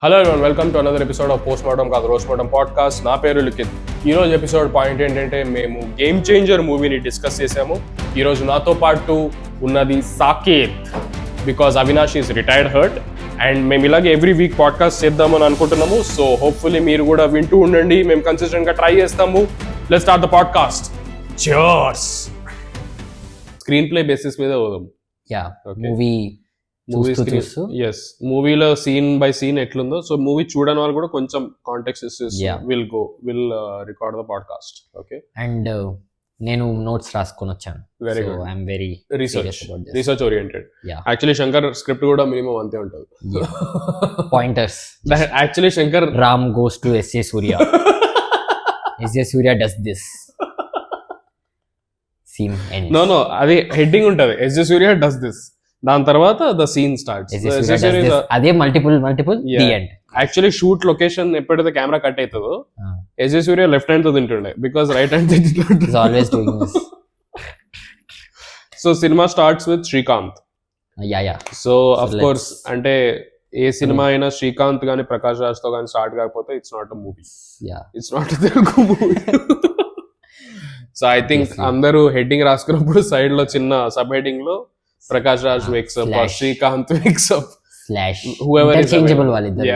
Hello everyone, welcome to another episode of post mortem కాదు roast mortem podcast. నా పేరు లిఖిత్. ఈరోజు ఎపిసోడ్ పాయింట్ ఏంటంటే మేము గేమ్ చేంజర్ మూవీని డిస్కస్ చేసాము. ఈరోజు నాతో పాటు ఉన్నది Saketh, because Avinash is retired hurt. And మేము ఇలాగే ఎవ్రీ వీక్ పాడ్కాస్ట్ చేద్దామని అనుకుంటున్నాము. సో హోప్ఫుల్లీ మీరు కూడా వింటూ ఉండండి. మేము కన్సిస్టెంట్గా ట్రై చేస్తాము. Let's start the podcast. Cheers. Screenplay basis మీద పోదాం. మూవీలో సీన్ బై సీన్ ఎట్లుందో, సో మూవీ చూడని వాళ్ళు కూడా కొంచెం context will record the podcast. Okay. And నేను నోట్స్ రాసుకొని వచ్చాను. Very good. I'm very research oriented. Actually Shankar script కూడా మినిమం అంతే ఉంటుంది. Pointers. Actually Shankar Ram goes to SA Surya. SA Surya does this. Scene end. No అది హెడ్డింగ్ ఉంటుంది, ఎస్ఏ సూర్య డస్ దిస్. దాని తర్వాత ద సీన్ స్టార్ట్స్. అదే multiple the end. Actually shoot location ఎప్పుడైతే camera cut అవుతుందో ఎస్ఏ సూర్య లెఫ్ట్ హ్యాండ్ తో తింటుండే, because right hand always doing this. So cinema starts with Srikanth. So of course అంటే ఏ సినిమా అయినా శ్రీకాంత్ గానీ ప్రకాష్ రాజ్ తో గానీ స్టార్ట్ కాకపోతే it's not a movie. It's not a Telugu movie. So I think అందరూ హెడ్డింగ్ రాసుకున్నప్పుడు సైడ్ లో చిన్న సబ్ హెడ్డింగ్ లో Prakash Raj wakes up or Srikanth wakes up slash whoever is interchangeable వాళ్ళిద్దరు.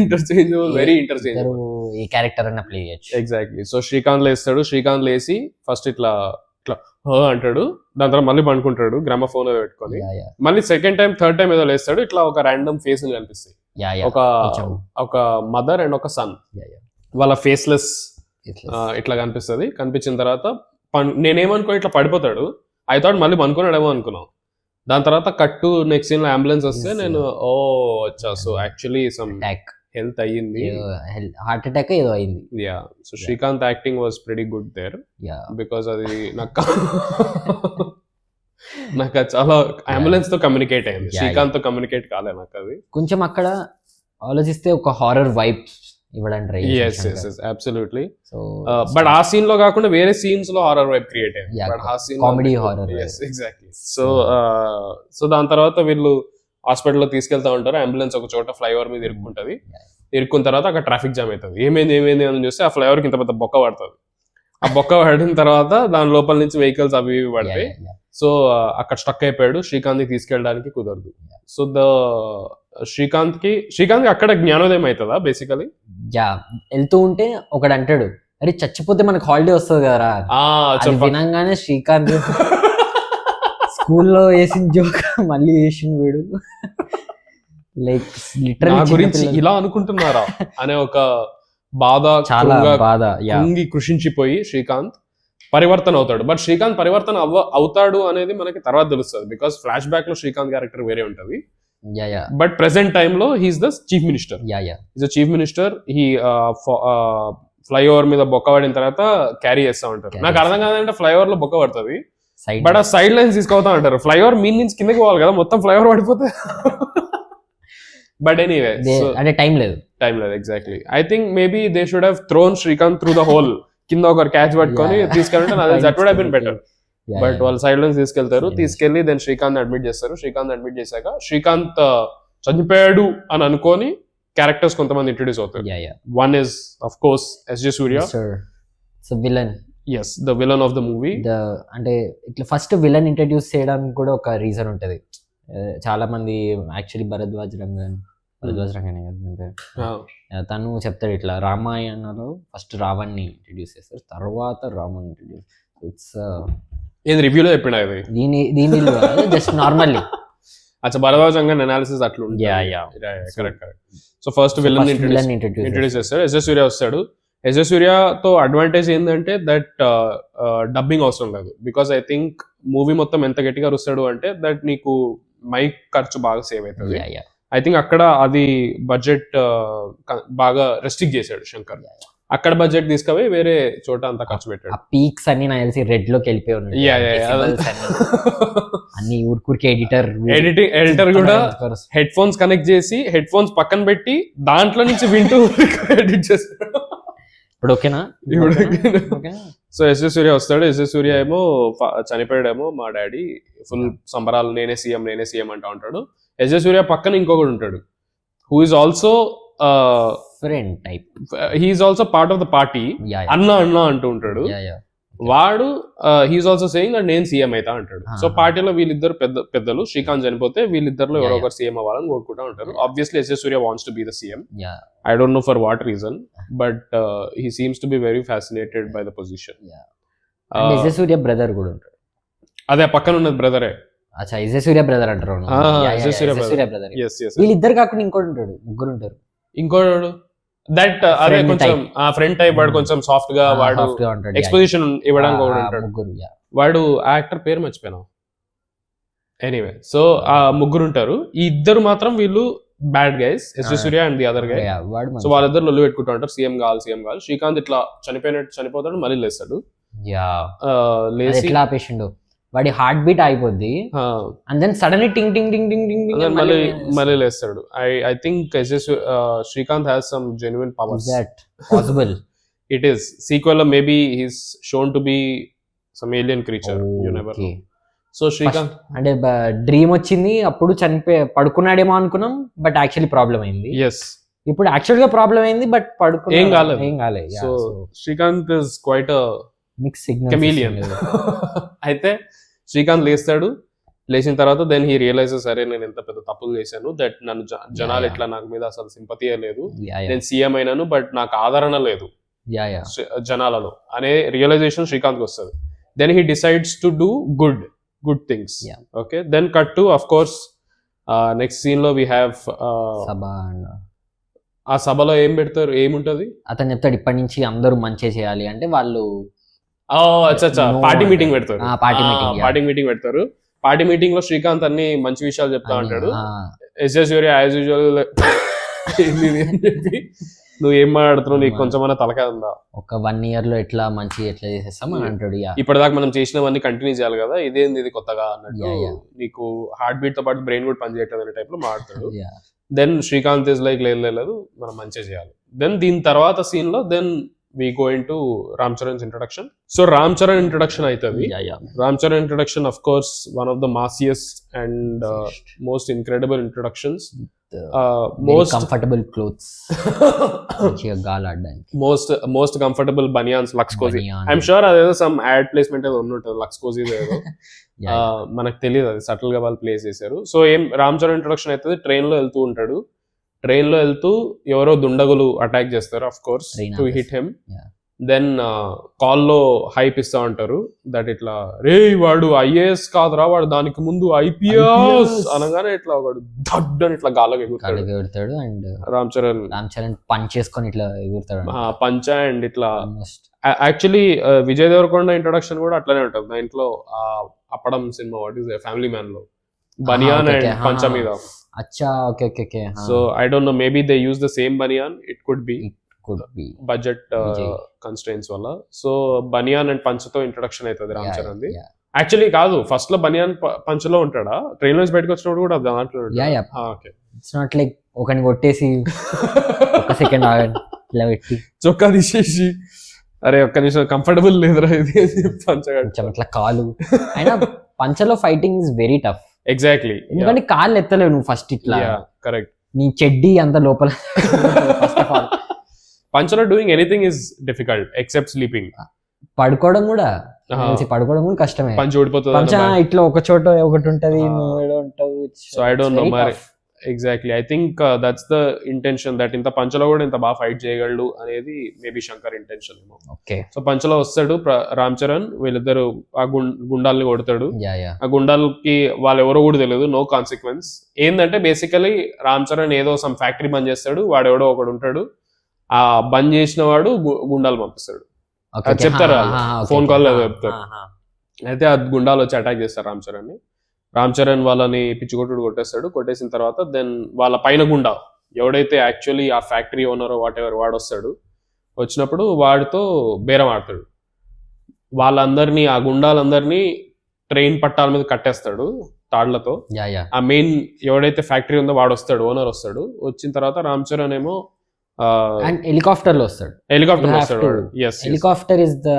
interchangeable, very interchangeable. ఈ క్యారెక్టర్ అన్న ప్లే చేయొచ్చు. ఎగ్జాక్ట్లీ. సో శ్రీకాంత్ లేస్తాడు. శ్రీకాంత్ లేసి ఫస్ట్ ఇట్లా అంటాడు, దాని తర్వాత మళ్ళీ పండుకుంటాడు గ్రామోఫోన్ పెట్టుకొని. మళ్ళీ సెకండ్ టైం థర్డ్ టైం ఏదో లేస్తాడు, ఇట్లా ఒక ర్యాండమ్ ఫేస్ కనిపిస్తాయి. ఒక మదర్ అండ్ ఒక సన్, వాళ్ళ ఫేస్లెస్ ఇట్లా కనిపిస్తుంది. కనిపించిన తర్వాత నేనేమనుకో ఇట్లా పడిపోతాడు. ఐ థాట్ మళ్ళీ పనుకున్నాడేమో అనుకున్నాం. దాని తర్వాత కట్టు నెక్స్ట్ సీన్ లో అంబులెన్స్ వస్తే నేను వచ్చా. సో యాక్చువల్లీ సమ్ హెల్త్ అయ్యింది, హార్ట్ అటాక్ ఏదో అయింది. Yeah. So Srikanth acting was pretty good there, because అది నాకు చాలా అంబులెన్స్ తో కమ్యూనికేట్ అయింది. శ్రీకాంత్ తో కమ్యూనికేట్ కాలే నాకు. అది కొంచెం అక్కడ ఆలోచిస్తే ఒక హారర్ వైబ్ ఇవ్వడానికి. అబ్సల్యూట్లీ. బట్ ఆ సీన్ లో కాకుండా వేరే సీన్స్ లో హారర్ వైబ్ క్రియేట్ అయింది. Comedy horror. ఎగ్జాక్ట్లీ. సో దాని తర్వాత వీళ్ళు హాస్పిటల్లో తీసుకెళ్తా ఉంటారు. అంబులెన్స్ ఒక చోట ఫ్లైఓవర్ మీద ఇరుక్కుంటది. ఇరుక్కున్న తర్వాత అక్కడ ట్రాఫిక్ జామ్ అవుతుంది. ఏమైంది అని చూస్తే ఆ ఫ్లైఓవర్ కి ఇంత పెద్ద బొక్క పడుతుంది. ఆ బొక్క పడిన తర్వాత దాని లోపల నుంచి వెహికల్స్ అవి ఇవి పడతాయి. సో అక్కడ స్టక్ అయిపోయాడు. శ్రీకాంత్ కి తీసుకెళ్ళడానికి కుదరదు. సో శ్రీకాంత్ కి అక్కడ జ్ఞానోదయం అవుతుందా బేసికలీ. వెళ్తూ ఉంటే ఒకడు అంటాడు, అరే చచ్చిపోతే మనకు హాలిడే వస్తుంది కదరా. వినంగానే శ్రీకాంత్ స్కూల్లో వేసిన జోక్ మళ్ళీ వేసిన వీడు. లైక్ లిటరల్లీ గురించి ఇలా అనుకుంటున్నారా అనే ఒక బాధ, చాలా బాధ కృషించిపోయి శ్రీకాంత్ పరివర్తన అవుతాడు. బట్ శ్రీకాంత్ పరివర్తన అవుతాడు అనేది మనకి తర్వాత తెలుస్తుంది, బికాస్ ఫ్లాష్ బ్యాక్ లో శ్రీకాంత్ క్యారెక్టర్ వేరే ఉంటది. బట్ ప్రెసెంట్ టైమ్ లో he's the chief minister. Chief minister. He flyover మీద బొక్క పడిన తర్వాత క్యారీ చేస్తా ఉంటారు. నాకు అర్థం కాదంటే ఫ్లైఓవర్ లో బొక్క పడుతుంది, బట్ ఆ సైడ్ లైన్స్ తీసుకొస్తా ఉంటారు. ఫ్లైఓవర్ మీన్ నుంచి కిందకి పోవాలి కదా, మొత్తం ఫ్లైఓవర్ పడిపోతే. బట్ ఎనీవే, అంటే టైం లేదు. Exactly. I think maybe they should have thrown Srikanth through the hole. కింద ఒకరు క్యాచ్ పట్టుకొని తీసుకెళ్తే that would have been better. But వాళ్ళు సైడ్ లైన్స్ తీసుకెళ్తారు. తీసుకెళ్లి దెన్ శ్రీకాంత్ అడ్మిట్ చేస్తారు. శ్రీకాంత్ అడ్మిట్ చేశాక శ్రీకాంత్ చనిపోయాడు అని అనుకోని క్యారెక్టర్స్ కొంతమంది ఇంట్రొడ్యూస్ అవుతారు. One is of course SJ Surya, villain. Yes, the villain of the movie. అంటే ఇట్లా ఫస్ట్ విలన్ ఇంట్రడ్యూస్ చేయడానికి కూడా ఒక రీజన్ ఉంటది. చాలా మంది యాక్చువల్లీ భరద్వాజ్ రంగన్ తను చెప్తాడు ఇట్లా, రామాయణంలో ఫస్ట్ రావణ్ణి ఇంట్రడ్యూస్ చేస్తారు, తర్వాత రాముని ఇంట్రడ్యూస్. ఇట్స్ ఏది రివ్యూలో చెప్పిన దీని జస్ట్ నార్మల్లీ. అచ్చా, భరద్వాజ్ రంగన్ అనాలిసిస్ అట్లా ఉంటుంది. Correct. So first villain introduce చేస్తాడు. ఎస్జే సూర్య వస్తాడు. ఎస్జే సూర్యతో అడ్వాంటేజ్ ఏంటంటే దట్ డబ్బింగ్ అవసరం లేదు, బికాస్ ఐ థింక్ మూవీ మొత్తం ఎంత గట్టిగా వస్తాడు అంటే దట్ నీకు మైక్ ఖర్చు బాగా సేవ్ అవుతుంది. ఐ థింక్ అక్కడ అది బడ్జెట్ బాగా రెస్ట్రిక్ట్ చేశాడు శంకర్. అక్కడ బడ్జెట్ తీసుకుపోయి వేరే చోట అంతా ఖర్చు పెట్టాడు. పీక్స్ అన్ని నాకు తెలిసి రెడ్ లోకి వెళ్ళిపోయి అన్ని ఊరికి ఎడిటర్ కూడా హెడ్ ఫోన్స్ కనెక్ట్ చేసి హెడ్ ఫోన్స్ పక్కన పెట్టి దాంట్లో నుంచి వింటూ ఎడిట్ చేస్తాడు. ఇప్పుడు ఓకేనా? సో ఎస్జే సూర్య వస్తాడు. ఎస్జే సూర్య ఏమో చనిపోయాడేమో మా డాడీ, ఫుల్ సంబరాలు, నేనే సీఎం అంటా ఉంటాడు. ఎస్జే సూర్య పక్కన ఇంకొకడు ఉంటాడు, who is also friend type, he's also part of the party. అన్న అంటూ ఉంటాడు వాడు. హీఈస్ ఆల్సో సేయింగ్ దట్ నేను సీఎం అవుతా అంటాడు. సో పార్టీలో వీళ్ళిద్దరు పెద్దలు, శ్రీకాంత్ చనిపోతే వీళ్ళిద్దరిలో ఎవరో ఒకరు సీఎం అవ్వాలని కోరుకుంటా ఉంటారు. Obviously SS Surya wants to be the CM. I don't know for what reason, but he seems to be very fascinated by the position. SS Surya brother కూడా ఉంటాడు. అదే పక్కన ఉన్నది బ్రదరే. అచ్చా, ఎస్ఎస్ సూర్య బ్రదర్ అంటారు. సూర్య బ్రదర్. వీళ్ళిద్దరు కాకుండా ఇంకోటి ఉంటాడు, ముగ్గురు ఉంటారు. ఇంకోడు దట్ అదే కొంచెం ఫ్రెండ్ టైప్, వాడు కొంచెం సాఫ్ట్ గా, వాడు ఎక్స్పోజిషన్ ఇవ్వడానికి కూడా ఉంటాడు. వాడు యాక్టర్ పేరు మర్చిపోయినా. ఎనీవే, సో ఆ ముగ్గురు ఉంటారు. ఈ ఇద్దరు మాత్రం వీళ్ళు bad guys, SS Surya and the other guy. So వాళ్ళిద్దరు లొల్లు పెట్టుకుంటా ఉంటారు, సీఎం కావాలి. శ్రీకాంత్ ఇట్లా చనిపోతాడు, మళ్ళీ లేస్తాడు. లేచి ఎట్లా ఆపేసిండు, వాడి హార్ట్ బీట్ అయిపోద్ది, అండ్ దెన్ సడన్లీ టింగ్ టింగ్ టింగ్ టింగ్ టింగ్ టింగ్ మళ్ళీ లేస్తాడు. I think Srikanth has some genuine powers. That possible? It is. Sequel లో maybe he's shown to be some alien creature, you never know. So Srikanth అంటే డ్రీమ్ వచ్చింది, అప్పుడు పడుకున్నాడేమో అనుకున్నాం, బట్ యాక్చువల్లీ ప్రాబ్లం అయింది. ఎస్, ఇప్పుడు యాక్చువల్ గా ప్రాబ్లం అయింది, బట్ ఏం కాలేదు. So Srikanth is quite mix signal కెమీలియన్. అయితే శ్రీకాంత్ లేచిన తర్వాత దెన్ హీ రియలైజెస్, సరే నేను ఎంత పెద్ద తప్పులు చేశాను, దట్ నన్ను జనాలు ఇట్లా నాకు మీద అసలు సింపతియే లేదు, నేను సీఎం అయినాను బట్ నాకు ఆదరణ లేదు జనాలలో అనే రియలైజేషన్ శ్రీకాంత్కి వస్తుంది. Then he decides to do good things. Okay, then cut to of course next scene లో వీ హ్యావ్ ఆ సభలో ఏం పెడతారు, ఏముంటది, అతను చెప్తాడు ఇప్పటి నుంచి అందరూ మంచి చేయాలి అంటే వాళ్ళు పార్టీ మీటింగ్ పెడతారు. పార్టీ మీటింగ్ పెడతారు. పార్టీ మీటింగ్ లో శ్రీకాంత్ అన్ని మంచి విషయాలు చెప్తా ఉంటాడు. ఎస్ఎస్ సూర్య యాజ్ యూజువల్ నువ్వు ఏం మాట్లాడుతున్నావు, నీకు కొంచెం తలకాయ ఉందా, ఒక 1 year లో ఎట్లా చేసేస్తాం అని అంటాడు. ఇప్పటిదాకా మనం చేసినవన్నీ కంటిన్యూ చేయాలి కదా, ఇదేంది ఇది కొత్తగా అన్నట్టు, నీకు హార్ట్ బీట్ తో పాటు బ్రెయిన్ కూడా పనిచేయట్లేదు అనే టైప్ లో మాట్లాడతాడు. దెన్ శ్రీకాంత్ ఇస్ లైక్ లేదు మనం మంచిగా చేయాలి. దెన్ దీని తర్వాత సీన్ లో then we go into Ram Charan's introduction. So Ram Charan introduction aitadi. Ram Charan introduction, of course, one of the massiest and most incredible introductions. Most comfortable clothes. most comfortable banyans, Lux Cozy. I'm sure there is some ad placement edo unnuntu Lux Cozy edo. Manaku teliyadu adi subtle ga వాళ్ళు place చేశారు. So ఏం Ram Charan introduction అవుతుంది, train లో వెళ్తూ ఉంటాడు. Train లో వెళ్తూ ఎవరో దుండగులు అటాక్ చేస్తారు, of course to hit him. Then call లో హైప్ ఇస్తా ఉంటారు, దట్ ఇట్లా రే వాడు ఐఏఎస్ కాదురా, వాడు దానికి ముందు ఐపీఎస్ అనగానే ఇట్లా వాడు దడ్ అని ఇట్లా గాల్లోకి ఎగురుతాడు. అండ్ రామ్ చరణ్ పంచ్ చేసుకొని ఇట్లా ఎగురుతాడు, పంచ అండ్ ఇట్లా. యాక్చువల్లీ విజయ్ దేవరకొండ ఇంట్రొడక్షన్ కూడా అట్లానే ఉంటుంది. దాంట్లో అప్పడం cinema what is family man లో బనియాన్ అండ్ పంచ మీద. అచ్చా, okay okay okay. So I don't know, maybe they use the same banian, it could be budget constraints వల్ల. సో బనియాన్ అండ్ పంచతో ఇంట్రొడక్షన్ అవుతుంది రామ్ చరణ్ ది. యాక్చువల్లీ కాదు, ఫస్ట్ లో బనియాన్ పంచలో ఉంటాడా, ట్రైన్ నుంచి బయటకు వచ్చినప్పుడు కూడా దాంట్లో. ఇట్స్ నాట్ లైక్ ఒకని కొట్టేసి ఒక సెకండ్ ఆగండి ఇలా పెట్టి చొక్కా తీసేసి అరే ఒక్క నిమిషం కంఫర్టబుల్ లేదురా ఇది పంచగా ఇట్లా కాలు. అయినా పంచలో fighting is very tough. Exactly, ఎందుకంటే కాళ్ళు ఎత్తలేవు నువ్వు ఫస్ట్ ఇట్లా. కరెక్ట్, నీ చెడ్డీ అంత లోపల. పంచలో doing anything is difficult except sleeping. పడుకోవడం కూడా కష్టమే, పంచ ఊడిపోతుంది. పంచ ఇట్లా ఒక చోట ఒకటి ఉంటది, సో ఐ డోంట్ నో మరి. Exactly, I think that's the intention, that ఇంత పంచలో కూడా ఇంత బాగా ఫైట్ చేయగలడు అనేది మేబీ శంకర్ ఇంటెన్షన్ ఏమో. సో పంచలో వస్తాడు రామ్ చరణ్, వీళ్ళిద్దరు ఆ గుండాల్ని కొడతాడు. ఆ గుండాలకి వాళ్ళు ఎవరో కూడా తెలియదు, నో కాన్సిక్వెన్స్. ఏంటంటే బేసికలీ రామ్ చరణ్ ఏదో సమ్ ఫ్యాక్టరీ బంద్ చేస్తాడు, వాడు ఎవడో ఒకడు ఉంటాడు, ఆ బంద్ చేసిన వాడు గుండాలు పంపిస్తాడు. అది చెప్తారు ఫోన్ కాల్ చెప్తారు. అయితే ఆ గుండాలు వచ్చి అటాక్ చేస్తారు రామ్ చరణ్ ని. రామ్ చరణ్ వాళ్ళని పిచ్చికొట్టుడు కొట్టేస్తాడు. కొట్టేసిన తర్వాత దెన్ వాళ్ళ పైన గుండా ఎవడైతే యాక్చువల్లీ ఆ ఫ్యాక్టరీ ఓనరో వాట్ ఎవర్ వాడు వస్తాడు. వచ్చినప్పుడు వాడితో బేరం ఆడతాడు. వాళ్ళందరినీ, ఆ గుండాలందరినీ ట్రైన్ పట్టాల మీద కట్టేస్తాడు తాళ్లతో. ఆ మెయిన్ ఎవడైతే ఫ్యాక్టరీ ఉందో వాడు వస్తాడు, ఓనర్ వస్తాడు. వచ్చిన తర్వాత రామ్ చరణ్ ఏమో హెలికాప్టర్ లో వస్తాడు. Helicopter is the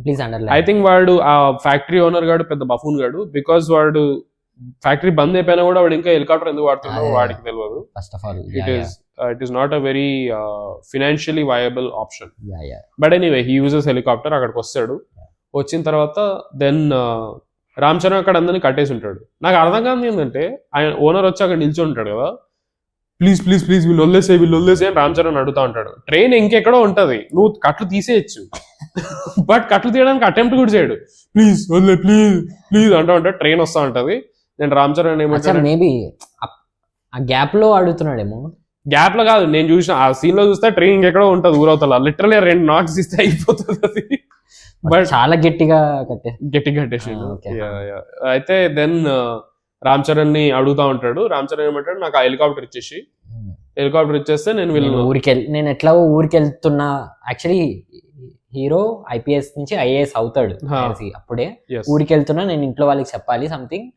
please underline. I think వాడు ఆ ఫ్యాక్టరీ ఓనర్ గాడు పెద్ద బఫూన్ గాడు, బికాస్ వాడు ఫ్యాక్టరీ బంద్ అయిపోయినా కూడా వాడు ఇంకా హెలికాప్టర్ ఎందుకు వాడుతుందో వాడికి తెలియదు. First of all it is not a very financially viable option. But anyway, he uses helicopter. అక్కడికి వస్తాడు. వచ్చిన తర్వాత దెన్ రామ్ చరణ్ అక్కడ అందరినీ కట్టేసి ఉంటాడు. నాకు అర్థం కాదు ఏంటంటే ఆయన ఓనర్ వచ్చి అక్కడ నిల్చొని ఉంటాడు కదా, ప్లీజ్ ప్లీజ్ ప్లీజ్ వీళ్ళు వదిలేసే అని రామ్ చరణ్ అడుగుతా ఉంటాడు. ట్రైన్ ఇంకెక్కడో ఉంటది, నువ్వు కట్లు తీసేయచ్చు, బట్ కట్లు తీయడానికి అటెంప్ట్ కూడా చేయడు. ప్లీజ్ వదిలే ప్లీజ్ ప్లీజ్ అంటూ ఉంటాడు. ట్రైన్ వస్తా ఉంటది. నేను రామ్ చరణ్ ఏమంటాడు, మేబీ ఆ గ్యాప్ లో అడుగుతున్నాడేమో. గ్యాప్ లో కాదు, నేను చూసిన ఆ సీన్ లో చూస్తే ట్రైన్ ఇంకెక్కడో ఉంటది ఊరవతల, లిటరలీ 2 knocks ఇస్తే అయిపోతుంది అది. బట్ చాలా గట్టిగా కట్టేసి అయితే దెన్ రామ్ చరణ్ ని అడుగుతా ఉంటాడు. రామ్ చరణ్ ఏమంటాడు, నాకు ఆ హెలికాప్టర్ ఇచ్చేస్తే నేను ఎట్లా ఊరికి వెళ్తున్నా. యాక్చువల్లీ హీరో ఐపీఎస్ నుంచి ఐఏఎస్ అవుతాడు అప్పుడే. ఊరికి వెళ్తున్నా, నేను ఇంట్లో వాళ్ళకి చెప్పాలి సంథింగ్.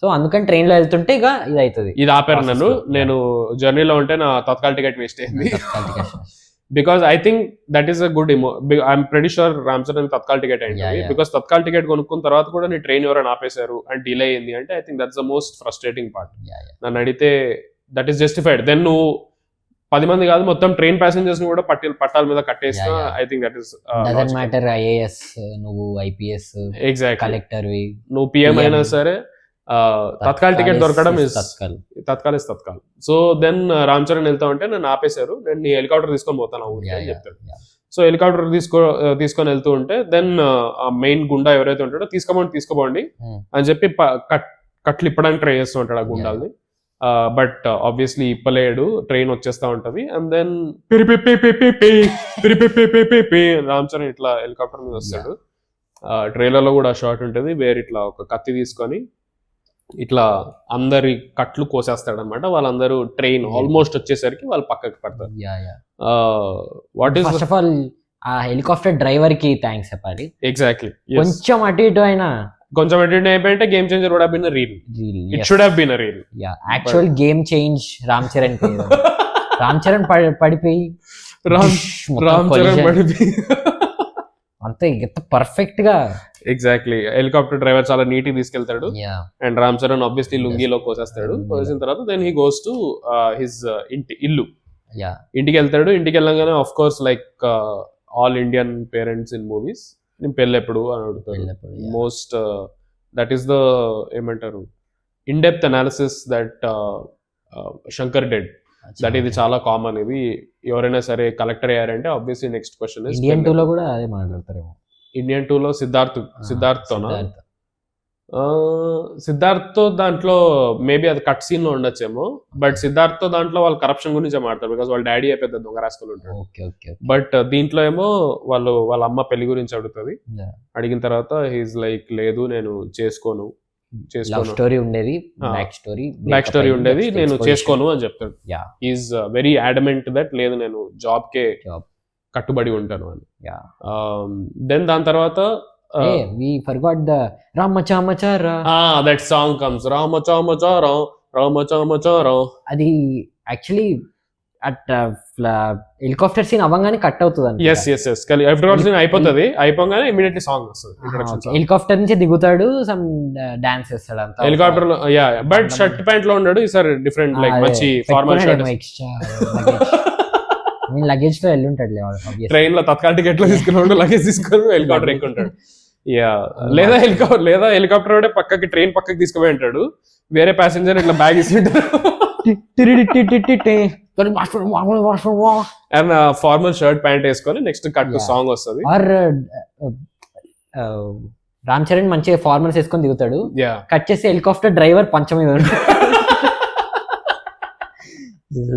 సో అందుకని ట్రైన్ లో వెళ్తుంటే ఇక ఇది అవుతుంది. ఇది ఆపారు నన్ను, నేను జర్నీలో ఉంటే నా తత్కాల్ టికెట్ వేస్ట్ అయింది. Because I think that is a good I'm pretty sure Ram Charan Tatkal ticket అయింది. బికాస్ తత్కాల్ టికెట్ కొనుక్కున్న తర్వాత కూడా నీ ట్రైన్ ఎవరైనా ఆపేశారు అండ్ డిలే అయింది అంటే I think that's the most frustrating part. నన్ను అడిగితే దట్ ఈస్ జస్టిఫైడ్. దెన్ నువ్వు 10 మంది కాదు మొత్తం ట్రైన్ ప్యాసింజర్స్ ని కూడా పట్టాల మీద కట్టేసిన I think that is doesn't matter. IAS నువ్వు ఐపీఎస్ ఎగ్జాక్ట్ కలెక్టర్ నువ్వు పిఎం అయినా సరే తత్కాల్ టికెట్ దొరకడం తత్కాల్. సో దెన్ రామ్ చరణ్ వెళ్తా ఉంటే నన్ను ఆపేశారు, నేను నీ హెలికాప్టర్ తీసుకొని పోతాను ఊరికి అని చెప్తాడు. సో హెలికాప్టర్ తీసుకొని వెళ్తూ ఉంటే దెన్ ఆ మెయిన్ గుండా ఎవరైతే ఉంటాడో తీసుకోబోండి అని చెప్పి కట్లు ఇప్పడానికి ట్రై చేస్తూ ఉంటాడు ఆ గుండాల్ని. బట్ ఆబ్వియస్లీ ఇప్పలేడు, ట్రైన్ వచ్చేస్తా ఉంటది. అండ్ దెన్ రామ్ చరణ్ ఇట్లా హెలికాప్టర్ మీద వస్తాడు. ట్రైలర్ లో కూడా షార్ట్ ఉంటది వేరే ఇట్లా ఒక కత్తి తీసుకొని ఇట్లా అందరి కట్లు కోసేస్తాడు అనమాట. వాళ్ళందరూ ట్రైన్ ఆల్మోస్ట్ వచ్చేసరికి వాళ్ళు పక్కకి పడతారు. What is first of all ఆ హెలికాప్టర్ డ్రైవర్ కి థ్యాంక్స్ చెప్పాలి. ఎగ్జాక్ట్లీ. కొంచెం అటు ఇటు అయినా అయిపోయింటే game changer would have been a reel. It should have been a reel. Actual game change Ram Charan కి. రామ్ చరణ్ పడిపోయి అంతే పర్ఫెక్ట్ గా. ఎగ్జాక్ట్లీ. హెలికాప్టర్ డ్రైవర్ చాలా నీట్ గా తీసుకెళ్తాడు అండ్ రామ్ చరణ్ ఆబ్వియస్లీ లుంగిలో కోసేస్తాడు. కోసిన తర్వాత then he goes to his ఇల్లు. ఇంటికి వెళ్తాడు. ఇంటికి వెళ్ళగానే of course like all Indian parents in movies నేను పెళ్ళెప్పుడు అని అడుగుతాడు. మోస్ట్ దట్ ఈస్ ద ఏమంటారు in depth analysis that Shankar dead. That ఇది చాలా కామన్. ఇది ఎవరైనా సరే కలెక్టర్ అయ్యారంటే ఆబ్వియస్లీ నెక్స్ట్ క్వశ్చన్ ఇండియన్ 2 లో కూడా అదే మాట్లాడతారేమో. ఇండియన్ 2 లో సిద్ధార్థ్తోనా? సిద్ధార్థ్ దాంట్లో మేబీ అది కట్ సీన్ లో ఉండొచ్చేమో. బట్ సిద్ధార్థ్ దాంట్లో వాళ్ళు కరప్షన్ గురించి మాట్లాడతారు బికాస్ వాళ్ళ డాడీ పెద్ద దొంగ రాసుకొని ఉంటాడు. బట్ దీంట్లో ఏమో వాళ్ళ అమ్మ పెళ్లి గురించి అడుగుతుంది. అడిగిన తర్వాత హీస్ లైక్ లేదు నేను చేసుకోను, స్టోరీ ఉండేది, బ్లాక్ స్టోరీ ఉండేది, నేను చేసుకోను అని చెప్తాడు. ఈజ్ వెరీ అడమెంట్ దట్ లేదు నేను జాబ్ కట్టుబడి ఉంటాను అని. దెన్ దాని తర్వాత we forgot the ramachamacharam. That song comes ramachamacharam ramachamacharam. అది యాక్చువల్లీ అట్ హెలికాప్టర్ సీన్ అవ్వగానే కట్ అవుతుంది. yes హెలికాప్టర్ సీన్ అయిపోగానే ఇమిడియట్లీ సాంగ్ వస్తుంది. హెలికాప్టర్ నుంచి దిగుతాడు, సమ్ డాన్స్ చేస్తాడు అంతా హెలికాప్టర్ లో. బట్ షర్ట్ ప్యాంట్ లో ఉన్నాడు ఈసారి డిఫరెంట్ లైక్ మంచి ఫార్మల్ షర్ట్. ఎక్స్ట్రా లగేజ్ లో వెళ్ళి ఉంటాడు. ట్రైన్ లో తత్కాల్ టికెట్ లో తీసుకున్నాడు, లగేజ్ తీసుకుని హెలికాప్టర్ ఎక్కుంటాడు. లేదా హెలికాప్టర్ పక్కకి ట్రైన్ పక్కకి తీసుకుపోయి ఉంటాడు. వేరే ప్యాసింజర్ ఇట్లా బ్యాగ్ ఇస్తుంటారు అండ్ ఫార్మల్ షర్ట్ ప్యాంట్ వేసుకొని నెక్స్ట్ కట్ సాంగ్ వస్తుంది. రామ్ చరణ్ మంచిగా ఫార్మల్స్ వేసుకొని దిగుతాడు. కట్ చేసి హెలికాప్టర్ డ్రైవర్ పంచ మీద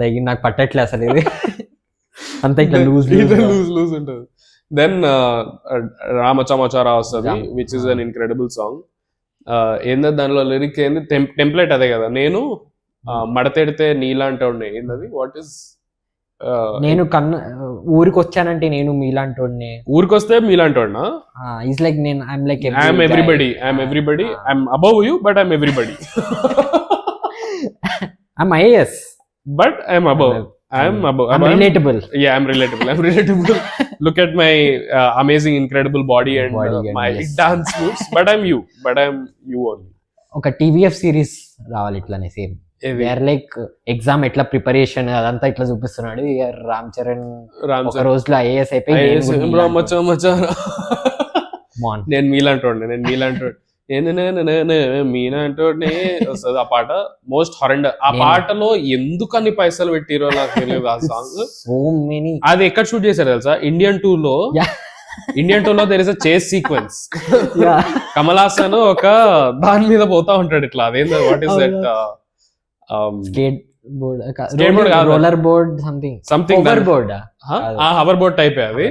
లైక్ నాకు పట్టట్లే అసలు ఇది అంతా ఇట్లా లూజ్ ఉంటుంది. దెన్ రామచమాచారా వస్తుంది which is an incredible song. ఏందో దానిలో లిరిక్ ఏంది టెంప్లెట్ అదే కదా, నేను మడతెడితే నీలాంటి ఉండే ఏంది వాట్ ఇస్ నేను ఊరికి వచ్చానంటే నేను మీలాంటి ఊరికి వస్తే మీలాంటి వాడినా ఈజ్ లైక్ నేను I'm like I'm everybody I'm above you but I'm everybody I'm IAS but I'm above. I'm relatable. Yeah, I'm relatable. Look at my amazing, incredible body and my dance moves. But I'm you only. ఒక TVF series రావాలి ఇట్లానే same. Wear like exam ఎట్లా preparation అదంతా ఇట్లా చూపిస్తున్నాడు. రామ్ చరణ్ ఒక రోజులో IAS అయిపోయి నేను మీలాంటోండి మీలాంటోడిని వస్తుంది ఆ పాట. మోస్ట్ హారెండర్. ఆ పాటలో ఎందుకు అన్ని పైసలు పెట్టిరో నాకు తెలియదు. ఆ సాంగ్ సో మెనీ. అది ఎక్కడ షూట్ చేశారు తెలుసా? ఇండియన్ 2 లో దేర్ ఇస్ అ చేస్ సీక్వెన్స్. కమల్ హాసన్ ఒక దాని మీద పోతా ఉంటాడు ఇట్లా. అదేందో what is that? Skateboard roller board something hoverboard. Hoverboard type అది.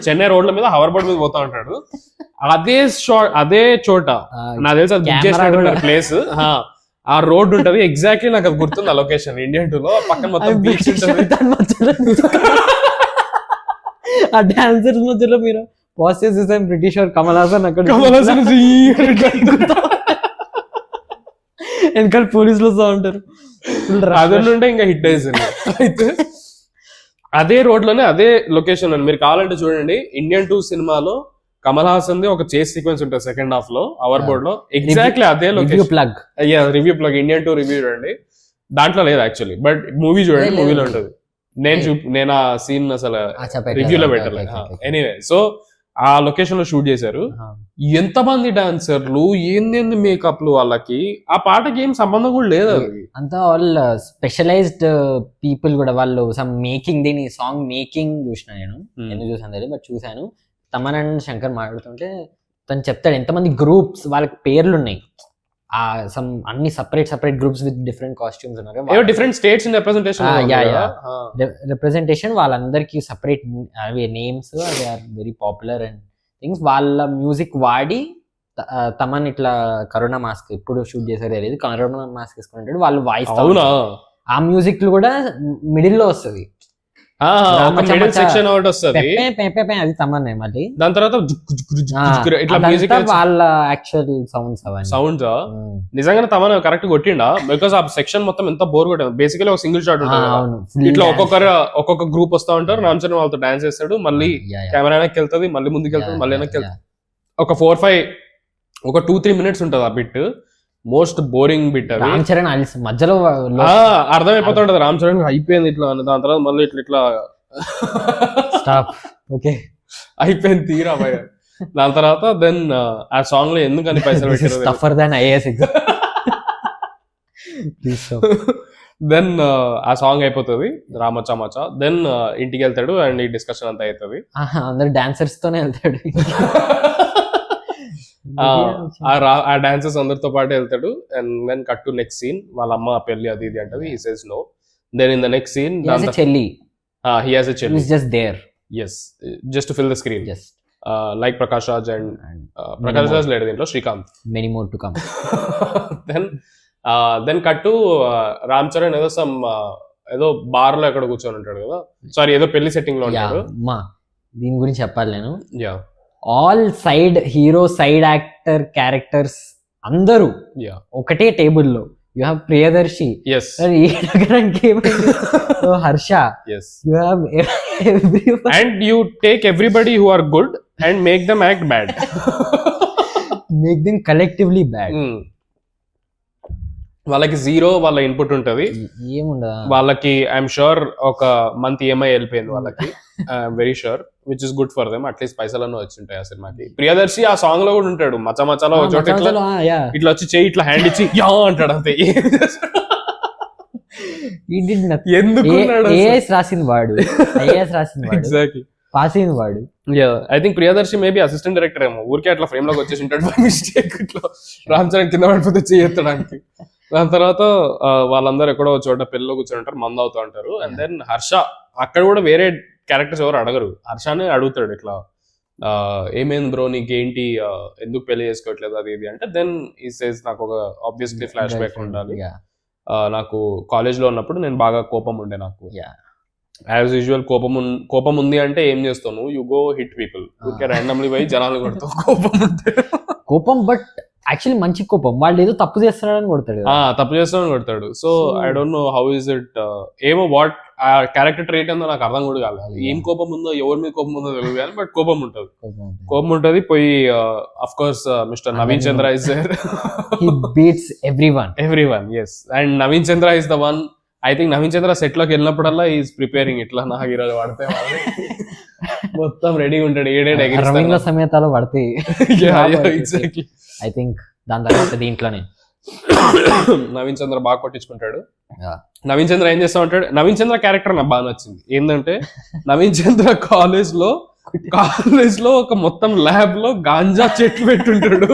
చెన్నై రోడ్ల మీద హవర్ బోర్డ్ మీద పోతా ఉంటాడు. అదే చోట నాకు తెలిసి అది బుక్ చేసిన ప్లేస్. ఆ రోడ్ ఉంటది ఎగ్జాక్ట్లీ. నాకు అది గుర్తుంది ఆ లొకేషన్. ఇండియన్ 2 లో పక్కన మొత్తం బీచ్ ఉంటుంది. ఆ డాన్సర్స్ మధ్యలో మీరు పాజ్ చేసేసా బ్రిటిష్ కమల్ హాసన్ అక్కడ వెనకాల పోలీసులు వస్తూ ఉంటారు. అదనుంటే ఇంకా హిట్ అయింది. అయితే అదే రోడ్ లోనే అదే లొకేషన్ మీరు కావాలంటే చూడండి. ఇండియన్ 2 సినిమాలో కమల్ హాసన్ ది ఒక చేస్ సీక్వెన్స్ ఉంటుంది సెకండ్ హాఫ్ లో హవర్ బోర్డ్ లో. ఎగ్జాక్ట్లీ అదే location. Review plug Indian 2 review చూడండి. దాంట్లో లేదు యాక్చువల్లీ, బట్ మూవీ చూడండి, మూవీలో ఉంటుంది. నేను ఆ సీన్ అసలు రివ్యూలో పెట్టలేదు. ఎనీవే, సో ఆ లొకేషన్ లో షూట్ చేశారు. ఎంతమంది డాన్సర్లు, ఏంది మేకప్లు వాళ్ళకి. ఆ పాటకి ఏం సంబంధం కూడా లేదు. అంతా ఆల్ స్పెషలైజ్డ్ పీపుల్ కూడా. వాళ్ళు సమ్ మేకింగ్, దీని సాంగ్ మేకింగ్ చూసిన నేను. ఎందుకు చూసాను తెలియదు, బట్ చూసాను. తమన్ అండ్ శంకర్ మాట్లాడుతుంటే తను చెప్తాడు ఎంతమంది గ్రూప్స్ వాళ్ళకి పేర్లు ఉన్నాయి. సమ్ అన్ని separate groups with different costumes ఉన్నారు. డిఫరెంట్ స్టేట్స్ రిప్రజెంటేషన్ వాళ్ళందరికి సపరేట్ అవి నేమ్స్. అవి are very popular and things. వాళ్ళ మ్యూజిక్ వాడి తమన్ ఇట్లా కరోనా మాస్క్ ఎప్పుడు షూట్ చేశారు తెలియదు, కరోనా మాస్క్ వేసుకుంటాడు. వాళ్ళు వాయిస్ ఆ మ్యూజిక్ కూడా మిడిల్ లో వస్తుంది. అది తమన్నే. మళ్ళీ దాని తర్వాత వాళ్ళ యాక్చువల్ సౌండ్స్ నిజంగానే తమన్ కరెక్ట్ కొట్టిండా? బికాస్ ఆ సెక్షన్ మొత్తం ఎంత బోర్ కొట్టింది. బేసికలీ ఒక సింగిల్ షాట్ ఉంటుంది. ఇట్లా ఒక్కొక్క గ్రూప్ వస్తా ఉంటారు. రామ్ చరణ్ వాళ్ళతో డాన్స్ చేస్తాడు. మళ్ళీ కెమెరా వెనక్కి వెళ్తుంది, మళ్ళీ ముందుకు వెళ్తుంది, మళ్ళీ వెనక్కి వెళ్తుంది. ఒక 2-3 minutes ఉంటుంది ఆ bit. Most boring bit. Ram Charan మధ్యలో అర్థమైపోతుంటది రామ్ చరణ్ అయిపోయింది ఇట్లా. దాని తర్వాత మళ్ళీ ఇట్లా ఓకే అయిపోయింది తీరా భయ. దాని తర్వాత దెన్ ఆ సాంగ్ లో ఎందుకని పైసలు పెట్టారు. దెన్ ఆ సాంగ్ అయిపోతుంది రామచ్చా మచ్చా. దెన్ ఇంటికి వెళ్తాడు అండ్ ఈ డిస్కషన్ అంతా అవుతుంది. అందరు డాన్సర్స్ తోనే వెళ్తాడు. ఆ డాన్సర్స్ అందరితో పాటు వెళ్తాడు. And then cut to next scene. వాళ్ళ అమ్మ పెళ్లి అది ఇది అంటది. He says no. Then in the next scene చెల్లి. He has a chelli. He's just there. Yes, just to fill the screen. Just like Prakash Raj and Prakash Raj led dintlo Srikanth. Many more to come. Then cut to Ram Charan ఏదో bar లో ఎక్కడ కూర్చొని ఉంటాడు కదా. Sorry, ఏదో పెళ్లి setting లో ఉంటాడు. దీని గురించి చెప్పాలి నేను. All side hero, side actor characters అందరూ ఒకటే టేబుల్లో. You have Priyadarshi. Yes. Harsha. Yes. You have everyone. And you take everybody who are good and make them act bad. Make them collectively bad. వాళ్ళకి zero వాళ్ళ input ఉంటది. ఏముండదు వాళ్ళకి. I'm sure ఒక month EMI వెళ్ళిపోయింది వాళ్ళకి. I'm very sure, which is good for them. At least పైసలన్నీ వచ్చి ఉంటాయి ఆ సినిమాకి. ప్రియదర్శి ఆ సాంగ్ లో కూడా ఉంటాడు. మచ్చా మచ్చాలో ఇట్లా వచ్చి చెయ్యి ఇట్లా హ్యాండ్ ఇచ్చి యా అంటాడు అంతే. ఎందుకు రాసింది వాడు. ఎగ్జాక్ట్లీ పాస్ అయింది వాడు. I think Priyadarshi maybe assistant director ఏమో. ఊరికే అట్లా ఫ్రేమ్ లోకి వచ్చేసి ఉంటాడు బై మిస్టేక్. ఇట్లా రామ్ చరణ్ కింద పడిపోతే చేయడానికి. దాని తర్వాత వాళ్ళందరూ ఎక్కడో చోట పెళ్ళిలో కూర్చొని ఉంటారు, మందు అవుతూ ఉంటారు. అండ్ దెన్ హర్ష అక్కడ కూడా వేరే క్యారెక్టర్స్ ఎవరు అడగరు. హర్షనే అడుగుతాడు ఇట్లా, ఏమైంది బ్రో నీకేంటి, ఎందుకు పెళ్లి చేసుకోవట్లేదు అది ఇది అంటే. దెన్ ఈ సేస్ నాకు ఒక ఆబ్వియస్లీ ఫ్లాష్ బ్యాక్ ఉండాలి. నాకు కాలేజ్ లో ఉన్నప్పుడు నేను బాగా కోపం ఉండే. నాకు యాజ్ యూజువల్ కోపం ఉంది అంటే ఏం చేస్తాను, యు గో హిట్ పీపుల్. ఊరికే ర్యాండమ్లీ పోయి జనాలు కొడతావు కోపం ఉంటే. కోపం బట్ యాక్చువల్లీ మంచి కోపం. వాళ్ళు ఏదో తప్పు చేస్తున్నాడని కొడతాడు. తప్పు చేస్తున్నాడని కొడతాడు. So I don't know how is it. ఏమో వాట్ ఆ క్యారెక్టర్ ట్రేట్ ఏందో నాకు అర్థం కూడా కాలేదు. ఏం కోపం ఉందో, ఎవరి మీద కోపం ఉందో తెలియదు కానీ బట్ కోపం ఉంటుంది. కోపం ఉంటుంది. పోయి of course mister Naveen Chandra is there. He beats everyone. Yes. And Naveen Chandra is the one. I think Naveen Chandra set లోకి వెళ్ళినప్పుడల్లా ఈజ్ ప్రిపేరింగ్ ఇట్లా నాకు ఈరోజు పడితే మొత్తం రెడీగా ఉంటాడు. రవీంద్ర సమేతాలు పడతాయి. ఎగ్జాక్ట్లీ. ఐ థింక్ దాని తర్వాత దీంట్లోనే నవీన్ చంద్ర బాగా కొట్టించుకుంటాడు. నవీన్ చంద్ర ఏం చేస్తా ఉంటాడు, నవీన్ చంద్ర క్యారెక్టర్ నాకు బాగా నచ్చింది. ఏంటంటే నవీన్ చంద్ర కాలేజ్ లో ఒక మొత్తం ల్యాబ్ లో గాంజా చెట్లు పెట్టుంటాడు.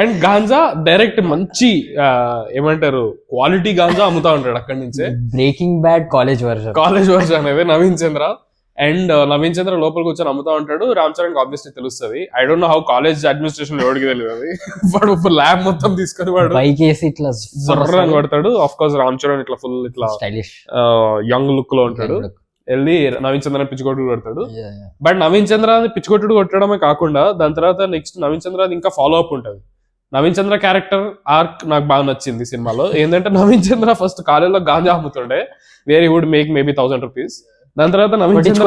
అండ్ గాంజా డైరెక్ట్ మంచి ఏమంటారు క్వాలిటీ గాంజా అమ్ముతా ఉంటాడు అక్కడి నుంచే. బ్రేకింగ్ బ్యాడ్ కాలేజ్ వర్షన్ అనేది నవీన్ చంద్ర. అండ్ నవీన్ చంద్ర లోపల కూర్చొని అమ్ముతా ఉంటాడు. రామ్ చరణ్ ఆబ్వియస్లీ తెలుస్తుంది. I don't know how college administration ఎవరికి తెలియదు అది. వాడు ల్యాబ్ మొత్తం తీసుకొని వాడు ఇట్లా జర్రని కొడతాడు. ఆఫ్ కోర్స్ రామ్ చరణ్ ఇట్లా ఫుల్ ఇట్లా స్టైలిష్ యంగ్ లుక్ లో ఉంటాడు. వెళ్ళి నవీన్ చంద్ర పిచ్చికొట్టుడు కొడతాడు. బట్ నవీన్ చంద్ర పిచ్చికొట్టుడు కొట్టడమే కాకుండా దాని తర్వాత నెక్స్ట్ నవీన్ చంద్ర ఇంకా ఫాలో అప్ ఉంటుంది. నవీన్ చంద్ర క్యారెక్టర్ ఆర్క్ నాకు బాగా నచ్చింది సినిమాలో. ఏంటంటే నవీన్ చంద్ర ఫస్ట్ కాలేజ్ లో గాంజా అమ్ముతుండే, where he would make maybe 1000 rupees. దాని తర్వాత నవీన్ చంద్ర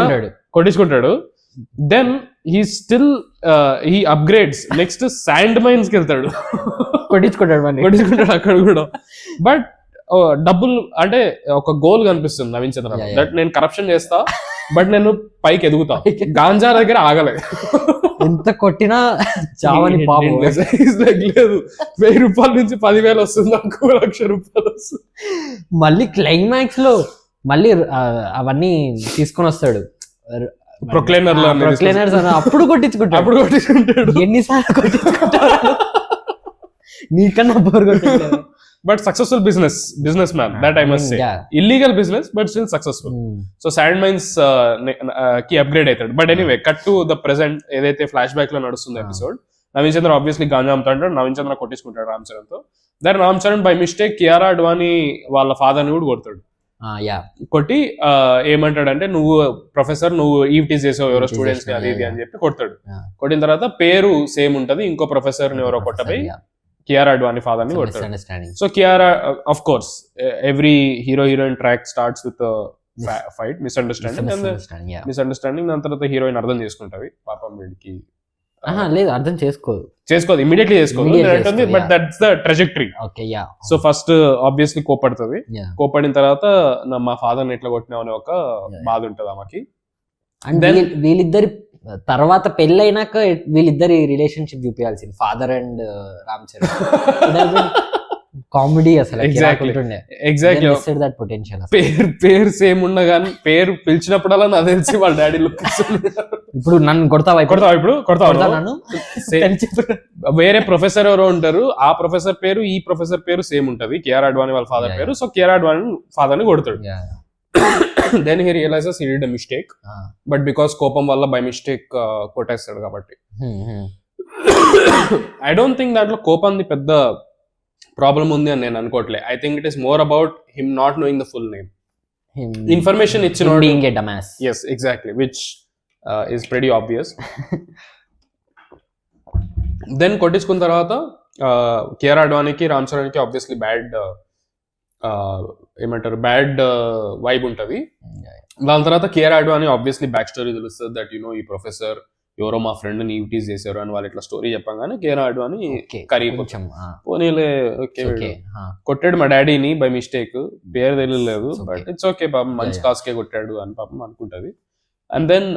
కొట్టించుకుంటాడు. Then he upgrades. Next sand mines కి వెళ్తాడు, కొట్టించుకుంటాడు అక్కడ కూడా. బట్ డబ్బులు అంటే ఒక గోల్ కనిపిస్తుంది నవీన్ చంద్ర, దట్ నేను కరప్షన్ చేస్తా బట్ నేను పైకి ఎదుగుతా. గాంజా దగ్గర ఆగలేదు. ఎంత కొట్టినా చావని పాపం లేదు. 1000 రూపాయల నుంచి 10,000 వస్తుంది, నాకు 1,00,000 రూపాయలు వస్తుంది. మళ్ళీ క్లైమాక్స్ లో మళ్ళీ అవన్నీ తీసుకొని వస్తాడు. ప్రొక్లైనర్స్ అప్పుడు కొట్టించుకుంటాడు. ఎన్నిసార్లు కొట్టించుకుంటాడు, నీకన్నా బోర్ కొట్టించాడు. But successful business man, that I must say. Illegal business but still successful. So sand mines కి అప్గ్రేడ్ అవుతాడు. But anyway cut to the present ఏదైతే ఫ్లాష్ బ్యాక్ లో నడుస్తుంది ఎపిసోడ్. నవీన్ చంద్ర ఆబ్వియస్లీ గాంజా అమ్ముతాడు. నవీన్ చంద్ర కొట్టించుకుంటాడు రామ్ చరణ్ తో. Then Ram Charan by mistake Kiara Advani వాళ్ళ ఫాదర్ ని కూడా కొడతాడు. కొట్టి ఏమంటాడంటే నువ్వు ప్రొఫెసర్, నువ్వు ఈవిటీస్ చేసావు ఎవరో స్టూడెంట్స్ ని అది ఇది అని చెప్పి కొడతాడు. కొట్టిన తర్వాత పేరు సేమ్ ఉంటది, ఇంకో ప్రొఫెసర్ ని ఎవరో కొట్టపోయి కియారా అడ్వాణి ఫాదర్ ని కొడతాడు. So Kiara of course every hero heroine track starts with fight, misunderstanding. దాని తర్వాత హీరోయిన్ అర్థం చేసుకుంటది. పాపం వీడికి లేదు అర్థం చేసుకోదు, ఇమీడియట్లీ చేసుకోదు. But that's the trajectory. So first obviously కోపడుతుంది. కోపడిన తర్వాత మా ఫాదర్ ని ఎట్లా కొట్టినావు అనే ఒక బాధ ఉంటది ఆమెకి. వీళ్ళిద్దరి తర్వాత పెళ్ళైనాక వీళ్ళిద్దరి రిలేషన్షిప్ చూపించాల్సింది, father and Ram Charan. Comedy అసలు ఎగ్జాక్ట్లీ పొటెన్షియల్. పేరు సేమ్ ఉన్నా కానీ పేరు పిలిచినప్పుడల్లా నాకు తెలిసి వాళ్ళ డాడీ లుక్. ఇప్పుడు నన్ను కొడతావా నన్ను వేరే ప్రొఫెసర్ ఎవరో ఉంటారు, ఆ ప్రొఫెసర్ పేరు ఈ ప్రొఫెసర్ పేరు సేమ్ ఉంటది, కియారా అడ్వాణి వాళ్ళ ఫాదర్ పేరు. సో కియారా అడ్వాణి ఫాదర్ ని కొడతాడు. Then he realises he did a mistake, but because కోపం వల్ల బై మిస్టేక్ కొట్టేస్తాడు కాబట్టి. ఐ డోంట్ థింక్ దాంట్లో కోపంది పెద్ద ప్రాబ్లం ఉంది అని నేను అనుకోవట్లే. I think it is more about him not knowing the full name. Information ఇచ్చిన yes exactly, which is pretty obvious. Then కొట్టించుకున్న తర్వాత కియారా అడ్వాణికి రామ్ చరణ్కి ఆబ్వియస్లీ బ్యాడ్ వైబ్ ఉంటుంది. దాని తర్వాత Kiara Advani obviously back story తెలుస్తుంది, దట్ యు నో ఈ ప్రొఫెసర్ ఎవరో మా ఫ్రెండ్ ని ఈవిటీస్ చేశారు అని వాళ్ళు ఇట్లా స్టోరీ చెప్పగానే కియారా అడ్వాణి పోనీలే కొట్టాడు మా డాడీని బై మిస్టేక్, పేరు తెలియలేదు బట్ ఇట్స్ ఓకే పాపం మంచి కాస్కే కొట్టాడు అని పాపం అనుకుంటది. అండ్ దెన్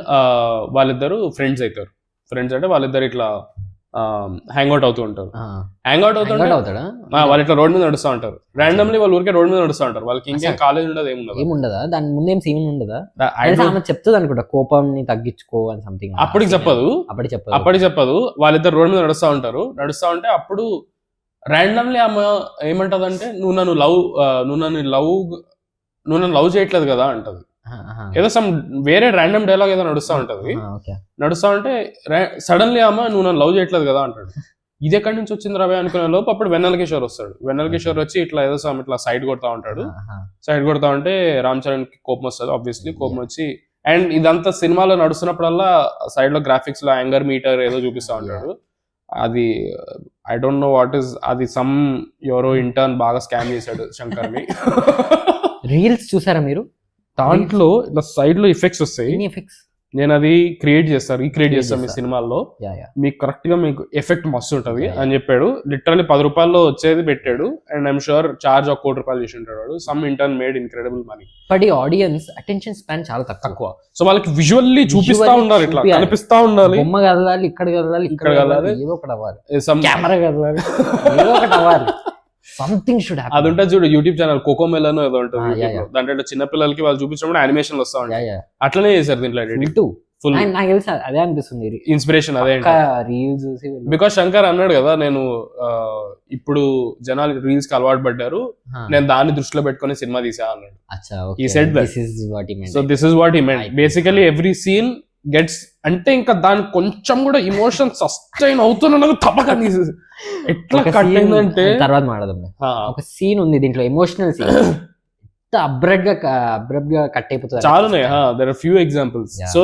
వాళ్ళిద్దరు ఫ్రెండ్స్ అవుతారు. ఫ్రెండ్స్ అంటే వాళ్ళిద్దరు ఇట్లా హ్యాంగ్ అవుట్ ఉంటారు. వాళ్ళు ఇట్లా రోడ్ మీద నడుస్తూ ఉంటారు. ర్యాండమ్లీ వాళ్ళు ఊరికే రోడ్ మీద నడుస్తూ ఉంటారు. వాళ్ళకి ఇంకేం కాలేజ్ ఉండదు, ఏముండదా దాని ముందేం సీన్ ఉండదా? చెప్తుంది అనుకుంటా కోపం తగ్గించుకో అని సంథింగ్. అప్పటికి చెప్పదు. వాళ్ళిద్దరు రోడ్ మీద నడుస్తూ ఉంటే అప్పుడు ర్యాండమ్లీ ఆమె ఏమంటదంటే నువ్వు నన్ను లవ్ చేయట్లేదు కదా అంటది. ఏదో సమ్ వేరే ర్యాండమ్ డైలాగ్ ఏదో నడుస్తూ ఉంటే సడన్లీ ఆమె నువ్వు నన్ను లవ్ చేయట్లేదు కదా అంటాడు. ఇది ఎక్కడి నుంచి వచ్చింది రావే అనుకునే లోపు అప్పుడు వెన్నెల కిషోర్ వస్తాడు. వెన్నెల కిషోర్ వచ్చి ఇట్లా ఏదో సమ్ ఇట్లా సైడ్ కొడతా ఉంటాడు. సైడ్ కొడతా ఉంటే రామ్ చరణ్ కి కోపం వస్తుంది. ఆబ్వియస్లీ కోపం వచ్చి, అండ్ ఇదంతా సినిమాలో నడుస్తున్నప్పుడల్లా సైడ్ లో గ్రాఫిక్స్ లో యాంగర్ మీటర్ ఏదో చూపిస్తా ఉంటాడు. అది I don't know what is అది. సమ్ ఎవరో ఇంటర్న్ బాగా స్కామ్ చేశాడు శంకర్ ని. రీల్స్ చూసారా మీరు? దాంట్లో ఇట్లా సైడ్ లో ఎఫెక్ట్స్ వస్తాయి, ఎన్ని ఎఫెక్ట్స్ నేను అది రీక్రియేట్ చేస్తాను మీ సినిమాల్లో, మీకు కరెక్ట్ గా మీకు ఎఫెక్ట్ మస్తు ఉంటది అని చెప్పాడు. లిటరల్లీ 10 రూపాయల్లో వచ్చేది పెట్టాడు, అండ్ ఐఎమ్ షూర్ చార్జ్ ఒక ₹1 చేసి ఉంటాడు. Some intern made incredible money. But ఈ ఆడియన్స్ అటెన్షన్ స్పాన్ చాలా తక్కువ, సో వాళ్ళకి విజువల్లీ చూపిస్తా ఉండాలి, ఇట్లా కనిపిస్తా ఉండాలి, బొమ్మ కదలాలి, ఇక్కడ కదలాలి, ఇక్కడ కదలాలి, ఏదో ఒకటి అవ్వాలి, కెమెరా కదలాలి, ఏదో ఒకటి అవ్వాలి, సంథింగ్ షుడ్ హ్యాపెన్. అది ఉంటుంది చూడు యూట్యూబ్ ఛానల్ కోకోమెలను ఏదో ఉంటుంది, దాంట్లో చిన్న పిల్లలకి వాళ్ళు చూపించినప్పుడు యానిమేషన్ వస్తా ఉంటాయి, అట్లనే చేశారు దీంట్లో ఎడిటింగ్ ఫుల్. నాకు తెలిసి అదే అనిపిస్తుంది ఇన్స్పిరేషన్ అదే రీల్స్ చూసి. బికాస్ శంకర్ అన్నాడు కదా, నేను ఇప్పుడు జనాలు రీల్స్ కి అలవాటు పడ్డారు, నేను దాన్ని దృష్టిలో పెట్టుకుని సినిమా తీసా అన్నాడు. He said that. So this is what he meant. Basically every scene gets అంటే ఇంకా దాని కొంచెం కూడా ఇమోషన్ సస్టైన్ అవుతున్నా తప్పక ఎట్లా కట్ అయిందంటే తర్వాత మాట్లాడదాం. ఒక సీన్ ఉంది దీంట్లో, ఎమోషనల్ సీన్ అబ్రప్ట్ గా కట్ అయిపోతుంది. చాలా there are few examples. So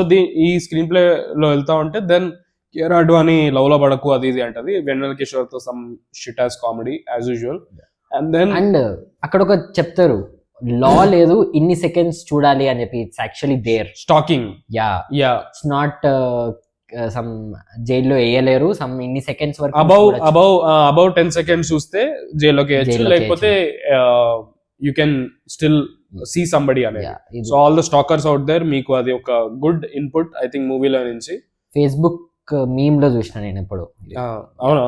ఈ స్క్రీన్ ప్లే లో వెళ్తా ఉంటే దెన్ కియారా అడ్వాణి లవ్ లో పడకు అది ఇది అంటది, వెన్నెల కిషోర్ తో some shit as comedy as usual. And అక్కడ ఒక చెప్తారు, లా లేదు ఇన్ని సెకండ్స్ చూడాలి అని చెప్పి, it's actually there stalking. It's not some జైల్లో వేయలేరు, సమ్ ఇన్ని సెకండ్స్ వరకు అబౌవ్ 10 seconds చూస్తే జైల్లోకి వేయచ్చు, లేకపోతే you can still see somebody అనేది. So all the stalkers out there, మీకు అది ఒక గుడ్ ఇన్పుట్ ఐ థింక్ మూవీలో నుంచి. ఫేస్బుక్ మీమ్ లో చూసిన నేను ఇప్పుడు. అవునా?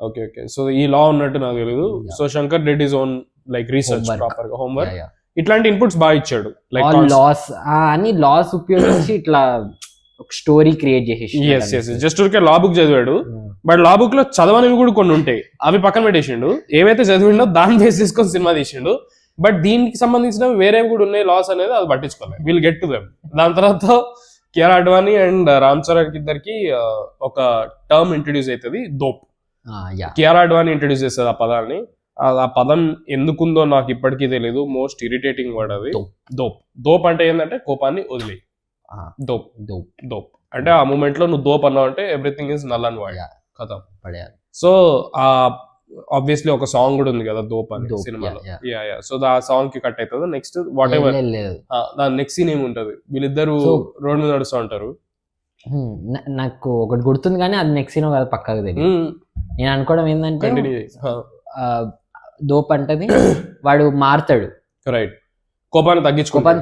Okay okay. సో ఈ లా ఉన్నట్టు నాకు తెలియదు. So Shankar did his own like research, proper గా హోంవర్క్, ఇట్లాంటి ఇన్పుట్స్ బాగా ఇచ్చాడు. లైక్ లాస్ అన్ని లాస్ ఉపయోగించి ఇట్లా స్టోరీ క్రియేట్ చేసేసి. జస్ట్ ఊరికే లా బుక్ చదివాడు, బట్ లా బుక్ లో చదవనివి కూడా కొన్ని ఉంటాయి, అవి పక్కన పెట్టేసిండు. ఏవైతే చదివిండో దాన్ని బేస్ చేసుకొని సినిమా తీసిండు. బట్ దీనికి సంబంధించినవి వేరేవి కూడా ఉన్నాయి లాస్ అనేది, అది పట్టించుకోలేదు. Will get to them. దాని తర్వాత కియారా అడ్వాణి అండ్ రామ్ చరణ్ ఇద్దరికి ఒక టర్మ్ ఇంట్రడ్యూస్ అవుతుంది, దోప్. కియారా అడ్వాణి ఇంట్రడ్యూస్ చేస్తుంది ఆ పదాన్ని. ఆ పదం ఎందుకుందో నాకు ఇప్పటికీ తెలియదు, మోస్ట్ ఇరిటేటింగ్ వర్డ్ అది, దోప్. దోప్ అంటే ఏంటంటే కోపాన్ని వదిలే. దోప్ దోప్ దోప్ అంటే ఆ మూమెంట్ లో నువ్వు దోప్ అన్నావు అంటే everything is null and wide కథ. సో ఆ ఆబ్వియస్లీ ఒక సాంగ్ కూడా ఉంది కదా దోప్ అని సినిమాలో. సో ఆ సాంగ్ కి కట్ అవుతుంది. నెక్స్ట్ వాట్ ఎవర్ దాని నెక్స్ట్ సీన్ ఏమి ఉంటది, వీళ్ళిద్దరు రోడ్ మీద నడుస్తూ ఉంటారు. నాకు ఒకటి గుర్తుంది కానీ అది నెక్స్ట్ సీన్ కదా పక్కగా తెలియదు. నేను అనుకోవడం ఏంటంటే దోప్ అంటది వాడు మారుతాడు, రైట్, కోపాన్ని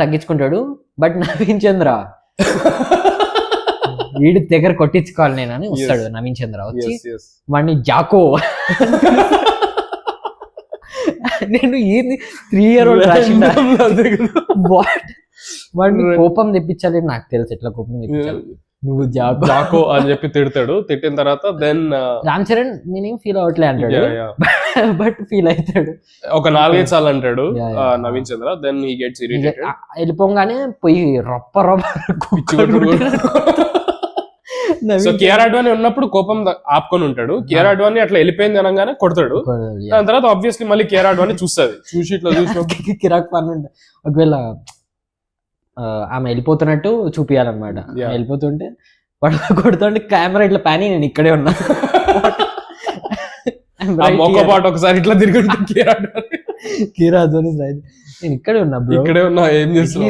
తగ్గించుకుంటాడు. బట్ నవీన్ చంద్ర వీడి దగ్గర కొట్టించుకోవాలి నేను అని వస్తాడు. నవీన్ చంద్ర వచ్చి వాడిని జాకో, నేను 3 year old వాడిని కోపం తెప్పించాలి. నాకు తెలుసు ఎట్లా కోపం తెప్పించాలి. నువ్వు జాకో అని చెప్పి తిడతాడు. తిట్టిన తర్వాత దెన్ రామ్ చరణ్ నేనేం ఫీల్ అవ్వట్లే అంటాడు, బట్ ఫీల్ అవుతాడు. ఒక 4-5 సార్లు అంటాడు Naveen Chandra. Then he gets irritated. వెళ్ళిపోగానే పోయి రొప్ప సో కియారా అడ్వాణి ఉన్నప్పుడు కోపం ఆపుకొని ఉంటాడు. కియారా అడ్వాణి అట్లా వెళ్ళిపోయింది అనగానే కొడతాడు. దాని తర్వాత ఆబ్వియస్లీ మళ్ళీ కియారా అడ్వాణి చూస్తుంది, చూసి ఇట్లా చూసి కిరాక్ పని ఉంటుంది. ఒకవేళ ఆమె వెళ్ళిపోతున్నట్టు చూపియాలన్నమాట. వెళ్ళిపోతుంటే వాడు కొడుతుంటే కెమెరా ఇట్లా ప్యాని నేను ఇక్కడే ఉన్నా, పాటు ఒకసారి ఇట్లా తిరుగుతుంటే కియారా అడ్వాణి నేను ఇక్కడే ఉన్నా ఏం చేస్తున్నా,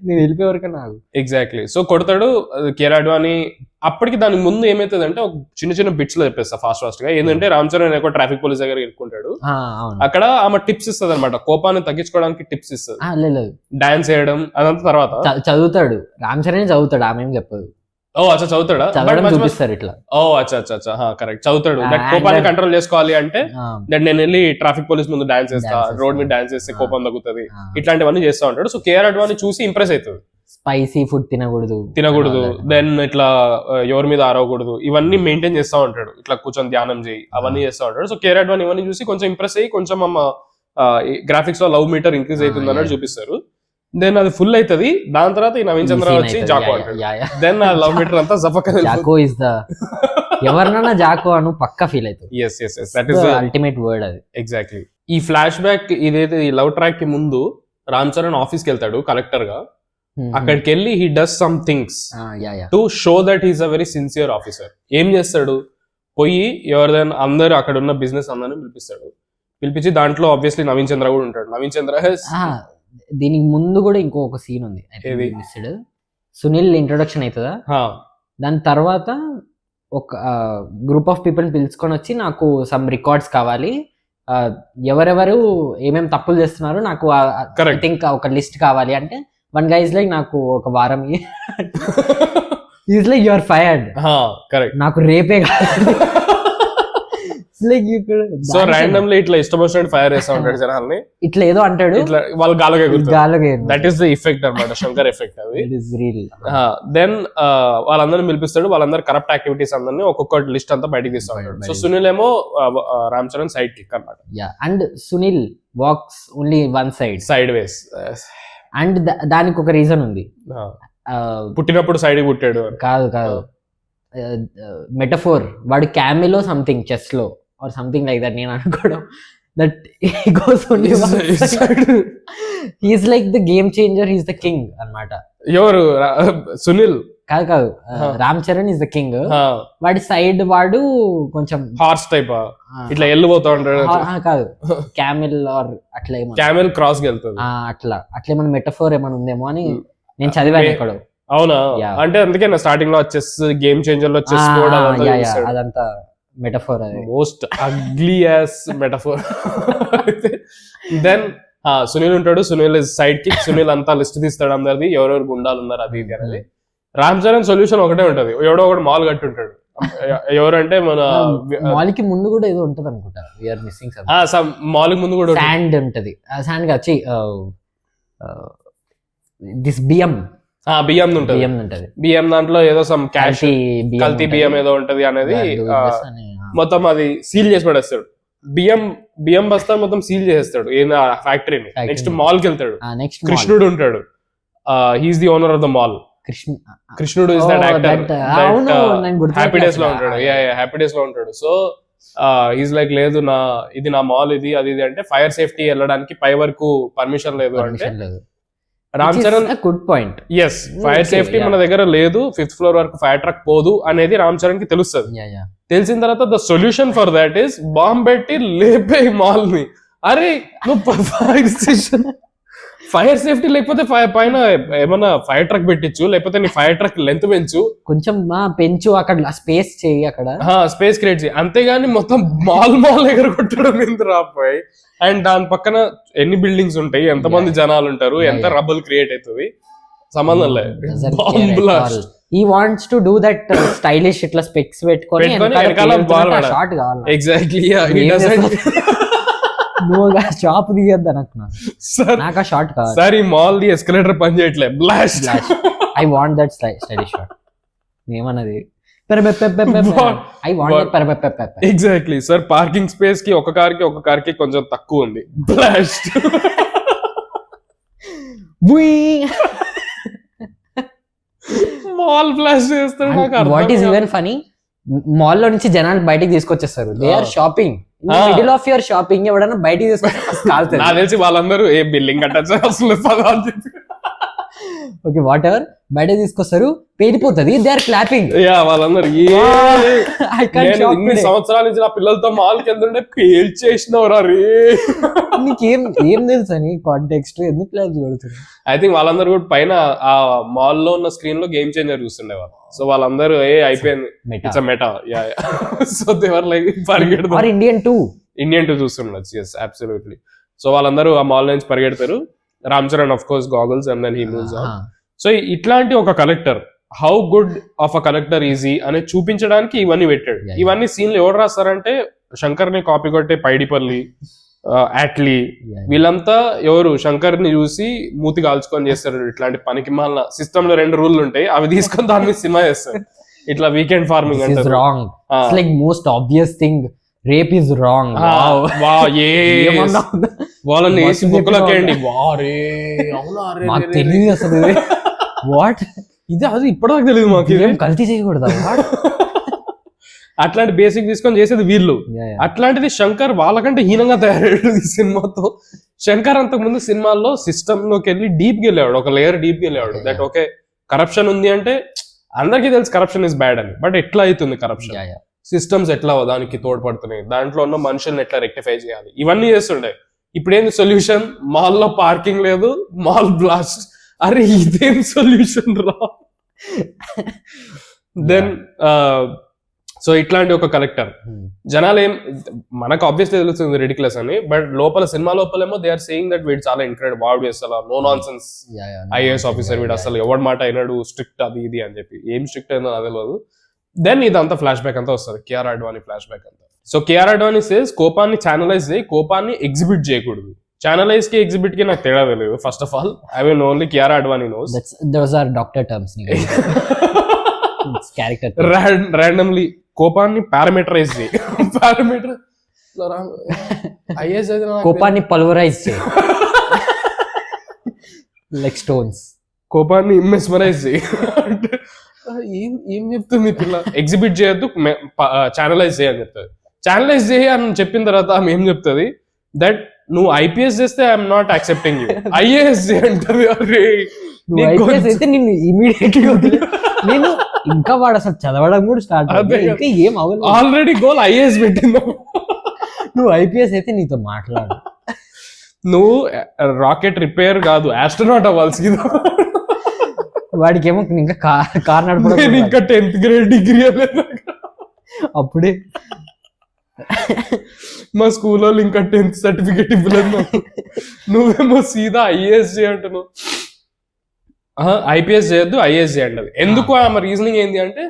నేను వెళ్ళిపోయే వరకు నాకు. ఎగ్జాక్ట్లీ. సో కొడతాడు కియారా అడ్వాణి. అప్పటికి దానికి ముందు ఏమైతుంది అంటే ఒక చిన్న బిట్స్ లో చెప్పేస్తా ఫాస్ట్ గా. ఏంటంటే రామ్ చరణ్ ఎక్కువ ట్రాఫిక్ పోలీస్ దగ్గర ఇరుక్కుంటాడు. అక్కడ ఆమె టిప్స్ ఇస్తుంది అనమాట, కోపాన్ని తగ్గించుకోవడానికి టిప్స్ ఇస్తుంది. డాన్స్ వేయడం అదంతా తర్వాత చదువుతాడు. రామ్ చరణ్ చదువుతాడు, ఆమె ఏం చెప్పదు. ఓ అచ్చా చదువుతాడా? చూపిస్తారు ఇట్లా. ఓ అచ్చా కరెక్ట్, చదువుతాడు. కోపాన్ని కంట్రోల్ చేసుకోవాలి అంటే నేను వెళ్ళి ట్రాఫిక్ పోలీస్ ముందు డాన్స్ చేస్తా, రోడ్ మీద డాన్స్ చేస్తే కోపం తగ్గుతుంది, ఇట్లాంటివన్నీ చేస్తా ఉంటాడు. సో కియారా అడ్వాణి చూసి ఇంప్రెస్ అవుతుంది. స్పైసీ ఫుడ్ తినకూడదు, దెన్ ఇట్లా ఎవరి మీద అరవకూడదు, ఇవన్నీ మెయింటైన్ చేస్తా ఉంటాడు. ఇట్లా కూర్చొని ధ్యానం చేయి, అవన్నీ చేస్తా ఉంటాడు. సో కియారా అడ్వాణి ఇవన్నీ చూసి కొంచెం ఇంప్రెస్ అయ్యి కొంచెం గ్రాఫిక్స్ లో లవ్ మీటర్ ఇంక్రీజ్ అవుతుంది అన్నట్టు చూపిస్తారు. దెన్ అది ఫుల్ అవుతుంది. దాని తర్వాత ఈ నవీన్ చంద్ర వచ్చి జాకో అంటాడు. దెన్ ఆ లవ్ మీటర్ అంతా జాకో ఇస్ ద ఎవరినైనా జాకో అను పక్కా ఫీల్ అవుతుంది. దట్ ఈస్ అల్టిమేట్ వర్డ్ అది. ఎగ్జాక్ట్లీ. ఈ ఫ్లాష్ బ్యాక్ ఇదైతే ఈ లవ్ ట్రాక్ కి ముందు రామ్ చరణ్ ఆఫీస్ కి వెళ్తాడు కలెక్టర్ గా. అక్కడికి వెళ్ళి he does some things to show that he's a very sincere officer. ఏం చేస్తాడు, పోయి ఎవరిదైనా అందరు అక్కడ ఉన్న బిజినెస్ అందరిని పిలిపిస్తాడు. పిలిపించి దాంట్లో ఆబ్వియస్లీ నవీన్ చంద్ర కూడా ఉంటాడు. నవీన్ చంద్ర దీనికి ముందు కూడా ఇంకొక సీన్ ఉంది మిస్డ్. సునీల్ ఇంట్రొడక్షన్ అవుతుందా, దాని తర్వాత ఒక గ్రూప్ ఆఫ్ పీపుల్ పిలుచుకొని వచ్చి నాకు సమ్ రికార్డ్స్ కావాలి, ఎవరెవరు ఏమేమి తప్పులు చేస్తున్నారు నాకు ఐ థింక్ ఒక లిస్ట్ కావాలి అంటే వన్ గై ఇస్ లైక్ నాకు ఒక వారం is like you are fired, నాకు రేపే కావాలి. సో రాండమ్లీ ఇట్లా ఇష్టం వచ్చినట్టు ఫైర్ చేస్తా ఉంటాడు జనాల్ని, ఇట్లా ఏదో అంటాడు, ఇట్లా వాళ్ళు గాలగే దట్ ఈస్ ద ఎఫెక్ట్ అన్నమాట, శంకర్ ఎఫెక్ట్ అది. దెన్ వాళ్ళందరినీ పిలిపిస్తాడు, వాళ్ళందరూ కరప్ట్ యాక్టివిటీస్ అందరినీ ఒక్కొక్క లిస్ట్ అంతా బయటకు తీస్తా ఉంటాడు. సో సునీల్ ఏమో రామ్ చరణ్ సైడ్ కిక్ అన్నమాట. And Sunil walks only one side ways, and దానికి ఒక రీజన్ ఉంది. పుట్టినప్పుడు సైడ్ పుట్టాడు కాదు మెటఫోర్, వాడు క్యామిలో సంథింగ్ చెస్ లో ఆర్ సంథింగ్ లైక్ దట్ నేను అనుకోవడం, that he goes only one side. He is like the game changer, he is the king అన్నమాట. ఎవరు సునీల్ కాదు Ram Charan is the king, వాడి సైడ్ వాడు కొంచెం హార్స్ టైప్ ఇట్లా వెళ్ళిపోతా ఉంటాడు. కాదు క్యామిల్ ఆర్ అట్లా క్యామిల్ క్రాస్ కి వెళ్తుంది, అట్లా ఏమైనా మెటఫోర్ ఏమైనా ఉందేమో అని నేను చదివాను ఎక్కడ. అవునా, అంటే అందుకే నా స్టార్టింగ్ లో చెస్ గేమ్ చేంజర్ లో చెస్ అదంతా మెటఫోర్, అది most ugly as metaphor. Then Sunil ఉంటాడు, సునీల్ సైడ్ కిక్, సునీల్ అంతా లిస్ట్ తీస్తాడు అందరిది ఎవరెవరు గుండాలు ఉన్నారు అది ఇది అనేది. రామ్ చరణ్ సొల్యూషన్ ఒకటే ఉంటది, ఎవడో ఒకటి మాల్ కట్టి ఉంటాడు. ఎవరంటే మన మాల్ కి ముందు కూడా ఏదో ఉంటది అనుకుంటా, వీఆర్ మిస్సింగ్ మాల్ కి ముందు కూడా శాండ్ ఉంటది, శాండ్ వచ్చి దిస్ బియ్యం ఉంటది, బియ్యం దాంట్లో ఏదో సమ్ క్యాష్ కల్తీ బియ్యం ఏదో ఉంటది అనేది మొత్తం అది సీల్ చేసి పడేస్తాడు. బియ్యం బస్తా మొత్తం సీల్ చేసేస్తాడు ఫ్యాక్టరీని. నెక్స్ట్ మాల్ కి వెళ్తాడు, కృష్ణుడు ఉంటాడు, he's the owner of the mall. Krishnudu is that actor, happy days లో ఉంటాడు, హ్యాపీ డేస్ లో ఉంటాడు. సో ఈజ్ లైక్ లేదు ఇది నా మాల్ ఇది అది ఇది అంటే ఫైర్ సేఫ్టీ వెళ్ళడానికి పై వరకు పర్మిషన్ లేదు అంటే Ram Charan good point, yes fire safety మన దగ్గర లేదు, 5th ఫ్లోర్ వరకు ఫైర్ ట్రక్ పోదు అనేది రామ్ చరణ్ కి తెలుస్తుంది. తెలిసిన తర్వాత the solution for that is bomb పెట్టి లేపే మాల్ ని. అరే నువ్వు ఫైర్ సేఫ్టీ లేకపోతే పైన ఏమన్నా ఫైర్ ట్రక్ పెట్టించు, లేకపోతే నీ ఫైర్ ట్రక్ లెంత్ కొంచెం పెంచు, అక్కడ స్పేస్ చేయి, అక్కడ స్పేస్ క్రియేట్ చేయి, అంతేగాని మొత్తం మాల్ ఎగరగొట్టడం ఎందుకు రాపోయి. అండ్ దాని పక్కన ఎన్ని బిల్డింగ్స్ ఉంటాయి, ఎంత మంది జనాలు ఉంటారు, ఎంత రబ్బల్ క్రియేట్ అవుతుంది, సంబంధం లేదు. He wants to do that stylish ఇట్లా స్పెక్స్ పెట్టుకొని షార్ట్ కావాలి. Exactly, he doesn't. నువ్వు షాప్ దిగద్దా నాకు షార్ట్ కావాలి సార్, ఈ మాల్ ది ఎస్కలేటర్ పని చేయట్లే, blast. I want that stylish shot. ఏమన్నది ఎగ్జాక్ట్లీ సార్, పార్కింగ్ స్పేస్ కి ఒక కార్ కి కొంచెం తక్కువ ఉంది, బ్లాస్ట్. మాల్ బ్లాస్ట్ చేస్తాడు. What is even funny, mall లో నుంచి జనాలు బయటికి తీసుకొచ్చేస్తారు, they are shopping, middle of your shopping ఎవడన్నా బయటికి తీసుకొచ్చి నాకు తెలిసి వాళ్ళందరూ ఏ బిల్డింగ్ కట్టచ్చు అసలు ఓకే వాట్ ఎవర్ బయట తీసుకొస్తారు, పేలిపోతుంది, దే ఆర్ క్లాపింగ్. వాళ్ళందరూ ఇన్ని సంవత్సరాల నుంచి నా పిల్లలతో మాల్కి వెళ్తుంటే పేల్చేసినవరా రే, నీకేం తెలుసు అని కాంటెక్స్ట్ ఎందుకు క్లాస్ కొడుతుంది. ఐ థింక్ వాళ్ళందరూ కూడా పైన ఆ మాల్ లో ఉన్న స్క్రీన్ లో గేమ్ చేంజర్ చూస్తుండేవాళ్ళు. సో వాళ్ళందరూ అయిపోయింది, it's meta. So they were like పరిగెడతారు. ఇండియన్ టూ చూస్తుండొచ్చు. yes absolutely. సో వాళ్ళందరూ ఆ మాల్ నుంచి పరిగెడతారు. Ram Charan of course goggles and then he moves on. So ఇట్లాంటి ఒక collector, how good of a collector is he అని చూపించడానికి ఇవన్నీ పెట్టాడు. ఇవన్నీ సీన్లు ఎవరు రాస్తారంటే శంకర్ ని కాపీ కొట్టే పైడిపల్లి, యాట్లీ, వీళ్ళంతా ఎవరు శంకర్ ని చూసి మూతి కాల్చుకొని చేస్తారు. ఇట్లాంటి పనికి మాలిన సిస్టమ్ లో 2 రూల్లు ఉంటాయి, అవి తీసుకొని దాని మీద సినిమా చేస్తారు. ఇట్లా వీకెండ్ ఫార్మింగ్ అంటే wrong, like most obvious thing, rape is wrong. వాళ్ళని వేసి బుక్కులకేయండి, తెలియదు అసలు వాట్ ఇది, అది ఇప్పటిదాకా తెలియదు మాకు, కల్తీ చేయకూడదు. అట్లాంటి బేసిక్ తీసుకొని చేసేది వీళ్ళు. అట్లాంటిది శంకర్ వాళ్ళకంటే హీనంగా తయారయ్యాడు ఈ సినిమాతో. శంకర్ అంతకు ముందు సినిమాల్లో సిస్టమ్ లోకి వెళ్ళి డీప్ గా వెళ్ళాడు, ఒక లేయర్ డీప్ గా వెళ్ళాడు. దట్ ఓకే కరప్షన్ ఉంది అంటే అందరికీ తెలుసు కరప్షన్ ఇస్ బ్యాడ్ అని, బట్ ఎట్లా అవుతుంది కరప్షన్, సిస్టమ్స్ ఎట్లా దానికి తోడ్పడుతున్నాయి, దాంట్లో ఉన్న మనుషుల్ని ఎట్లా రెక్టిఫై చేయాలి, ఇవన్నీ చేస్తుండే. ఇప్పుడేంది సొల్యూషన్, మాల్ లో పార్కింగ్ లేదు, మాల్ బ్లాస్ట్. అరే ఇదేం సొల్యూషన్ రా. దెన్ సో ఇట్లాంటి ఒక కలెక్టర్ జనాలు ఏం, మనకు ఆబ్వియస్లీ తెలుస్తుంది రెడిక్యులస్ అని, బట్ లోపల సినిమా లోపలేమో దే ఆర్ సేయింగ్ దట్ వీడు చాలా ఇంక్రెడిబుల్, వాడు అసలు no nonsense IAS officer, వీడు అసలు ఎవరి మాట అయినాడు, స్ట్రిక్ట్ అది ఇది అని చెప్పి. ఏం స్ట్రిక్ట్ అయిందో నాకు తెలియదు. దెన్ ఇదంతా ఫ్లాష్ బ్యాక్ అంతా వస్తుంది, కేఆర్ అడ్వాణి ఫ్లాష్ బ్యాక్ అంతా. సో కేఆర్ అడ్వాణి సేస్ కోపాన్ని ఛానలైజ్ చేయి, కోపాన్ని ఎగ్జిబిట్ చేయకూడదు. ఛానలైజ్ కి ఎగ్జిబిట్ కి నాకు తేడా తెలియదు. First of all I mean only KR Advani knows. Those are doctor terms. It's character. Randomly కోపాన్ని పారామీటరైజ్ చేయి. పారామీటర్ ఐఎస్ కోపాన్ని పల్వరైజ్ చేయి లైక్ స్టోన్స్. కోపాన్ని మెస్మరైజ్ చేయి. ఏం చెప్తుంది పిల్ల? ఎగ్జిబిట్ చేయొద్దు, ఛానలైజ్ చేయని చెప్తుంది. ఛానలైజ్ చేయి అని చెప్పిన తర్వాత ఆమె ఏం చెప్తుంది, దట్ నువ్వు ఐపీఎస్ చేస్తే I'm not accepting you, IAS అంటది. అరే అయితే నిన్ను ఇమీడియట్లీ నేను ఇంకా వాడు అసలు చదవడం కూడా స్టార్ట్ ఇంకా ఏం అవ్వదు, ఆల్రెడీ గోల్ ఐఏఎస్ పెట్టిందా. నువ్వు ఐపీఎస్ అయితే నీతో మాట్లాడు. నువ్వు రాకెట్ రిపేర్ కాదు, ఆస్ట్రోనాట్ అవ్వాల్సి. వాడికి ఏమో ఇంకా కార్ నడపడం, ఇంకా 10th grade డిగ్రీ అప్పుడే. మా స్కూల్ వాళ్ళు ఇంకా 10th సర్టిఫికేట్ ఇవ్వలేదు, నువ్వేమో సీదా ఐఏఎస్ చేయంటున్నావు. ఐపీఎస్ చేయొద్దు, ఐఏఎస్ చేయండి. ఎందుకు ఆమె రీజనింగ్ ఏంటి అంటే,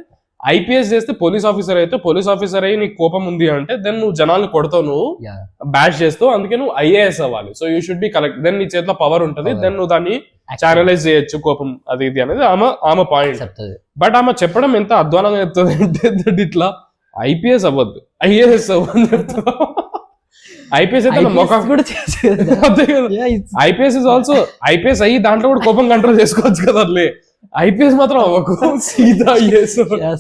ఐపీఎస్ చేస్తే పోలీస్ ఆఫీసర్ అయితే, పోలీస్ ఆఫీసర్ అయ్యి నీకు కోపం ఉంది అంటే దెన్ నువ్వు జనాలను కొడతావు, నువ్వు బ్యాష్ చేస్తావు, అందుకే నువ్వు ఐఏఎస్ అవ్వాలి. So you should be correct. Then నీ చేతిలో పవర్ ఉంటుంది, దెన్ నువ్వు దాన్ని ఛానలైజ్ చేయొచ్చు కోపం అది ఇది అనేది ఆమె పాయింట్. బట్ ఆమె చెప్పడం ఎంత అధ్వానంగా చెప్తుంది అంటే, ఇట్లా ఐపీఎస్ అవ్వద్దు, ఐఏఎస్ అవ్వని చెప్తా. ఐపీఎస్ అయితే ఐపీఎస్ ఇస్ ఆల్సో ఐపీఎస్ అయ్యి దాంట్లో కూడా కోపం కంట్రోల్ చేసుకోవచ్చు కదా. ఐపీఎస్ మాత్రం అవ్వకు, సీదా ఐఏఎస్.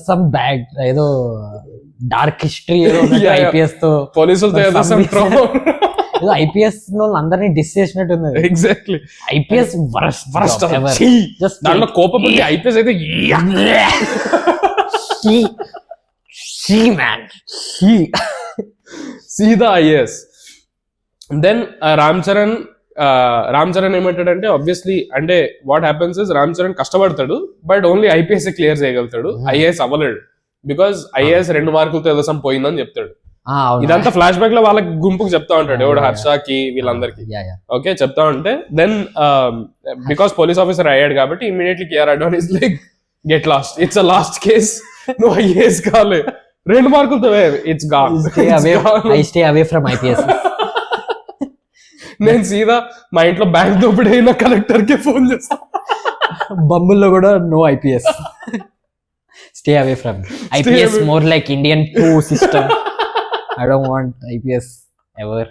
సమ్ బ్యాడ్ ఏదో డార్క్ హిస్టరీ ఐపీఎస్ తో, పోలీసులతో ఏదో ఐపీఎస్ అందరినీ డిస్ చేసినట్టు. ఎగ్జాక్ట్లీ ఐపీఎస్ వరస్ట్ దాంట్లో కోపం ఉంది. ఐపీఎస్ అయితే సీదా ఐఏఎస్. దెన్ రామ్ చరణ్ ఏమంటాడంటే, ఆబ్వియస్లీ అంటే what happens is Ram Charan కష్టపడతాడు, బట్ ఓన్లీ ఐపీఎస్ క్లియర్ చేయగలుగుతాడు, ఐఏఎస్ అవ్వలేడు. బికాస్ ఐఏఎస్ 2 మార్కులతో ఏదో పోయిందని చెప్తాడు. ఇదంతా ఫ్లాష్ బ్యాక్ లో వాళ్ళ గుంపుకు చెప్తా ఉంటాడు, ఎవడు హర్షకి వీళ్ళందరికి. ఓకే చెప్తా ఉంటే దెన్ బికాస్ పోలీస్ ఆఫీసర్ అయ్యాడు కాబట్టి immediately KR Advani is like, get lost, it's a lost case, నువ్వు ఐఏఎస్ కాలే, 2 మార్కులతో it's gone, I stay away from IPS. నేను సీదా మా ఇంట్లో బ్యాంక్ దోపిడీ అయిన కలెక్టర్ కి ఫోన్ చేస్తా. బంబుల్లో కూడా no IPS, stay away from IPS, more like Indian to system. I don't want IPS ever.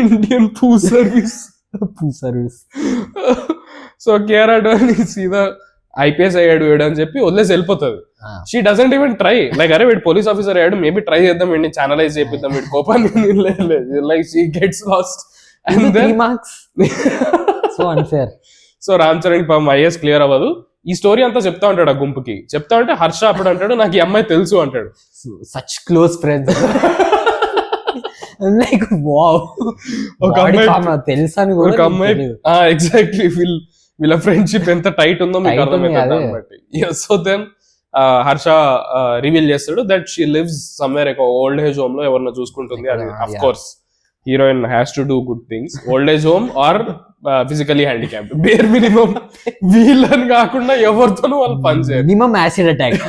Indian poo service. So KR Advani సీదా ఐపీఎస్ అయ్యాడు వీడు అని చెప్పి వదిలేసి వెళ్ళిపోతుంది. She doesn't even try, like అరే వీడు పోలీస్ ఆఫీసర్ అయ్యాడు, మేబీ ట్రై చేద్దాం, వీడిని ఛానలైజ్ చేపిద్దాం, వీడి కోపాన్ని. Like she gets lost and then marks. So unfair. So Ram Charan పాపం ఐఏఎస్ క్లియర్ అవ్వదు. ఈ స్టోరీ అంతా చెప్తా ఉంటాడు ఆ గుంపుకి. చెప్తా ఉంటే హర్ష అప్పుడు అంటాడు, నాకు ఈ అమ్మాయి తెలుసు అంటాడు. Such close friends. Like wow, ఒక అమ్మాయి తెలుసు అని కూడా, ఒక అమ్మాయి ఎగ్జాక్ట్లీ వీళ్ళ ఫ్రెండ్షిప్ ఎంత టైట్ ఉందో మీకు అర్థమవుతుంది బట్టి. సో దెన్ హర్ష రివీల్ చేస్తాడు దట్ షీ లివ్స్ సమ్వేర్ ఒక ఓల్డ్ ఏజ్ హోమ్ లో ఎవరినో చూసుకుంటుంది. అది of course heroine has to do good things. Old age home are physically handicapped, bare minimum. వీళ్ళని కాకుండా ఎవరితోనూ వాళ్ళు పని చేయరు. Minimum acid attack.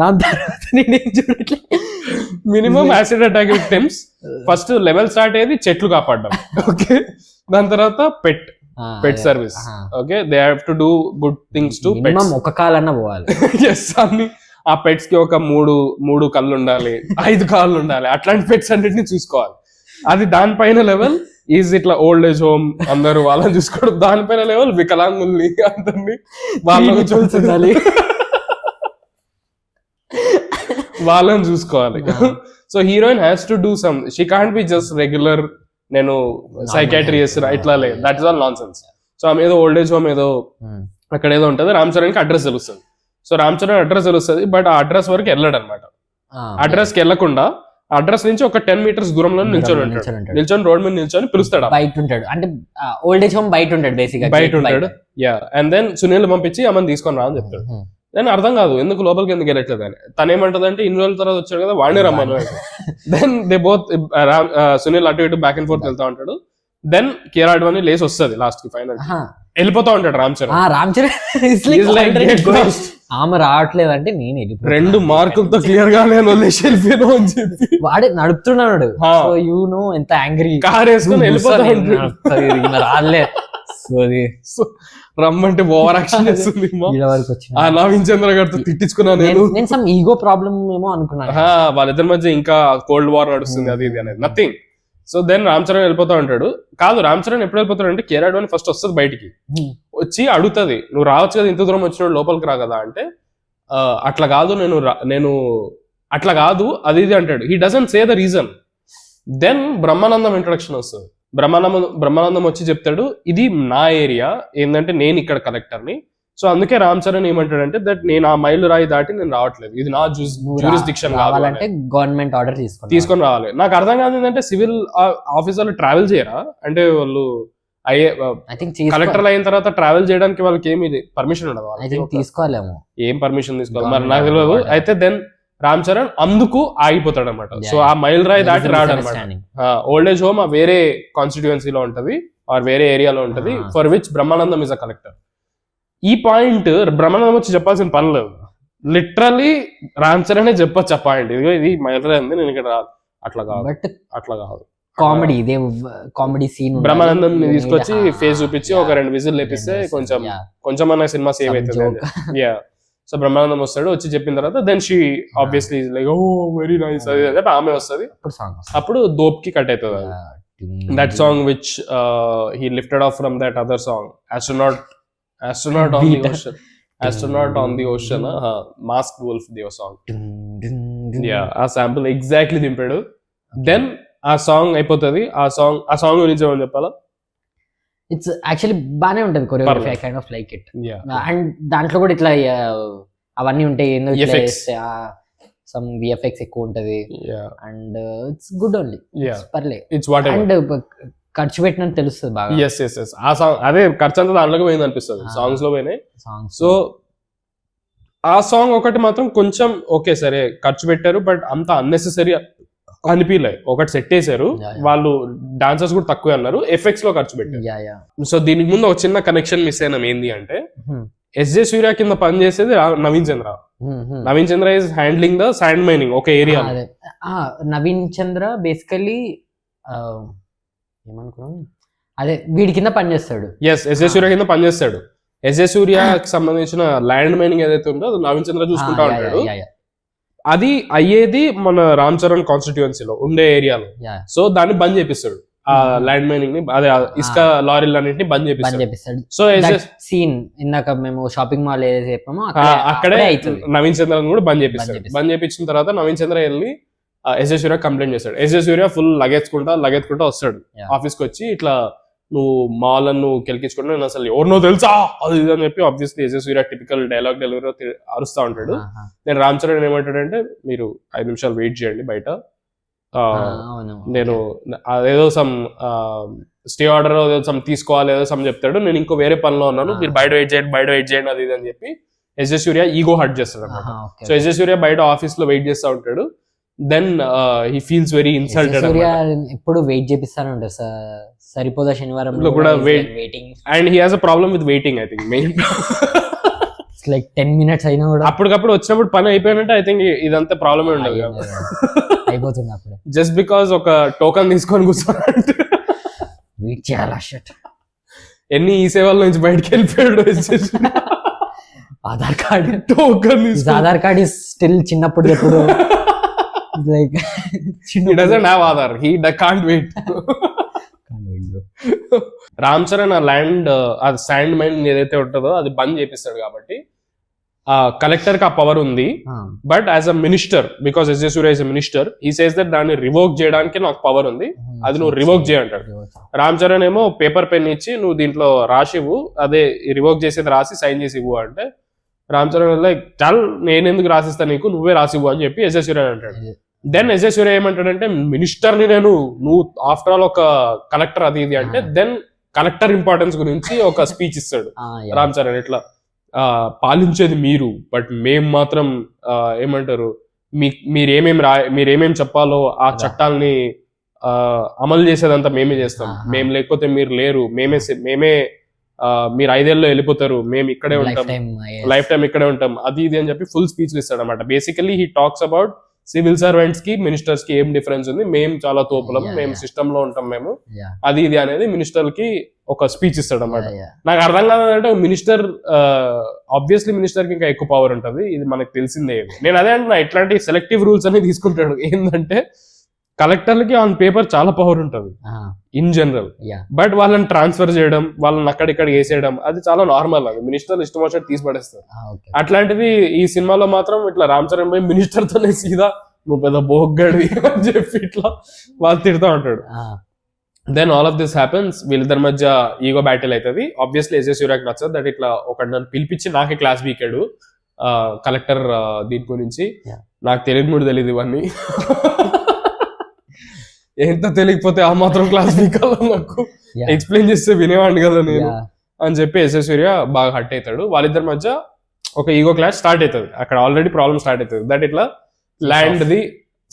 దాని తర్వాత నేనేం చూడట్లే. Minimum acid attack victims. First level start అయ్యేది చెట్లు కాపాడడం. ఓకే, దాని తర్వాత pet service. Okay, they have to do good things to pets. ఒక కాలన్నా పోవాలి. ఎస్, అన్ని ఆ పెట్స్ కి ఒక 3 కళ్ళు ఉండాలి, 5 కాళ్ళు ఉండాలి, అట్లాంటి పెట్స్ అన్నిటిని చూసుకోవాలి. అది దానిపైన లెవెల్ ఈజ్ ఇట్లా ఓల్డ్ ఏజ్ హోమ్, అందరూ వాళ్ళని చూసుకోవడం. దానిపైన లెవెల్ వికలాంగుల్ని అందరినీ వాళ్ళని చూడాలి, వాళ్ళని చూసుకోవాలి. So heroine has to do some, she can't be just regular నేను సైకాట్రీ చేస్తున్నా ఇట్లా లేదు. That is all non sense. So ఆమె ఏదో ఓల్డ్ ఏజ్ హోమ్ ఏదో అక్కడ ఏదో ఉంటుంది. రామ్ చరణ్కి అడ్రస్ తెలుస్తుంది. సో రామ్ చరణ్ అడ్రస్ తెలుస్తుంది, బట్ ఆ అడ్రస్ వరకు వెళ్ళాడు అనమాట. అడ్రస్ కి వెళ్లకుండా అడ్రస్ నుంచి ఒక 10 meters దూరంలో నిల్చొని ఉంటాడు. నిల్చొని రోడ్ మీద నిల్చొని పిలుస్తాడు. బయట ఉంటాడు అంటే ఓల్డ్ ఏజ్ హోమ్ బయట ఉంటాడు బేసిక్ గా. బయట ఉంటాడు. యా అండ్ దెన్ సునీల్ పంపించి అమ్మని తీసుకొని రా అని చెప్తాడు. నేను అర్థం కాదు ఎందుకు లోపలికి ఎందుకు వెళ్ళట్లేదు అని. తను ఏమంటదంటే ఇన్ని రోజుల తర్వాత వచ్చాడు కదా వాడిని రమ్మను. దెన్ దే బోత్ సునీల్ అటు ఇటు బ్యాక్ అండ్ ఫోర్త్ వెళ్తా ఉంటాడు. దెన్ కియారా అడ్వాణి లేసి వస్తుంది లాస్ట్ కి ఫైనల్ వెళ్ళిపోతా ఉంటాడు రామ్ చరణ్. ఆమె రావట్లేదు అంటే నేను 2 మార్కులతో క్లియర్ గా నేను వదిలేసి వెళ్ళిపోయాను అని చెప్పి వాడే నడుపుతున్నాడు. సో యూ నో ఎంత యాంగ్రీ కార్ వేసుకొని వెళ్ళిపోతా రాలే. రమ్మంటే ఓవర్ యాక్షన్ చేస్తుంది. నవీన్ చంద్ర గారితో తిట్టించుకున్నాను నేను సమ్ ఈగో ప్రాబ్లమ్ ఏమో అనుకున్నాను. వాళ్ళిద్దరి మధ్య ఇంకా కోల్డ్ వార్ నడుస్తుంది అది ఇది అనేది nothing. So then Ram Charan వెళ్ళిపోతా ఉంటాడు. కాదు రామ్ చరణ్ ఎప్పుడు వెళ్ళిపోతాడు అంటే కియారా అడ్వాణి ఫస్ట్ వస్తుంది బయటికి వచ్చి అడుగుతుంది నువ్వు రావచ్చు కదా ఇంత దూరం వచ్చిన లోపలికి రా కదా అంటే అట్లా కాదు నేను అట్లా కాదు అది ఇది అంటాడు. He doesn't say the reason. Then Brahmanandam introduction వస్తుంది. బ్రహ్మానందం వచ్చి చెప్తాడు ఇది నా ఏరియా ఏంటంటే నేను ఇక్కడ కలెక్టర్ని. సో అందుకే రామ్ చరణ్ ఏమంటాడంటే దట్ నేను ఆ మైలు రాయి దాటి నేను రావట్లేదు ఇది నా జ్యూరిస్డిక్షన్ కావాలంటే గవర్నమెంట్ ఆర్డర్ తీసుకొని రావాలి. నాకు అర్థం కాదు ఏంటంటే సివిల్ ఆఫీసర్లు ట్రావెల్ చేయరా అంటే వాళ్ళు కలెక్టర్ అయిన తర్వాత ట్రావెల్ చేయడానికి వాళ్ళకి ఏమి పర్మిషన్ ఉండదు. తీసుకోవాలేమో ఏం పర్మిషన్ తీసుకోవాలి మరి నాకు తెలియదు. అయితే దెన్ రామ్ చరణ్ అందుకు ఆగిపోతాడు అనమాట. సో ఆ మైల్ రాయి దాటి రాడు అనమాట. ఓల్డ్ ఏజ్ హోమ్ వేరే కాన్స్టిట్యుయెన్సీలో ఉంటది ఆర్ వేరే ఏరియాలో ఉంటది for which Brahmanandam is a collector. ఈ పాయింట్ బ్రహ్మానందం వచ్చి చెప్పాల్సిన పని లేదు. లిటరలీ రామ్ చరణ్ చెప్పొచ్చు ఆ పాయింట్ ఇదిగో ఇది మైల్ రాయి ఉంది నేను ఇక్కడ రాదు అట్లా కాదు అట్లా కాదు కామెడీ ఇదే కామెడీ సీన్ బ్రహ్మానందం తీసుకొచ్చి ఫేస్ చూపించి ఒక 2 విజిల్ లేపిస్తే కొంచెం అన్న సినిమా సేవ్ అవుతుంది. యా సో బ్రహ్మానందం వస్తాడు వచ్చి చెప్పిన తర్వాత then she obviously like oh very nice అది ఆమె వస్తుంది. అప్పుడు దోప్కి కట్ అవుతుంది that song which he lifted off from that other song astronaut on the ocean masked wolf Deva song. Yeah ఆ శాంపుల్ ఎగ్జాక్ట్లీ దింపాడు. దెన్ ఆ సాంగ్ అయిపోతుంది. ఆ సాంగ్ గురించి ఏమని చెప్పాలా ఇట్స్ యాక్చువల్లీ బానే ఉంటది choreography. I kind of like it. And దాంట్లో కూడా ఇట్లా అవన్నీ ఉంటాయి సమ్ విఎఫ్ఎక్స్ ఎక్కువ ఉంటది అండ్ ఇట్స్ గుడ్ ఓన్లీ పర్లే. ఇట్స్ వాట్ అండ్ ఖర్చు పెట్టినట్టు తెలుస్తుంది బాగా. ఆ సాంగ్ అదే ఖర్చు అంతా దాంట్లోకి పోయింది అనిపిస్తుంది. సాంగ్స్ లో పోయినాయి. సో ఆ సాంగ్ ఒకటి మాత్రం కొంచెం ఓకే సరే ఖర్చు పెట్టారు బట్ అంత అన్నెసెసరీ అనిపించలే. ఒకటి సెట్ చేశారు వాళ్ళు డాన్సర్స్ కూడా తక్కువ అన్నారు ఎఫెక్ట్స్ లో ఖర్చు పెట్టారు. సో దీనికి ముందు ఒక చిన్న కనెక్షన్ మిస్ అయినాం ఏంది అంటే ఎస్జే సూర్య కింద పని చేసేది Naveen Chandra. Naveen Chandra is handling the sand mining ఒక ఏరియా. నవీన్ చంద్ర బేసికలీ ఏమనుకున్నాం అదే వీడి కింద పనిచేస్తాడు. ఎస్జే సూర్య కింద పనిచేస్తాడు. ఎస్జే సూర్యకి సంబంధించిన ల్యాండ్ మైనింగ్ ఏదైతే ఉందో అది నవీన్ చంద్ర చూసుకుంటా ఉంటాడు. అది అయ్యేది మన రామ్ చరణ్ కాన్స్టిట్యుయెన్సీలో ఉండే ఏరియాలో. సో దాన్ని బంద్ చేపిస్తాడు ఆ ల్యాండ్ మైనింగ్ ని అదే ఇసుక లారీలు అన్నింటినీ బంద్ చేపిస్తాడు. సో సీన్ ఇందాక మేము షాపింగ్ మాల్ ఏదైతే చెప్పామో అక్కడే నవీన్ చంద్రని కూడా బంద్ చేపిస్తాడు. బంద్ చేపించిన తర్వాత నవీన్ చంద్ర వెళ్ళి ఎస్జే సూర్య కంప్లైంట్ చేస్తాడు. ఎస్జే సూర్య ఫుల్ లగెత్తుకుంటా వస్తాడు ఆఫీస్కి వచ్చి ఇట్లా నువ్వు మాల్ నువ్వు కెలికించుకుంటా నేను అసలు ఎవరినో తెలుసా అది ఇది అని చెప్పి ఆబ్వియస్లీ ఎస్జే సూర్య టిపికల్ డైలాగ్ డెలివరీ అరుస్తా ఉంటాడు. నేను రామ్ చరణ్ ఏమంటాడంటే మీరు 5 నిమిషాలు వెయిట్ చేయండి బయట నేను అదేదో సమ్ స్టే ఆర్డర్ సమ్ తీసుకోవాలి ఏదో సమ్ చెప్తాడు నేను ఇంకో వేరే పనిలో ఉన్నాను మీరు బయట వెయిట్ చేయండి అది ఇది అని చెప్పి ఎస్జే సూర్య ఈగో హర్ట్ చేస్తాడు అనమాట. సో ఎస్జే సూర్య బయట ఆఫీస్ లో వెయిట్ చేస్తూ ఉంటాడు. Then he feels very insulted. ఎప్పుడు వెయిట్ చేపిస్తాను ఉంటారు సరిపోదా శనివారం కూడా waiting and he has a problem with waiting. I think main like 10 minutes అయినా కూడా అప్పటికప్పుడు వచ్చినప్పుడు పని అయిపోయినట్టు ఐ థింక్ ఇదంతా ప్రాబ్లమే ఉండదు అయిపోతుంది అప్పుడు జస్ట్ బికాస్ ఒక టోకన్ తీసుకొని కూర్చోనంటే వెయిట్ చేయాలా షట్ ఎన్ని ఈ సేవల నుంచి బయటకు వెళ్ళిపోయాడు. Aadhaar card token Aadhaar card is still చిన్నప్పుడు ఎప్పుడు like he doesn't have Aadhaar. He can't wait. Ram Charan ఆ ల్యాండ్ ఆ శాండ్ మైనింగ్ ఏదైతే ఉంటుందో అది బంద్ చేపిస్తాడు కాబట్టి ఆ కలెక్టర్ కి ఆ పవర్ ఉంది. But as a minister because SJ Surya is a minister he says that దాన్ని రివోక్ చేయడానికి నాకు పవర్ ఉంది అది నువ్వు రివోక్ చేయంటాడు. రామ్ చరణ్ ఏమో పేపర్ పెన్ ఇచ్చి నువ్వు దీంట్లో రాసివ్వు అదే రివోక్ చేసేది రాసి సైన్ చేసి ఇవ్వు అంటే రామ్ చరణ్ లైక్ చాలు నేను ఎందుకు రాసిస్తా నీకు నువ్వే రాసివ్వు అని చెప్పి ఎస్జే సూర్య అంటాడు. దెన్ ఎస్ జే సూర్య ఏమంటాడంటే మినిస్టర్ ని నువ్వు ఆఫ్టర్ ఆల్ ఒక కలెక్టర్ అది ఇది అంటే దెన్ కలెక్టర్ ఇంపార్టెన్స్ గురించి ఒక స్పీచ్ ఇస్తాడు రామ్ చరణ్. ఇట్లా పాలించేది మీరు, బట్ మేం మాత్రం ఏమంటారు మీరేమేం చెప్పాలో ఆ చట్టాలని అమలు చేసేదంతా మేమే చేస్తాం, మేము లేకపోతే మీరు లేరు, మేమే మీరు 5 ఏళ్ళలో వెళ్ళిపోతారు, మేము ఇక్కడే ఉంటాం, లైఫ్ టైం ఇక్కడే ఉంటాం, అది ఇది అని చెప్పి ఫుల్ స్పీచ్ ఇస్తాడు అనమాట. Basically he talks about civil servants కి మినిస్టర్స్ కి ఏం డిఫరెన్స్ ఉంది, మేము చాలా తోపులం, మేము సిస్టమ్ లో ఉంటాం, మేము అది ఇది అనేది మినిస్టర్ కి ఒక స్పీచ్ ఇస్తాడు అనమాట. నాకు అర్థం కాదంటే మినిస్టర్ ఆబ్వియస్లీ మినిస్టర్ కి ఇంకా ఎక్కువ పవర్ ఉంటది, ఇది మనకు తెలిసిందే. నేను అదే అంటున్నా, ఇట్లాంటి సెలెక్టివ్ రూల్స్ అనేది తీసుకుంటాడు. ఏంటంటే కలెక్టర్లకి ఆన్ పేపర్ చాలా పవర్ ఉంటది ఇన్ జనరల్, బట్ వాళ్ళని ట్రాన్స్ఫర్ చేయడం, వాళ్ళని అక్కడిక్కడ వేసేయడం అది చాలా నార్మల్. అది మినిస్టర్ ఇష్టం వచ్చినట్టు తీసి పడేస్తారు. అట్లాంటిది ఈ సినిమాలో మాత్రం ఇట్లా రామ్ చరణ్ పోయి మినిస్టర్ తోనే సీదా నువ్వు పెద్ద బోగ్గడి అని చెప్పి ఇట్లా వాళ్ళు తిడతా ఉంటాడు. Then all of this happens, వీళ్ళిద్దరి మధ్య ఈగో బ్యాటిల్ అవుతుంది. ఆబ్వియస్లీ ఎస్ జే సూర్యకి నచ్చదు దట్ ఇట్లా ఒకటి నన్ను పిలిపించి నాకే క్లాస్ వీకాడు కలెక్టర్ దీని గురించి, నాకు తెలియదు కూడా తెలియదు ఇవన్నీ, ఎంత తెలియకపోతే ఆ మాత్రం క్లాస్ వీకాలో నాకు ఎక్స్ప్లెయిన్ చేస్తే వినేవాడిని కదా నేను అని చెప్పి ఎస్ జే సూర్య బాగా హట్ అవుతాడు. వాళ్ళిద్దరి మధ్య ఒక ఈగో క్లాష్ స్టార్ట్ అవుతుంది. అక్కడ ఆల్రెడీ ప్రాబ్లమ్ స్టార్ట్ అవుతుంది దట్ ఇట్లా ల్యాండ్ ది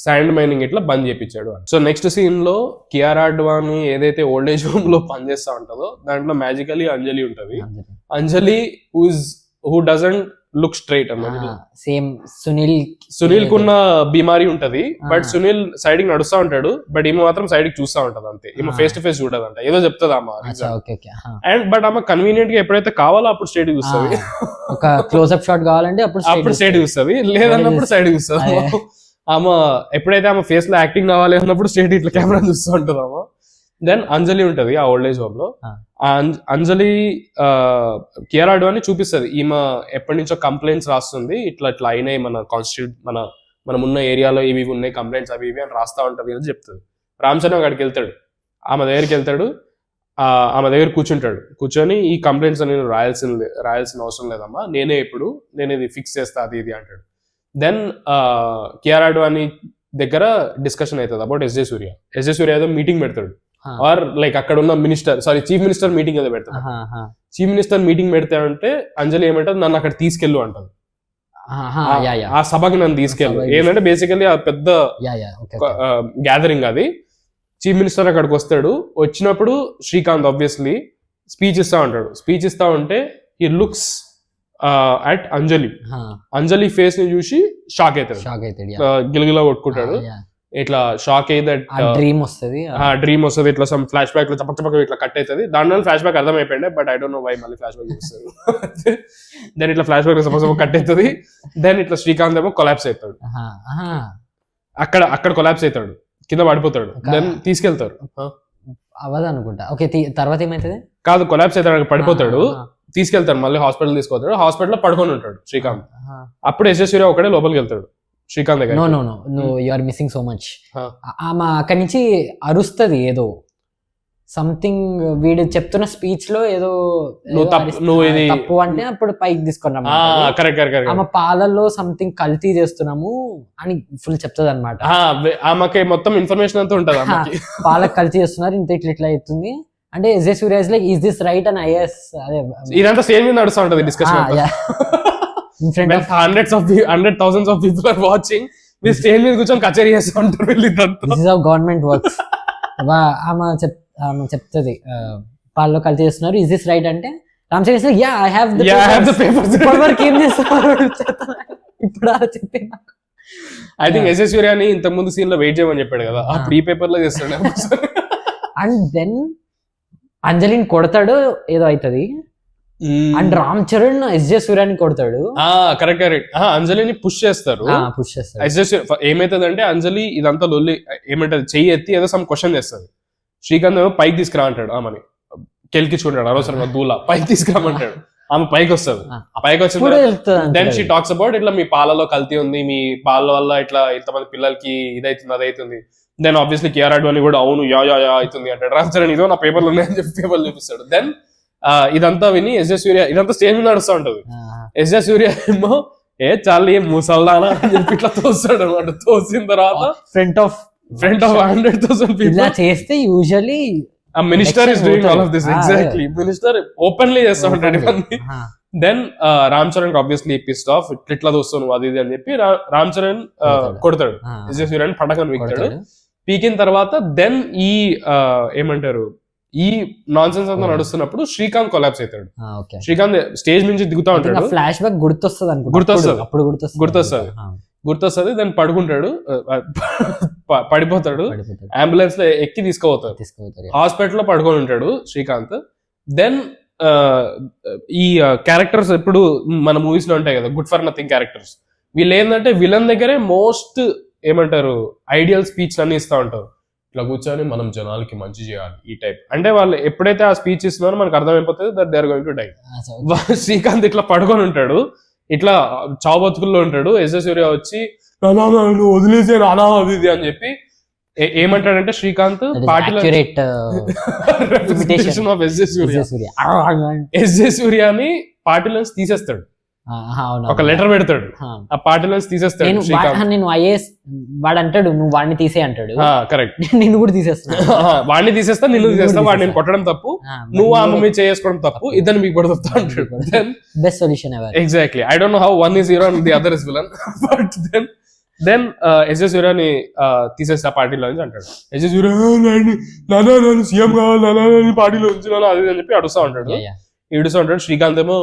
శాండ్ మైనింగ్ ఇట్లా బంద్ చేయించాడు. సో నెక్స్ట్ సీన్ లో కియారా అడ్వాణి ఏదైతే ఓల్డ్ ఏజ్ హోమ్ లో పనిచేస్తా ఉంటుందో దాంట్లో మ్యాజికలీ అంజలి ఉంటది. అంజలి హూ డజంట్ లుక్ స్ట్రైట్ అన్నమాట. సేమ్ సునీల్ కున్న బీమారీ ఉంటది, బట్ సునీల్ సైడ్ కి నడుస్తా ఉంటాడు, బట్ ఈమె మాత్రం సైడ్ కి చూస్తా ఉంటది అంతే. ఈమె ఫేస్ టు ఫేస్ చూడదంట, ఏదో చెప్తుంది అమ్మ. అండ్ బట్ ఆమె కన్వీనియంట్ గా ఎప్పుడైతే కావాలో అప్పుడు స్ట్రైట్ చూస్తుంది. ఒక క్లోజ్అప్ షాట్ కావాలంటే అప్పుడు స్ట్రైట్ చూస్తుంది, లేదన్నప్పుడు సైడ్ చూస్తుంది. ఆమె ఎప్పుడైతే ఆమె ఫేస్ లో యాక్టింగ్ కావాలి అన్నప్పుడు స్ట్రైట్ ఇట్లా కెమెరా చూస్తూ ఉంటుంది ఆమె. దెన్ అంజలి ఉంటది ఆ ఓల్డ్ ఏజ్ హోమ్ లో. అంజలి కియారా అడ్వాణి చూపిస్తుంది, ఈమె ఎప్పటి నుంచో కంప్లైంట్స్ రాస్తుంది, ఇట్లా ఇట్లా అయినాయి మన మనం ఉన్న ఏరియాలో ఇవి ఉన్నాయి కంప్లైంట్స్ అవి ఇవి అని రాస్తా ఉంటది అని చెప్తుంది. రామ్ చరణ్ అక్కడికి వెళ్తాడు, ఆమె దగ్గరికి వెళ్తాడు, ఆమె దగ్గర కూర్చొని ఈ కంప్లైంట్స్ నేను రాయాల్సిన అవసరం లేదమ్మా, నేను ఇది ఫిక్స్ చేస్తా అది ఇది అంటాడు. దెన్ కియారా అడ్వాణి దగ్గర డిస్కషన్ అవుతుంది అబౌట్ ఎస్ జే సూర్య ఏదో మీటింగ్ పెడతాడు, ఆర్ లైక్ అక్కడ ఉన్న చీఫ్ మినిస్టర్ మీటింగ్ ఏదో పెడతాడు. చీఫ్ మినిస్టర్ మీటింగ్ పెడతాడంటే అంజలి ఏమంటారు, నన్ను అక్కడ తీసుకెళ్ళు అంటది, ఆ సభకి నన్ను తీసుకెళ్ళు. ఏంటంటే బేసికలీ ఆ పెద్ద గ్యాదరింగ్ అది. చీఫ్ మినిస్టర్ అక్కడికి వస్తాడు, వచ్చినప్పుడు శ్రీకాంత్ ఆబ్వియస్లీ స్పీచ్ ఇస్తా ఉంటే he looks at Anjali face ని చూసి షాక్ అవుతాడు, గిలగిలా కొట్టుకుంటాడు. ఇట్లా షాక్ అయ్యి దట్ డ్రీమ్ వస్తుంది, ఇట్లా సమ్ ఫ్లాష్ బ్యాక్ లో చపక ఇట్లా కట్ అవుతుంది. దాని ఫ్లాష్ బ్యాక్ అర్థమైపోయింది, but I don't know why మళ్ళీ ఫ్లాష్ బ్యాక్ చూస్తారు. దెన్ ఇట్లా ఫ్లాష్ బ్యాక్ సపక కట్ అవుతుంది. దెన్ ఇట్లా శ్రీకాంత్ ఏమో కొలాప్స్ అవుతాడు, అక్కడ కొలాప్స్ అవుతాడు, కింద పడిపోతాడు. దెన్ తీసుకెళ్తారు అవదు అనుకుంటా. ఓకే, తర్వాత ఏమైతుంది? కాదు, కొలాప్స్ అవుతాడు, పడిపోతాడు, తీసుకెళ్తారు, మళ్ళీ హాస్పిటల్ తీసుకెళ్తాడు. హాస్పిటల్లో పడుకొని ఉంటాడు శ్రీకాంత్. అప్పుడు ఎస్ జే సూర్య ఒకడే లోపలికి వెళ్తాడు శ్రీకాంత్ దగ్గర. No you are missing so much. ఆమె అక్కడి నుంచి అరుస్తుంది ఏదో సంథింగ్, వీడు చెప్తున్న స్పీచ్ లో ఏదో తప్పు అంటే అప్పుడు పైకి తీసుకున్నాము, ఆమె పాలల్లో సంథింగ్ కల్తీ చేస్తున్నాము అని ఫుల్ చెప్తుంది అనమాట. ఆమెకి మొత్తం ఇన్ఫర్మేషన్ అంతా ఉంటది, పాలకు కల్తీ చేస్తున్నారు, ఇంత ఇట్లా అవుతుంది అంటే S J Surya is like, is this right అని ఐఎస్ అదే ఇదంతా సేమ్ మీద నడుస్తూ ఉంటది discussion. In front of thousands of people are watching, we stage మీద కూర్చొని కచేరీ చేస్తూ ఉంటారు వీళ్ళిద్దరు. This is how government works. ఆమె చెప్తుంది పాల్లో కల్తీ చేస్తున్నారు, ఇస్ దిస్ రైట్ అంటే Ram Charan yeah I have the papers ఏం చేస్తున్నారు ఇప్పుడు చెప్పిన. ఐ థింక్ ఎస్ జే సూర్యని ఇంతకు ముందు సీన్ లో వెయిట్ చేయమని చెప్పాడు కదా, ఆ ప్రీ పేపర్ లో చేస్తాడు. అండ్ దెన్ అంజలిని కొడతాడు, ఏదో అవుతుంది, and Ram Charan S J సూర్యాని కొడతాడు. కరెక్ట్. అంజలిని పుష్ చేస్తారు. ఎస్ జే సూర్య ఏమైతుందంటే అంజలి ఇదంతా లొల్లి ఏమంటది, చెయ్యి ఎత్తి ఏదో సమ్ క్వశ్చన్ చేస్తుంది. శ్రీకాంత్ ఏమో పైకి తీసుకురా అంటాడు, ఆమెని కెలికించుకుంటాడు, అనవసరంగా దూలా పైకి తీసుకురామంటాడు. ఆమె పైకి వస్తుంది, పైకి వచ్చిన దెన్ షీ టాక్స్ అబౌట్ ఇట్లా మీ పాలలో కల్తీ ఉంది, మీ పాల వల్ల ఇట్లా ఇంతమంది పిల్లలకి ఇదైతుంది అదైతుంది. దెన్ ఆబ్వియస్లీ కియారా అడ్వాణి కూడా అవును యా అవుతుంది అంటాడు. రామ్ చరణ్ ఇదో నా పేపర్లు ఉన్నాయని చెప్పి పేపర్లు చూపిస్తాడు. దెన్ ఇదంతా విని ఎస్ జే సూర్య ఇదంతా స్టేజ్ మీద నడుస్తూ ఉంటది. ఎస్ జే సూర్య ఏమో ఏ చాలు ఏం ముసల్దానా అని చెప్పి ఇట్లా తోస్తాడు అనమాట. తోసిన తర్వాత ఫ్రంట్ ఆఫ్ 100,000 ఇలా people చేస్తే యూజువల్లీ ఆ minister is doing all of this. Exactly, minister openly చేస్తా ఉంటాడు ఇవన్నీ. Then Ram Charan obviously pissed off, ఇట్లా దోస్తాను అది ఇది అని చెప్పి రామ్ చరణ్ కొడతాడు, ఎస్జే సూర్యని పడకని పీకుతాడు. పీకిన తర్వాత దెన్ ఈ ఏమంటారు ఈ నాన్ సెన్స్ అంతా నడుస్తున్నప్పుడు శ్రీకాంత్ కొలాప్స్ అవుతాడు. శ్రీకాంత్ స్టేజ్ నుంచి దిగుతా ఉంటాడు. ఫ్లాష్ బ్యాక్ గుర్తొస్తుంది దాన్ని పడుకుంటాడు, పడిపోతాడు, అంబులెన్స్ లో ఎక్కి తీసుకుపోతాడు, హాస్పిటల్ లో పడుకొని ఉంటాడు శ్రీకాంత్. దెన్ ఈ క్యారెక్టర్స్ ఎప్పుడు మన మూవీస్ లో ఉంటాయి కదా, గుడ్ ఫర్ నథింగ్ క్యారెక్టర్స్. వీళ్ళు ఏంటంటే విలన్ దగ్గరే మోస్ట్ ఏమంటారు ఐడియల్ స్పీచ్ అన్ని ఇస్తా ఉంటారు. ఇట్లా కూర్చొని మనం జనాలకి మంచి చేయాలి ఈ టైప్. అంటే వాళ్ళు ఎప్పుడైతే ఆ స్పీచ్ ఇస్తున్నారో మనకు అర్థమైపోతుంది that they are going to die. Srikanth ఇట్లా పడుకొని ఉంటాడు, ఇట్లా చావు బతుకుల్లో ఉంటాడు. ఎస్జే సూర్య వచ్చి వదిలేసే నానా అది అని చెప్పి ఏమంటాడంటే శ్రీకాంత్ పార్టీలో ఎస్జే సూర్యని పార్టీలోంచి తీసేస్తాడు, ఒక లెటర్ పెడతాడు, ఆ పార్టీలోంచి తీసేస్తాడు. నేను ఐఏఎస్ వాడు అంటాడు నువ్వు వాడిని తీసే అంటాడు. కరెక్ట్, నిన్ను కూడా తీసేస్తా, వాడిని తీసేస్తా, నిన్ను తీసేస్తా, వాడిని నేను కొట్టడం తప్పు, నువ్వు ఆ మమ్మీ చేసుకోవడం తప్పు, ఇద్దరు మీకు కూడా తప్పు అంటాడు. Best solution ever. Exactly, I don't know how one is hero and the other is villain, but then SJ సూర్యని తీసేస్తా పార్టీలో నుంచి అంటాడు. ఎస్జే సూర్య నన్ను సీఎం కావాలి పార్టీలో ఉంచున్నాను అది అని చెప్పి అడుగుతా ఉంటాడు. ఏడుస్తూ ఉంటాడు. శ్రీకాంత్ ఏమో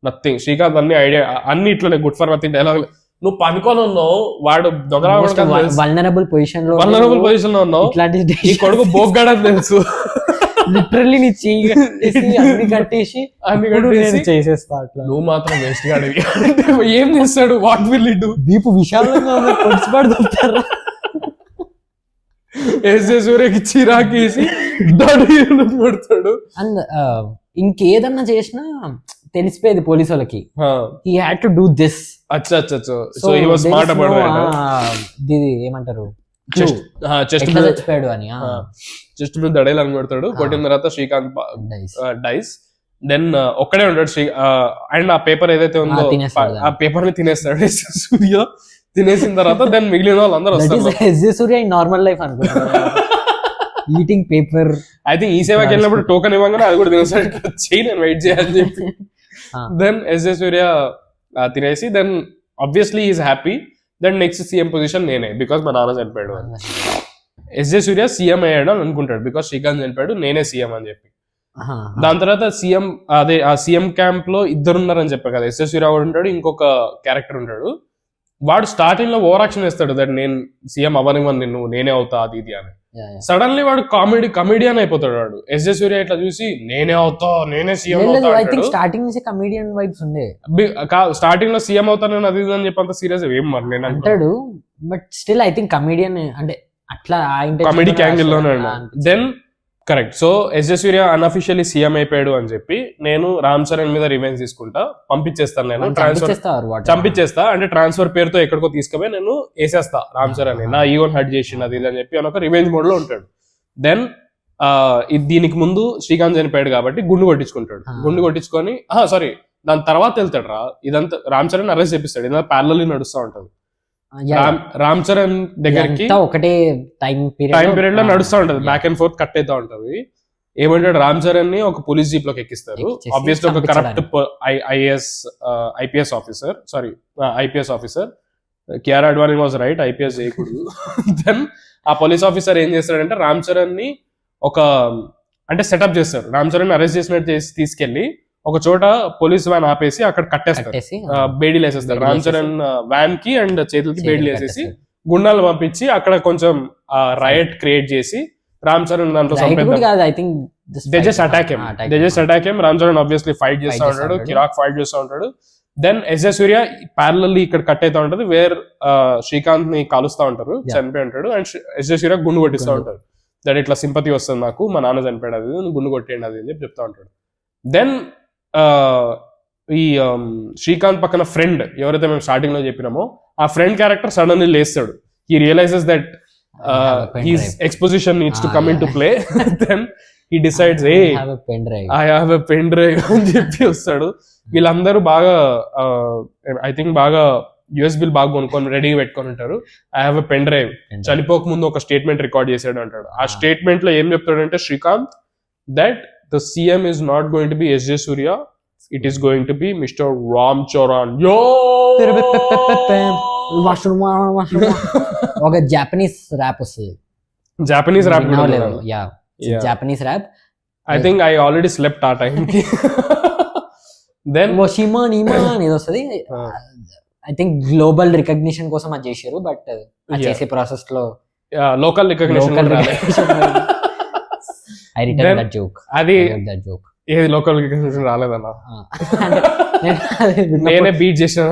నథింగ్. శ్రీకాంత్ అన్ని ఐడియా అన్ని ఇట్లనే గుడ్ ఫర్ నథింగ్ డైలాగ్. నువ్వు పనుకొని ఉన్నావు, వాడు వల్నరబుల్ పొజిషన్ లో ఉన్నావు, ఈ కొడుకు బోగ్గాడని తెలుసు, లిటరల్లీ నీ అన్ని కట్టేసి చేసేస్తా. అట్లా నువ్వు మాత్రం వేస్ట్ గా ఏం చేస్తాడు, what will it do? Deepu విశాలంగా కొడుతారు. ఎస్జే సూర్యకి చిరాకేసి కొడతాడు. అండ్ ఇంకేదన్నా చేసినా తెలిసిపోయేది పోలీసు వాళ్ళకి. He had to do this. So he was smart about that. ఇది ఏమంటారు, చెస్ట్ చచ్చిపోయాడు అని చెస్ట్ మీద దడేలు అని కొడతాడు. కొట్టిన తర్వాత శ్రీకాంత్ డైస్. దెన్ ఒక్కడే ఉంటాడు అండ్ ఆ పేపర్ ఏదైతే ఉందో ఆ పేపర్ ని తినేస్తాడు సూర్య. తినేసిన తర్వాత దెన్ మిగిలిన వాళ్ళందరూ వస్తారు. సూర్య నార్మల్ లైఫ్ అనుకుంటారు, ఈటింగ్ పేపర్. ఐ థింక్ ఈ సేవకి వెళ్ళినప్పుడు టోకెన్ ఇవ్వగానే అది కూడా తినేస్తాడు, చెయ్యి నేను వెయిట్ చేయాలని చెప్పి. దెన్ ఎస్జే సూర్య తినేసి then obviously is happy. Then next CM position నేనే, బికాస్ మా నాన్న చనిపోయాడు అని. ఎస్జే సూర్య సీఎం అయ్యాడు అని అనుకుంటాడు, బికాస్ శ్రీకాంత్ చనిపోయాడు, నేనే సీఎం అని చెప్పి. దాని తర్వాత సీఎం అదే ఆ సీఎం క్యాంప్ లో ఇద్దరు ఉన్నారని చెప్పారు కదా, ఎస్జే సూర్య ఉంటాడు, ఇంకొక క్యారెక్టర్ ఉంటాడు. వాడు స్టార్టింగ్ లో ఓవర్ యాక్షన్ ఇస్తాడు, దట్ నేను సీఎం అవ్వనివ్వను నిన్ను, నేనే అవుతా అది ఇది అని. సడన్లీ వాడు కమెడియన్ అయిపోతాడు. వాడు ఎస్జే సూర్య ఇట్లా చూసి నేనే అవుతా, నేనే సీఎం అవుతా. స్టార్టింగ్ నుంచి కమెడియన్ వైబ్స్ ఉండే. స్టార్టింగ్ లో సీఎం అవుతాను అది అని చెప్పి అంత సీరియస్ ఏం మరి నేను అంటాడు, but still I think comedian అంటే అట్లా కమెడీ యాంగిల్ లోనే. Then correct. So SJ Surya unofficially CM అయిపోయాడు అని చెప్పి నేను రామ్ చరణ్ మీద రివెంజ్ తీసుకుంటా, పంపించేస్తాను, నేను చంపించేస్తా. అంటే ట్రాన్స్ఫర్ పేరుతో ఎక్కడికో తీసుకుపోయి నేను వేసేస్తా రామ్ చరణ్, నా ఈగోన్ హర్ట్ చేసిండు అది ఇది అని చెప్పి ఒక రివెంజ్ మోడ్ లో ఉంటాడు. దెన్ దీనికి ముందు శ్రీకాంత్ చనిపోయాడు కాబట్టి గుండు కొట్టించుకుంటాడు. గుండు కొట్టించుకొని సారీ దాని తర్వాత వెళ్తాడు ఇదంతా రామ్ చరణ్ అరెస్ట్ చేపిస్తాడు. ఇదంతా ప్యారలల్లీ నడుస్తూ ఉంటది. రామ్ చరణ్ దగ్గరికి ఒకటే టైం పీరియడ్ లో నడుస్తూ ఉంటది, బ్యాక్ అండ్ ఫోర్త్ కట్ అవుతా ఉంటది. ఏమంటాడు రామ్ చరణ్ ని ఒక పోలీస్ జీప్ లోకి ఎక్కిస్తారు. ఆబ్వియస్లీ ఒక corrupt IPS officer Kiara Advani was right, IPS చేయకూడదు. దెన్ ఆ పోలీస్ ఆఫీసర్ ఏం చేస్తాడంటే రామ్ చరణ్ ని ఒక అంటే సెటప్ చేస్తారు. రామ్ చరణ్ అరెస్ట్ చేసినట్టు చేసి తీసుకెళ్లి ఒక చోట పోలీస్ వ్యాన్ ఆపేసి అక్కడ కట్టేస్తారు, బేడీలు వేసేస్తారు. రామ్ చరణ్ వ్యాన్ కి అండ్ చేతులకి బేడీలు వేసేసి గుండాలు పంపించి అక్కడ కొంచెం రైట్ క్రియేట్ చేసి రామ్ చరణ్ దాంట్లో attack him. Ram Charan obviously fight చేస్తూ ఉంటాడు, కిరాక్ ఫైట్ చేస్తూ ఉంటాడు. దెన్ ఎస్జే సూర్య ప్యారలల్లీ ఇక్కడ కట్ అవుతా ఉంటది, వేర్ శ్రీకాంత్ ని కాలుస్తూ ఉంటారు, చనిపోయి ఉంటాడు. అండ్ ఎస్జే సూర్య గుండు కొట్టిస్తూ ఉంటాడు, దట్ ఇట్లా సింపతి వస్తుంది నాకు, మా నాన్న చనిపోయాడు అది గుండు కొట్టేయండి అది అని చెప్పి చెప్తా ఉంటాడు. దెన్ ఈ శ్రీకాంత్ పక్కన ఫ్రెండ్ ఎవరైతే మేము స్టార్టింగ్ లో చెప్పినామో ఆ ఫ్రెండ్ క్యారెక్టర్ సడన్లీ లేస్తాడు. He realises that his exposition needs to come into play. Then he decides hey I have a pen drive అని చెప్పి వస్తాడు. వీళ్ళందరూ బాగా ఐ థింక్ బాగా యూఎస్బీలు బాగా కొనుక్కొని రెడీగా పెట్టుకొని ఉంటారు. I have a pen drive. చనిపోక ముందు ఒక స్టేట్మెంట్ రికార్డ్ చేశాడు అంటాడు. ఆ స్టేట్మెంట్ లో ఏం చెప్తాడంటే Srikanth, that the CM is not going to be SJ Surya, it is going to be mister Ram Charan. Yo ఒక జాపనీస్ ర్యాప్ వస్తుంది. Japanese rap, Japanese rap. I think I already slept ఆ టైం కి. దెన్ షిమా నీమా అనేది వస్తుంది. ఐ థింక్ గ్లోబల్ రికగ్నిషన్ కోసం అది చేశారు, బట్ చేసే ప్రాసెస్ లో local recognition I return that joke. అది ఏది లోకల్ రికగ్నిషన్ రాలేదన్నా, నేనే బీట్ చేసిన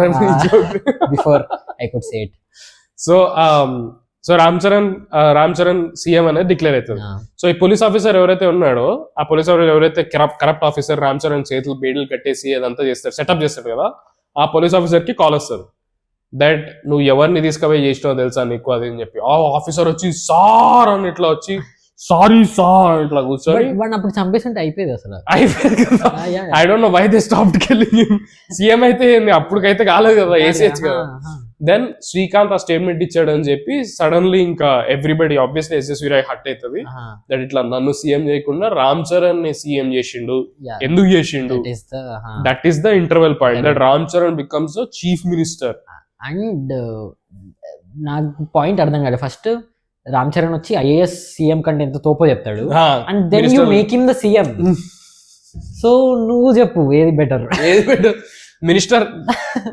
before I could say it. So Ram Charan CM అనేది డిక్లేర్ అవుతుంది. సో ఈ పోలీస్ ఆఫీసర్ ఎవరైతే ఉన్నాడో, ఆ పోలీస్ ఆఫీసర్ ఎవరైతే కరప్ట్ ఆఫీసర్ రామ్ చరణ్ చేతులు బేడీలు కట్టేసి అదంతా చేస్తాడు, సెటప్ చేస్తాడు కదా, ఆ పోలీస్ ఆఫీసర్ కి కాల్ వస్తుంది. దట్ నువ్వు ఎవరిని తీసుకుపోయి చేసినావు తెలుసా నీకు అది అని చెప్పి. ఆ ఆఫీసర్ వచ్చి సార్ అని ఇట్లా వచ్చి సారీ సార్ ఇట్లా కూర్చొని అప్పుడు చంపేస్తుంటే అయిపోయేది అసలు. I don't know why they stopped killing him. CM అయితే అప్పటికైతే కాలేదు కదా, ఏసీహెచ్ కదా. దెన్ శ్రీకాంత్ ఆ స్టేట్మెంట్ ఇచ్చాడు అని చెప్పి సడన్లీ ఇంకా ఎవ్రీబడి ఆబ్వియస్లీ ఎస్ఎస్ సూర్య హట్ అవుతుంది. దట్ ఇట్లా నన్ను సీఎం చేయకుండా రామ్ చరణ్ ని సీఎం చేసిండు, ఎందుకు చేసిండు? That is the interval point, that Ram Charan becomes the chief minister. And నాకు పాయింట్ అర్థం కాదు. ఫస్ట్ రామ్ చరణ్ వచ్చి ఐఏఎస్ సీఎం కంటే ఎంత తోపో చెప్తాడు, and then you make him the CM. So నువ్వు చెప్పు ఏది బెటర్?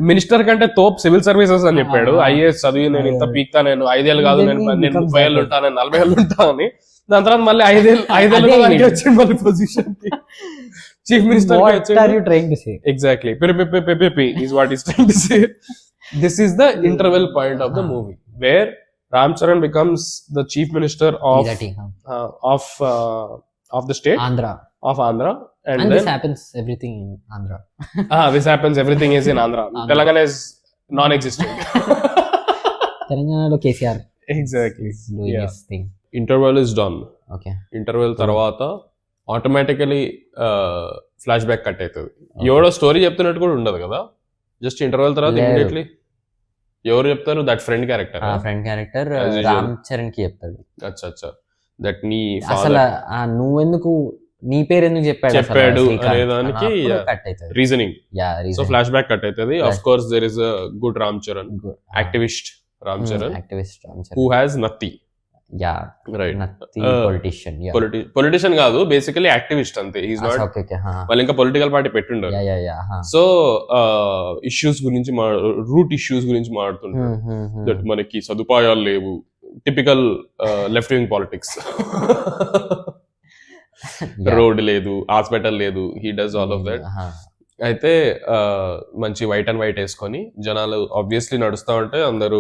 మినిస్టర్ కంటే తోప్ సివిల్ సర్వీసెస్ అని చెప్పాడు. ఐఏఎస్ చదివి నేను ఇంత పీక్తా, నేను 5 ఏళ్ళు కాదు, నేను 30 ఏళ్ళు ఉంటా, నేను 40 ఏళ్ళు ఉంటా అని. దాని తర్వాత మళ్ళీ 5 ఏళ్ళు వచ్చింది మళ్ళీ పొజిషన్ కి, chief minister. Exactly is what he's trying to say. This is the interval point of the movie where Ram Charan becomes the chief minister of the state Andhra. And this happens everything in Andhra. This happens everything is in Andhra. Telangana is non-existent. Telangana lo KCR exactly doing his thing. Interval is done. Okay. Interval తర్వాత automatically flash back cut అవుతుంది. ఎవడో story చెప్తున్నట్టు కూడా ఉండదు కదా, just interval తర్వాత immediately ఎవరు చెప్తారు? That friend character Ram Charan కి చెప్తాడు. అచ్చా దట్ నీ అసలు నువ్వెందుకు నీ పేరు ఎందుకు చెప్పాడు అనేదానికి reasoning. So flash back cut అవుతుంది. Of course there is a good Ram Charan, activist Ram Charan, who has nothing. Politician కాదు, బేసికలీ యాక్టివిస్ట్ అంతే. ఈజ్ నాట్, వాళ్ళు ఇంకా పొలిటికల్ పార్టీ పెట్టుండరు. సో ఇష్యూస్ గురించి రూట్ ఇష్యూస్ గురించి మాట్లాడుతుంటారు. దట్ మనకి సదుపాయాలు లేవు, typical left wing politics. Road లేదు, హాస్పిటల్ లేదు, he does all of that. అయితే మంచి వైట్ అండ్ వైట్ వేసుకొని జనాలు ఆబ్వియస్లీ నడుస్తా ఉంటే అందరూ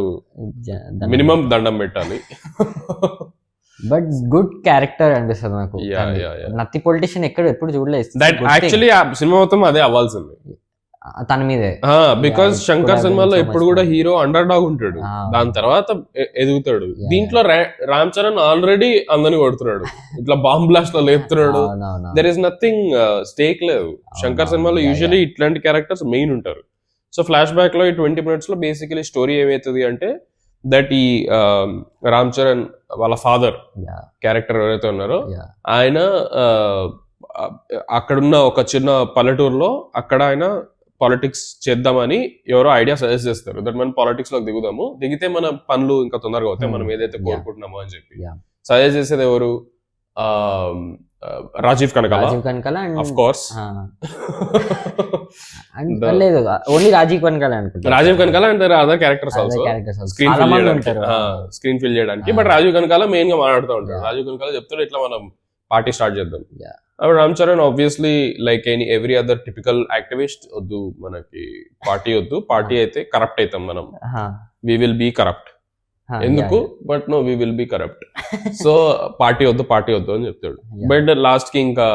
మినిమం దండం పెట్టాలి. బట్ గుడ్ క్యారెక్టర్ అనిపిస్తుంది నాకు. నత్తి పొలిటీషియన్ ఎప్పుడు చూడలేదు. యాక్చువల్లీ ఆ సినిమా మొత్తం అదే అవ్వాల్సింది తన మీదే. బికాస్ శంకర్ సినిమాలో ఎప్పుడు కూడా హీరో అండర్ డాగ్ ఉంటాడు, దాని తర్వాత ఎదుగుతాడు. దీంట్లో రామ్ చరణ్ ఆల్రెడీ అందరిని కొడుతున్నాడు, ఇట్లా బాంబ్ బ్లాస్ట్ లో లేపుతున్నాడు. దెర్ ఇస్ నథింగ్ స్టేక్ లేదు. శంకర్ సినిమాలో యూజువల్లీ ఇట్లాంటి క్యారెక్టర్స్ మెయిన్ ఉంటారు. సో ఫ్లాష్ బ్యాక్ లో ఈ 20 minutes లో బేసికలీ స్టోరీ ఏమవుతుంది అంటే, దట్ ఈ రామ్ చరణ్ వాళ్ళ ఫాదర్ క్యారెక్టర్ ఎవరైతే ఉన్నారో ఆయన అక్కడున్న ఒక చిన్న పల్లెటూరులో అక్కడ ఆయన పాలిటిక్స్ చేద్దామని ఎవరో ఐడియా సజెస్ట్ చేస్తారు. దట్ మనం పాలిటిక్స్ లోకి దిగితే మన పనులు ఇంకా తొందరగా అవుతాయి, మనం ఏదైతే కోరుకుంటున్నామో అని చెప్పి సజెస్ట్ చేసేది ఎవరు? Rajeev Kanakala of course. లేదు ఓన్లీ రాజీవ్ కనకాల అనుకుంటా. Rajeev Kanakala and other characters also screen fill చేయడానికి. బట్ రాజీవ్ కనకాల మెయిన్ గా మాట్లాడుతూ ఉంటాడు. రాజీవ్ కనకాల చెప్తాడు ఇట్లా మనం పార్టీ స్టార్ట్ చేద్దాం. Ram Charan obviously like every other typical activist, వద్దు మనకి పార్టీ వద్దు, పార్టీ అయితే కరప్ట్ అవుతాం మనం, వి విల్ బీ కరప్ట్. ఎందుకు? But no we will be corrupt. So party వద్దు అని చెప్తాడు. బట్ లాస్ట్ కి ఇంకా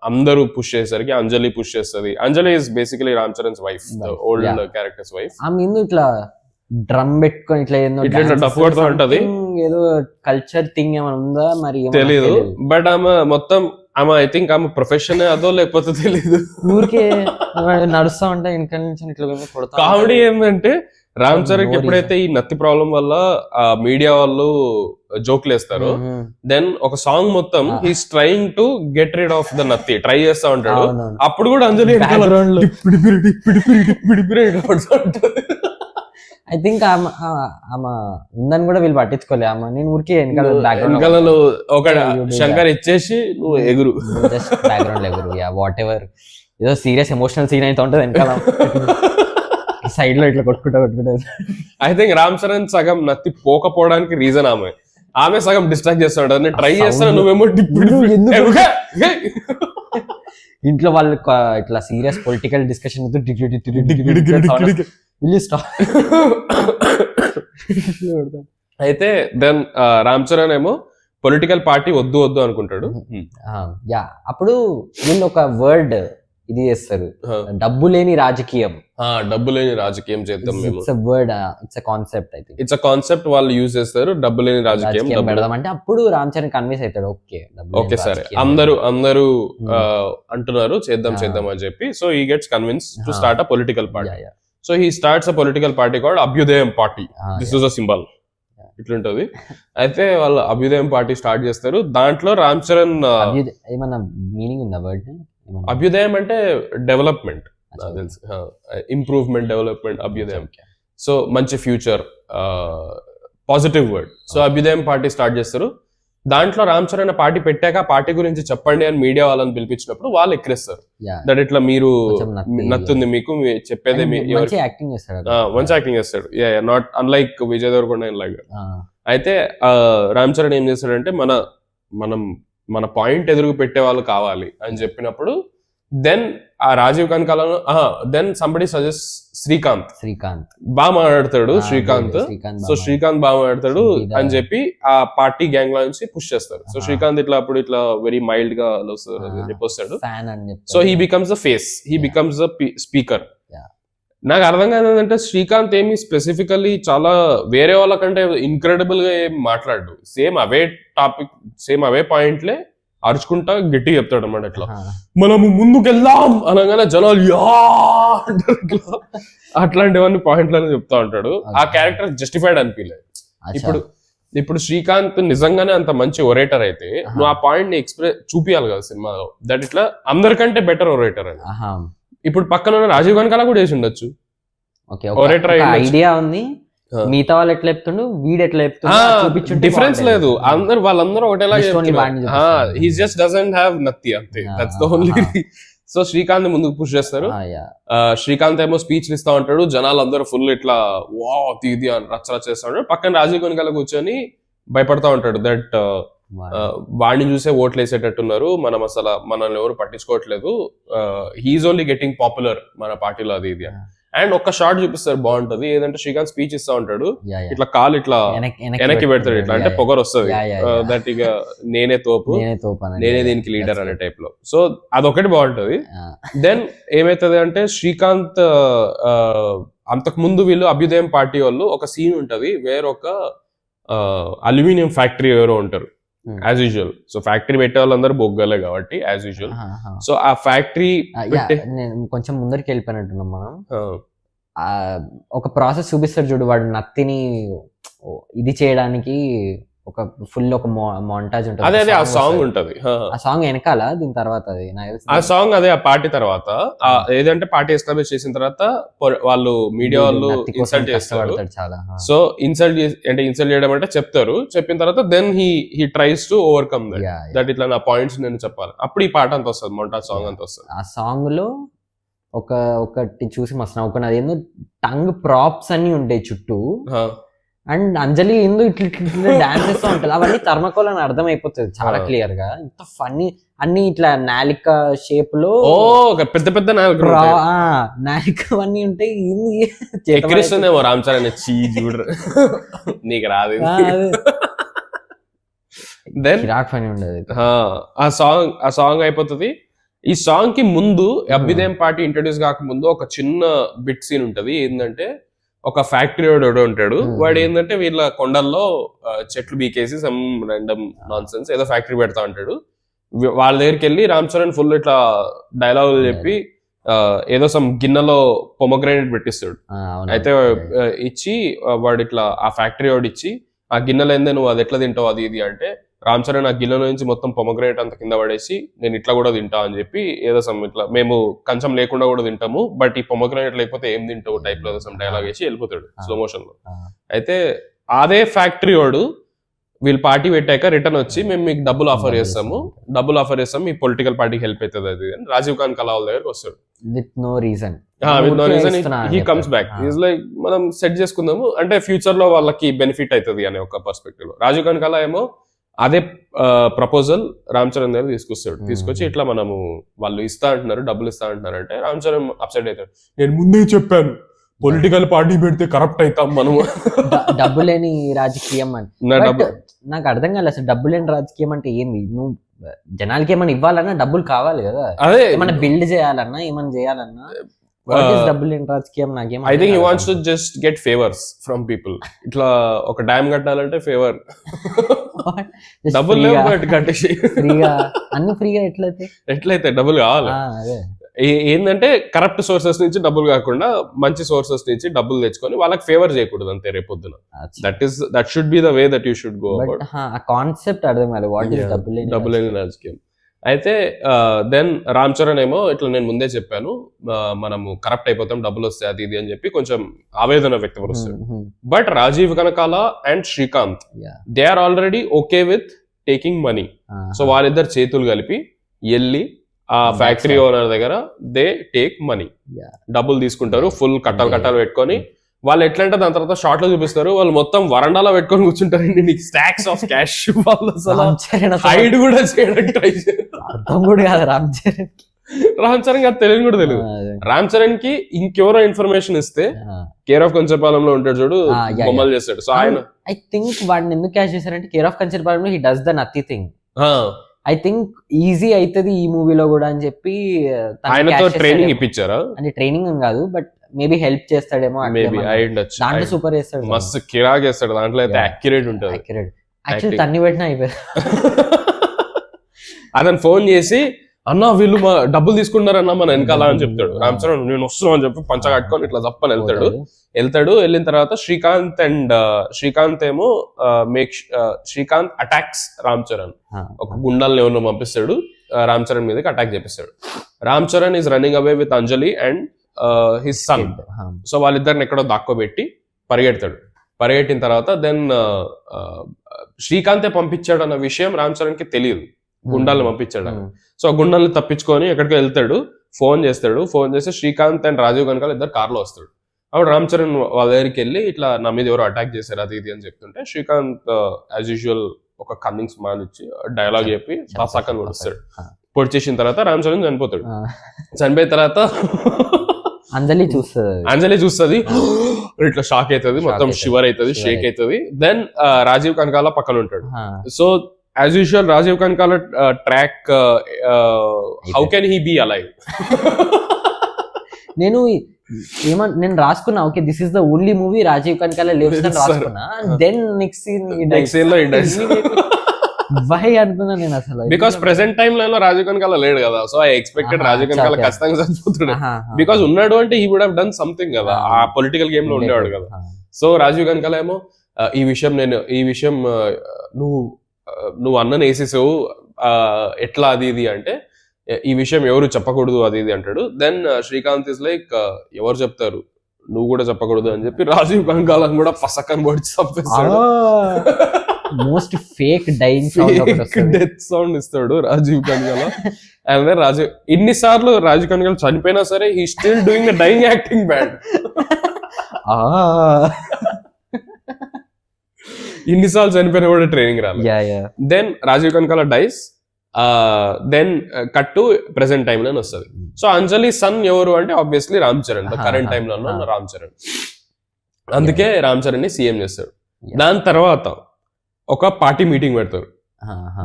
అందరూ పుష్ చేసేసరికి అంజలి పుష్ చేస్తుంది. Anjali is basically Ram Charan's wife, old characters wife. ఇట్లా డ్రమ్ పెట్టుకొని ఇట్లా డఫ్ కొడుతూ ఉంటది. ఏదో కల్చర్ థింగ్ ఏమైనా ఉందా మరి తెలీదు. బట్ ఆమె మొత్తం ఆమె ఐ థింక్ ఆమె ప్రొఫెషన్ అదో లేకపోతే తెలీదు, ఊరికే నడుస్తా ఉంటే వెనకాల నుంచి ఇట్లా కొడతా. కామెడీ ఏంటంటే రామ్ చరణ్ ఎప్పుడైతే ఈ నత్తి ప్రాబ్లం వల్ల మీడియా వాళ్ళు జోక్లు వేస్తారు, దెన్ ఒక సాంగ్ మొత్తం he's trying to get rid of the నత్తి ట్రై చేస్తా ఉంటాడు. అప్పుడు కూడా అంజలి ఐ థింక్ ఆమె ఉందని కూడా వీళ్ళు పట్టించుకోలే. ఆమె నేను ఊరికే వెనకాల ఒక శంకర్ ఇచ్చేసి నువ్వు ఎగురు, జస్ట్ బ్యాక్గ్రౌండ్ ఎగురు, వాట్ ఎవర్. ఏదో సీరియస్ ఎమోషనల్ సీన్ అయితే ఉంటుంది వెనకాల, సైడ్ లో ఇట్లా కొట్టుకుంటా. ఐ థింక్ రామ్ చరణ్ సగం నత్తి పోకపోవడానికి రీజన్ ఆమె సగం డిస్ట్రాక్ట్ చేస్తాడు. ట్రై చేస్తాను, నువ్వేమో ఇంట్లో వాళ్ళు ఇట్లా సీరియస్ పొలిటికల్ డిస్కషన్ అయితే దెన్ రామ్ చరణ్ ఏమో పొలిటికల్ పార్టీ వద్దు అనుకుంటాడు. అప్పుడు వీళ్ళు ఒక వర్డ్ ఇది చేస్తారు, డబ్బు లేని రాజకీయం. డబ్బు లేని రాజకీయం చేద్దాం మేము, it's word, it's concept. I think it's concept వాళ్ళు యూజ్ చేస్తారు, డబ్బు లేని రాజకీయం పెడదాం అంటే. అప్పుడు రామ్ చరణ్ కన్విన్స్ అవుతాడు, ఓకే సరే అందరూ అంటున్నారు చేద్దాం అని చెప్పి. So he gets convince to start a political party. So he starts a political party called Abhyudayam party. This is a symbol ఇట్లుంటది. అయితే వాళ్ళు అభ్యుదయం పార్టీ స్టార్ట్ చేస్తారు. దాంట్లో రామ్ చరణ్ ఏమన్నా మీనింగ్ ఉందా వర్డ్? అభ్యుదయం అంటే డెవలప్మెంట్, తెలుసు, ఇంప్రూవ్మెంట్, డెవలప్మెంట్, అభ్యుదయం. సో మంచి ఫ్యూచర్, పాజిటివ్ వర్డ్. సో అభ్యుదయం పార్టీ స్టార్ట్ చేస్తారు. దాంట్లో రామ్ చరణ్ పార్టీ పెట్టాక పార్టీ గురించి చెప్పండి అని మీడియా వాళ్ళని పిలిపించినప్పుడు వాళ్ళు ఎక్కిరిస్తారు, దట్ ఇట్లా మీరు నత్తుంది మీకు చెప్పేదే, మంచి యాక్టింగ్ చేస్తాడు, నాట్ అన్లైక్ విజయ్ దేవరకొండ లాగా. అయితే రామ్ చరణ్ ఏం చేస్తాడంటే మన పాయింట్ ఎదురు పెట్టే వాళ్ళు కావాలి అని చెప్పినప్పుడు, దెన్ ఆ రాజీవ్ కనకాలను దెన్ సంబడి సజెస్ట్ శ్రీకాంత్ బాగా మాట్లాడతాడు. సో శ్రీకాంత్ బాగా మాట్లాడతాడు అని చెప్పి ఆ పార్టీ గ్యాంగ్ లో నుంచి పుష్ చేస్తారు. సో శ్రీకాంత్ ఇట్లా వెరీ మైల్డ్ గా వస్తాడు. So he becomes the face, he becomes the speaker. నాకు అర్థం కాదు ఏంటంటే శ్రీకాంత్ ఏమి స్పెసిఫికల్లీ చాలా వేరే వాళ్ళకంటే ఇన్క్రెడిబుల్ గా ఏం మాట్లాడు, సేమ్ అవే టాపిక్, సేమ్ అవే పాయింట్లే అరుచుకుంటా గట్టి చెప్తాడు అన్నమాట. ఇట్లా మనము ముందుకెళ్దాం అనగానే జనాలు అట్లాంటివన్నీ పాయింట్లను చెప్తా ఉంటాడు. ఆ క్యారెక్టర్ జస్టిఫైడ్ అనిపించలేదు. ఇప్పుడు శ్రీకాంత్ నిజంగానే అంత మంచి ఒరేటర్ అయితే నువ్వు ఆ పాయింట్ ని ఎక్స్ప్రెస్ చూపియాలి కదా సినిమాలో, దట్ ఇట్లా అందరికంటే బెటర్ ఒరేటర్ అని. ఇప్పుడు పక్కన రాజీవ్ కనకాల కూడా వేసి ఉండొచ్చు, ఐడియా ఉంది. మిగతా వాళ్ళు ఎట్లా చెప్తుండు, వీడు ఎట్లా చెప్తుండు, డిఫరెన్స్ లేదు. వాళ్ళందరూ ఒకటేలా హీ జస్ట్ డజంట్ హ్యావ్ నత్తి, అంతే, that's the only. So Srikanth ముందుకు పుష్ చేస్తారు. శ్రీకాంత్ ఏమో స్పీచ్ ఇస్తా ఉంటాడు, జనాలు అందరూ ఫుల్ ఇట్లా వా తీది అని రచ్చ చేస్తా ఉంటాడు. పక్కన రాజీవ్ కనకాల కూర్చొని భయపడతా ఉంటాడు, దట్ వాడిని చూసే ఓట్లు వేసేటట్టున్నారు, మనల్ని ఎవరు పట్టించుకోవట్లేదు, హీఈస్ ఓన్లీ గెటింగ్ పాపులర్ మన పార్టీలో, అది ఇది. అండ్ ఒక్క షార్ట్ చూపిస్తారు బాగుంటది, ఏదంటే శ్రీకాంత్ స్పీచ్ ఇస్తా ఉంటాడు, ఇట్లా కాలు ఇట్లా వెనక్కి పెడతాడు, ఇట్లా అంటే పొగరు వస్తుంది, దట్ ఇక నేనే తోపు, నేనే దీనికి లీడర్ అనే టైప్ లో. సో అదొకటి బాగుంటది. దెన్ ఏమైతుంది అంటే శ్రీకాంత్ అంతకు ముందు వీళ్ళు అభ్యుదయం పార్టీ వాళ్ళు ఒక సీన్ ఉంటది, వేరొక అల్యూమినియం ఫ్యాక్టరీ ఎవరో ఉంటారు యాజ్ యూజువల్. సో ఫ్యాక్టరీ పెట్టే వాళ్ళందరూ బొగ్గలే కాబట్టి యాజ్ యూజువల్. సో ఆ ఫ్యాక్టరీ కొంచెం ముందరికి వెళ్ళిపోయినట్టున్నాం మనం. ఒక ప్రాసెస్ చూపిస్తాడు చూడు, వాడు నత్తిని ఇది చేయడానికి ఒక ఫుల్ ఒక మోంటాజ్ ఉంటుంది, అదే ఆ సాంగ్ ఉంటది. ఆ సాంగ్ వెనకాల దీని తర్వాత ఆ సాంగ్ అదే ఆ పార్టీ తర్వాత ఏదంటే పార్టీ ఎస్టాబ్లిష్ చేసిన తర్వాత వాళ్ళు మీడియా వాళ్ళు ఇన్సల్ట్ చేస్తారు చాలా. సో ఇన్సల్ట్ చేయడం అంటే చెప్తారు, చెప్పిన తర్వాత then he tries to overcome that ఇట్లా నా పాయింట్స్ నేను చెప్పాలి. అప్పుడు ఈ పాట అంత వస్తుంది, మోంటాజ్ సాంగ్ అంత వస్తుంది. ఆ సాంగ్ లో ఒకటి చూసి మస్తు నవ్వుకున్నది, ఏందో టంగ్ ప్రాప్స్ అన్ని ఉంటాయి చుట్టూ, అండ్ అంజలి ఏందో ఇట్లా డాన్స్ చేస్తూ ఉంటుంది, అవన్నీ థర్మకోల్ అని అర్థం అయిపోతుంది చాలా క్లియర్ గా. ఇంత ఫన్నీ అన్ని ఇట్లా నాలిక షేప్ లో పెద్ద పెద్ద నాలిక అవన్నీ ఉంటాయి. రామ్ చరణ్ నీకు రాదు, ఫనీ ఉండదు. ఆ సాంగ్ అయిపోతుంది. ఈ సాంగ్ కి ముందు అభ్యుదయం పార్టీ ఇంట్రొడ్యూస్ కాకముందు ఒక చిన్న బిట్ సీన్ ఉంటది, ఏంటంటే ఒక ఫ్యాక్టరీ వాడు ఉంటాడు, వాడు ఏంటంటే వీళ్ళ కొండల్లో చెట్లు బీకేసి సమ్ ర్యాండమ్ నాన్ సెన్స్ ఏదో ఫ్యాక్టరీ పెడతా ఉంటాడు. వాళ్ళ దగ్గరికి వెళ్ళి రామ్ చరణ్ ఫుల్ ఇట్లా డైలాగులు చెప్పి ఏదో సమ్ గిన్నెలో పొమగ్రానేట్ పెట్టిస్తాడు. అయితే ఇచ్చి వాడు ఇట్లా ఆ ఫ్యాక్టరీ వాడు ఇచ్చి ఆ గిన్నెలో ఏందే నువ్వు అది ఎట్లా తింటావు అది ఇది అంటే రామ్ చరణ్ ఆ గిన్నెలో నుంచి మొత్తం పొమగ్రానేట్ అంత కింద పడేసి నేను ఇట్లా కూడా తింటా అని చెప్పి ఏదో సమ్ ఇట్లా మేము కంచం లేకుండా కూడా తింటాము బట్ ఈ పొమగ్రానేట్ లేకపోతే ఏం తింటావు టైప్ లో సమ్ డైలాగ్ వేసి వెళ్ళిపోతాడు స్లో మోషన్ లో. అయితే అదే ఫ్యాక్టరీ వాడు వీళ్ళు పార్టీ పెట్టాక రిటర్న్ వచ్చి మేము మీకు డబ్బులు ఆఫర్ చేస్తాము మీ పొలిటికల్ పార్టీకి హెల్ప్ అవుతుంది అది అని రాజీవ్ ఖాన్ కలాల్ దగ్గరకు వస్తాడు with no reason he comes back is like మనం సెట్ చేసుకుందాము అంటే ఫ్యూచర్ లో వాళ్ళకి బెనిఫిట్ అవుతుంది అనే ఒక పర్స్పెక్టివ్ లో. రాజీవ్ ఖాన్ కలా ఏమో అదే ప్రపోజల్ రామ్ చరణ్ దగ్గర తీసుకొస్తాడు. తీసుకొచ్చి ఇట్లా మనము వాళ్ళు ఇస్తా అంటున్నారు డబ్బులు ఇస్తా అంటున్నారు అంటే రామ్ చరణ్ అప్సెట్ అవుతాడు. నేను ముందే చెప్పాను పొలిటికల్ పార్టీ పెడితే కరప్ట్ అవుతాం మనము. డబ్బు లేని రాజకీయం అని నాకు అర్థం కాలేదు అసలు. డబ్బు లేని రాజకీయం అంటే ఏంది? నువ్వు జనాలకి ఏమైనా ఇవ్వాలన్నా డబ్బులు కావాలి కదా, అదే ఏమైనా బిల్డ్ చేయాలన్నా ఏమైనా చేయాలన్నా. డబ్బులు లేని రాజకీయం నాకేం I think he wants to just get favours from people. ఇట్లా ఒక డ్యామ్ కట్టాలంటే ఫేవర్ డబ్బులు లేవు బట్ కట్టేసి ఫ్రీగా అన్ని ఫ్రీగా ఎట్లయితే డబ్బులు కావాలి. ఏంటంటే కరప్ట్ సోర్సెస్ నుంచి డబ్బులు కాకుండా మంచి సోర్సెస్ నుంచి డబ్బులు తెచ్చుకొని వాళ్ళకి ఫేవర్ చేయకూడదు అంతే రేపొద్దున. That should be the way that you should go about. Concept అర్థం కాలేదు వాట్ ఇస్ డబ్బులు లేని రాజకీయం. అయితే దెన్ రామ్ చరణ్ ఏమో ఇట్లా నేను ముందే చెప్పాను మనము కరప్ట్ అయిపోతాం డబ్బులు వస్తాయి అది ఇది అని చెప్పి కొంచెం ఆవేదన వ్యక్తపరుస్తాడు. But Rajiv Kanakala and Srikanth they are already okay with taking money. So వాళ్ళిద్దరు చేతులు కలిపి వెళ్ళి ఆ ఫ్యాక్టరీ ఓనర్ దగ్గర దే టేక్ మనీ, డబ్బులు తీసుకుంటారు ఫుల్ కట్టాలు పెట్టుకొని. వాళ్ళు ఎట్లంటే దాని తర్వాత షార్ట్ లో చూపిస్తారు వాళ్ళు మొత్తం వరండాలో పెట్టుకొని కూర్చుంటారండి. నీకు స్టాక్స్ ఆఫ్ క్యాష్ వాళ్ళు హైడ్ కూడా చేయడానికి ట్రై చేయాలి. రామ్ చరణ్ గారు తెలియని కూడా తెలియదు. రామ్ చరణ్ కి ఇంకెవరో ఇన్ఫర్మేషన్ ఇస్తే కేర్ ఆఫ్ కంచపాలెంలో ఉంటాడు చూడు బొమ్మలు చేస్తాడు. సో ఆయన ఐ థింక్ వాడిని ఎందుకు క్యాష్ చేశారంటే కేర్ ఆఫ్ కంచపాలెంలో he does the nasty thing. I think easy అవుతుంది ఈ మూవీలో కూడా అని చెప్పి ఆయనతో ట్రైనింగ్ ఇప్పించారా? అంటే ట్రైనింగ్ కాదు బట్ మేబీ హెల్ప్ చేస్తాడేమో. దాంట్లో సూపర్ చేస్తాడు, మస్తు కిరాక్ చేస్తాడు. దాంట్లో అయితే అక్యురేట్ ఉంటుంది. యాక్చువల్లీ తన్ని పెట్టిన అయిపోయారు. అతను ఫోన్ చేసి అన్న వీళ్ళు మా డబ్బులు తీసుకున్నారన్న మన వెనకాల అని చెప్తాడు. రామ్ చరణ్ నేను వస్తున్నాను అని చెప్పి పంచ కట్టుకొని ఇట్లా తప్పని వెళ్తాడు. వెళ్ళిన తర్వాత శ్రీకాంత్ ఏమో శ్రీకాంత్ అటాక్స్ రామ్ చరణ్. ఒక గుండాలను ఎవరినో పంపిస్తాడు రామ్ చరణ్ మీదకి అటాక్ చేపిస్తాడు. Ram Charan is running away with Anjali and his son. So వాళ్ళిద్దరిని ఎక్కడో దాక్కోబెట్టి పరిగెట్టిన తర్వాత దెన్ శ్రీకాంతే పంపించాడు అన్న విషయం రామ్ చరణ్ కి తెలియదు, గుండాలను పంపించాడు. సో గుండాలను తప్పించుకొని ఎక్కడికి వెళ్తాడు, ఫోన్ చేసి శ్రీకాంత్ అండ్ రాజీవ్ కనకాల ఇద్దరు కార్లో వస్తాడు. అప్పుడు రామ్ చరణ్ వాళ్ళ దగ్గరికి వెళ్ళి ఇట్లా నా మీద ఎవరు అటాక్ చేశారు అది ఇది అని చెప్తుంటే శ్రీకాంత్ యాజ్ యూజువల్ ఒక కన్నింగ్ స్మైల్ ఇచ్చి డైలాగ్ చెప్పి పక్కన పొడుస్తాడు. పొడిచేసిన తర్వాత రామ్ చరణ్ చనిపోతాడు. చనిపోయిన తర్వాత అంజలి చూస్తుంది, ఇట్లా షాక్ అవుతుంది, మొత్తం షివర్ అవుతుంది, షేక్ అవుతుంది. దెన్ రాజీవ్ కనకాల పక్కన ఉంటాడు. So as usual Rajiv Kanakala track how can he be alive. నేను రాసుకున్నా okay this is the only movie Rajiv Kanakala lives అని రాసుకున్నా. దెన్ నెక్స్ట్ సీన్ లో వై అనుకున్నా నేను అసలు, బికాస్ ప్రెసెంట్ టైమ్ లో రాజీవ్ కనకాల లేడు కదా. So I expected Rajeev Kanakala ఖచ్చితంగా చనిపోతాడు. బికాస్ ఉన్నాడు అంటే he would have done something కదా, ఆ పొలిటికల్ గేమ్ లో ఉండేవాడు కదా. సో రాజీవ్ కనకాల ఏమో ఈ విషయం నువ్వు అన్నని వేసేసావు ఎట్లా అది ఇది అంటే ఈ విషయం ఎవరు చెప్పకూడదు అది ఇది అంటాడు. దెన్ శ్రీకాంత్ ఇస్ లైక్ ఎవరు చెప్తారు నువ్వు కూడా చెప్పకూడదు అని చెప్పి రాజీవ్ కనకాలను కూడా పసక్కని పొడిచి చంపేస్తాడు. మోస్ట్ ఫేక్ డెత్ సౌండ్ ఇస్తాడు రాజీవ్ కనకాల. అండ్ రాజీవ్ ఇన్నిసార్లు రాజీవ్ కనకాల చనిపోయినా సరే he still doing the dying acting bad. ఇన్నిసార్లు చనిపోయినా కూడా ట్రైనింగ్ రాలి. Then Rajeev Kanakala dies. Then cut to present time లో వస్తుంది. సో అంజలి సన్ ఎవరు అంటే obviously Ram Charan, current time లో రామ్ చరణ్. అందుకే రామ్ చరణ్ ని సీఎం చేస్తాడు. దాని తర్వాత ఒక పార్టీ మీటింగ్ పెడతారు.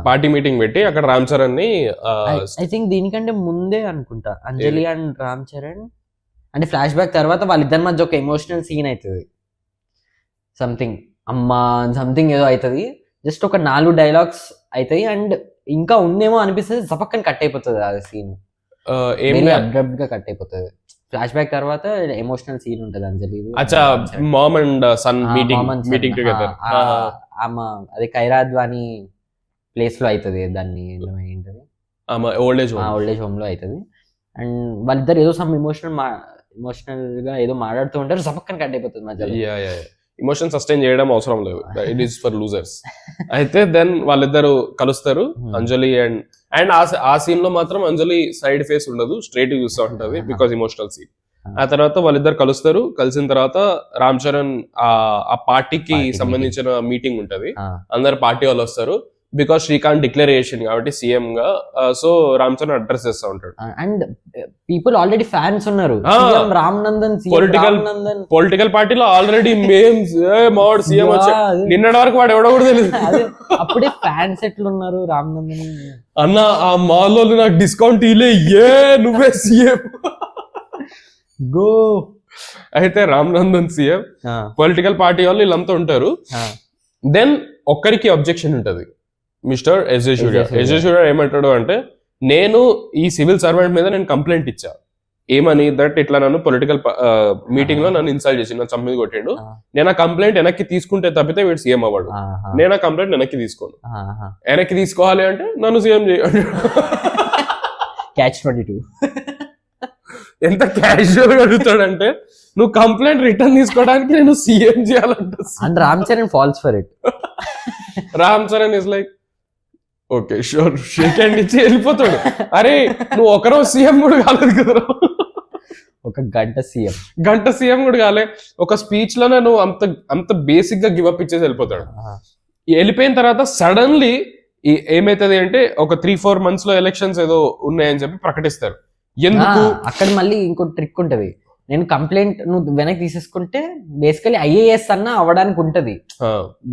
పార్టీ మీటింగ్ పెట్టి అక్కడ రామ్ చరణ్ ని ఐ థింక్ దీనికంటే ముందే అనుకుంటా అంజలి అండ్ రామ్ చరణ్ అంటే ఫ్లాష్ బ్యాక్ తర్వాత వాళ్ళిద్దరి మధ్య ఒక ఎమోషనల్ సీన్ అవుతుంది. సంథింగ్ అమ్మా సంథింగ్ ఏదో అవుతుంది. జస్ట్ ఒక 4 డైలాగ్స్ అవుతాయి. అండ్ ఇంకా ఉందేమో అనిపిస్తుంది, సపక్కని కట్ అయిపోతుంది ఆ సీన్, అబ్రప్ట్ గా కట్ అయిపోతుంది. ఫ్లాష్ బ్యాక్ తర్వాత ఎమోషనల్ సీన్ ఉంటది అంజలి, అచ్చా mom and sun meeting together, ఆమె అదే ఖైరాద్వాని ప్లేస్ లో అవుతుంది, దాన్ని ఏంటది ఓల్డ్ ఏజ్ హోమ్ లో అవుతుంది. అండ్ వాళ్ళిద్దరు ఏదో సమ్ ఎమోషనల్ గా ఏదో మాట్లాడుతూ ఉంటారు, సపక్కని కట్ అయిపోతుంది మధ్యలో. ఎమోషన్ సస్టైన్ చేయడం అవసరం లేదు, ఇట్ ఈస్ ఫర్ లూజర్స్. అయితే దెన్ వాళ్ళిద్దరు కలుస్తారు, అంజలి అండ్ ఆ సీన్ లో మాత్రం అంజలి సైడ్ ఫేస్ ఉండదు, స్ట్రైట్ చూస్తూ ఉంటది బికాస్ ఎమోషనల్ సీన్. ఆ తర్వాత వాళ్ళిద్దరు కలుస్తారు, కలిసిన తర్వాత రామ్ చరణ్ ఆ పార్టీకి సంబంధించిన మీటింగ్ ఉంటది, అందరు పార్టీ వాళ్ళు వస్తారు బికాస్ శ్రీకాంత్ డిక్లేర్ చేసింది కాబట్టి సీఎం గా. సో రామ్ చరణ్ అడ్రస్ చేస్తూ ఉంటాడు. అండ్ పీపుల్ ఆల్రెడీ ఫ్యాన్స్ ఉన్నారు, రామ్ నందన్ పొలిటికల్ పార్టీలో ఆల్రెడీ మేమ్స్ మావాడు సీఎం వచ్చా, నిన్నటి వరకు వాడు ఎవడో కూడా తెలియదు. అప్పుడే ఫ్యాన్స్ ఎట్లున్నారు రామ్ నందన్ అన్న, ఆ మాల్లో నాకు డిస్కౌంట్ ఇలే, నువ్వే సీఎం గో. అయితే Ram Nandan CM, political party వాళ్ళు వీళ్ళంతా ఉంటారు. దెన్ ఒక్కరికి అబ్జెక్షన్ ఉంటది, మిస్టర్ ఎస్జే సూర్య. ఎస్జే సూర్య ఏమంటాడు అంటే, నేను ఈ సివిల్ సర్వెంట్ మీద నేను కంప్లైంట్ ఇచ్చా, ఏమని దట్ ఇట్లా నన్ను పొలిటికల్ మీటింగ్ లో నన్ను ఇన్సల్ట్ చేసి నన్ను చంపి కొట్టిండు, నేను ఆ కంప్లైంట్ వెనక్కి తీసుకుంటే తప్పితే వీడు సీఎం అవ్వడు, నేను ఆ కంప్లైంట్ వెనక్కి తీసుకోను, వెనక్కి తీసుకోవాలి అంటే నన్ను సీఎం చేయండి. క్యాచ్ 22 ఎంత క్యాజువల్ గా అడుగుతాడంటే, నువ్వు కంప్లైంట్ రిటర్న్ తీసుకోవడానికి నేను సీఎం చేయాలంట. And Ram Charan falls for it. Ram Charan is like okay sure, shake hand ఇచ్చి వెళ్ళిపోతాడు. అరే నువ్వు ఒకరోజు సీఎం కూడా కాలేదు కదా, ఒక గంట సీఎం కూడా కాలే, ఒక స్పీచ్ లోనే నువ్వు అంత బేసిక్ గా గివప్ ఇచ్చేసి వెళ్ళిపోతాడు. వెళ్ళిపోయిన తర్వాత సడన్లీ ఏమైతుంది అంటే, ఒక 3-4 months లో ఎలక్షన్స్ ఏదో ఉన్నాయని చెప్పి ప్రకటిస్తారు. ఎందుకు అక్కడ మళ్ళీ ఇంకో ట్రిక్ ఉంటది, నేను కంప్లైంట్ నువ్వు వెనక్కి తీసేసుకుంటే బేసికలీ ఐఏఎస్ అన్న అవ్వడానికి ఉంటది,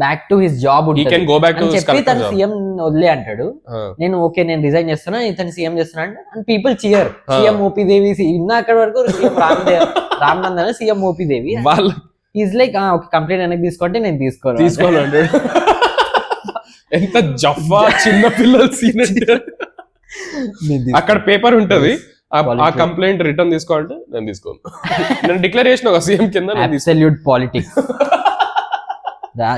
బ్యాక్ టు హిస్ జాబ్ చెప్పి తను సీఎం వదిలే అంటాడు. నేను ఓకే నేను రిజైన్ చేస్తున్నా, ఇతను సీఎం చేస్తున్నా అంటే, అండ్ పీపుల్ చియర్, సీఎం ఓపీదేవి ఇన్న అక్కడ వరకు సీఎం రామ్ నందన్ సీఎం ఓపీదేవి, ఈజ్ లైక్ ఓకే కంప్లైంట్ వెనక్కి తీసుకుంటే నేను తీసుకోవాలి. ఎంత జఫా చిన్న పిల్లల సీన్ అంటే, అక్కడ పేపర్ ఉంటది, ఆ కంప్లైంట్ రిటర్న్ తీసుకోవాలంటే నేను తీసుకోను, నేను డిక్లేర్ చేసిన ఒక సీఎం కింద అబ్సల్యూట్ పాలిటిక్స్.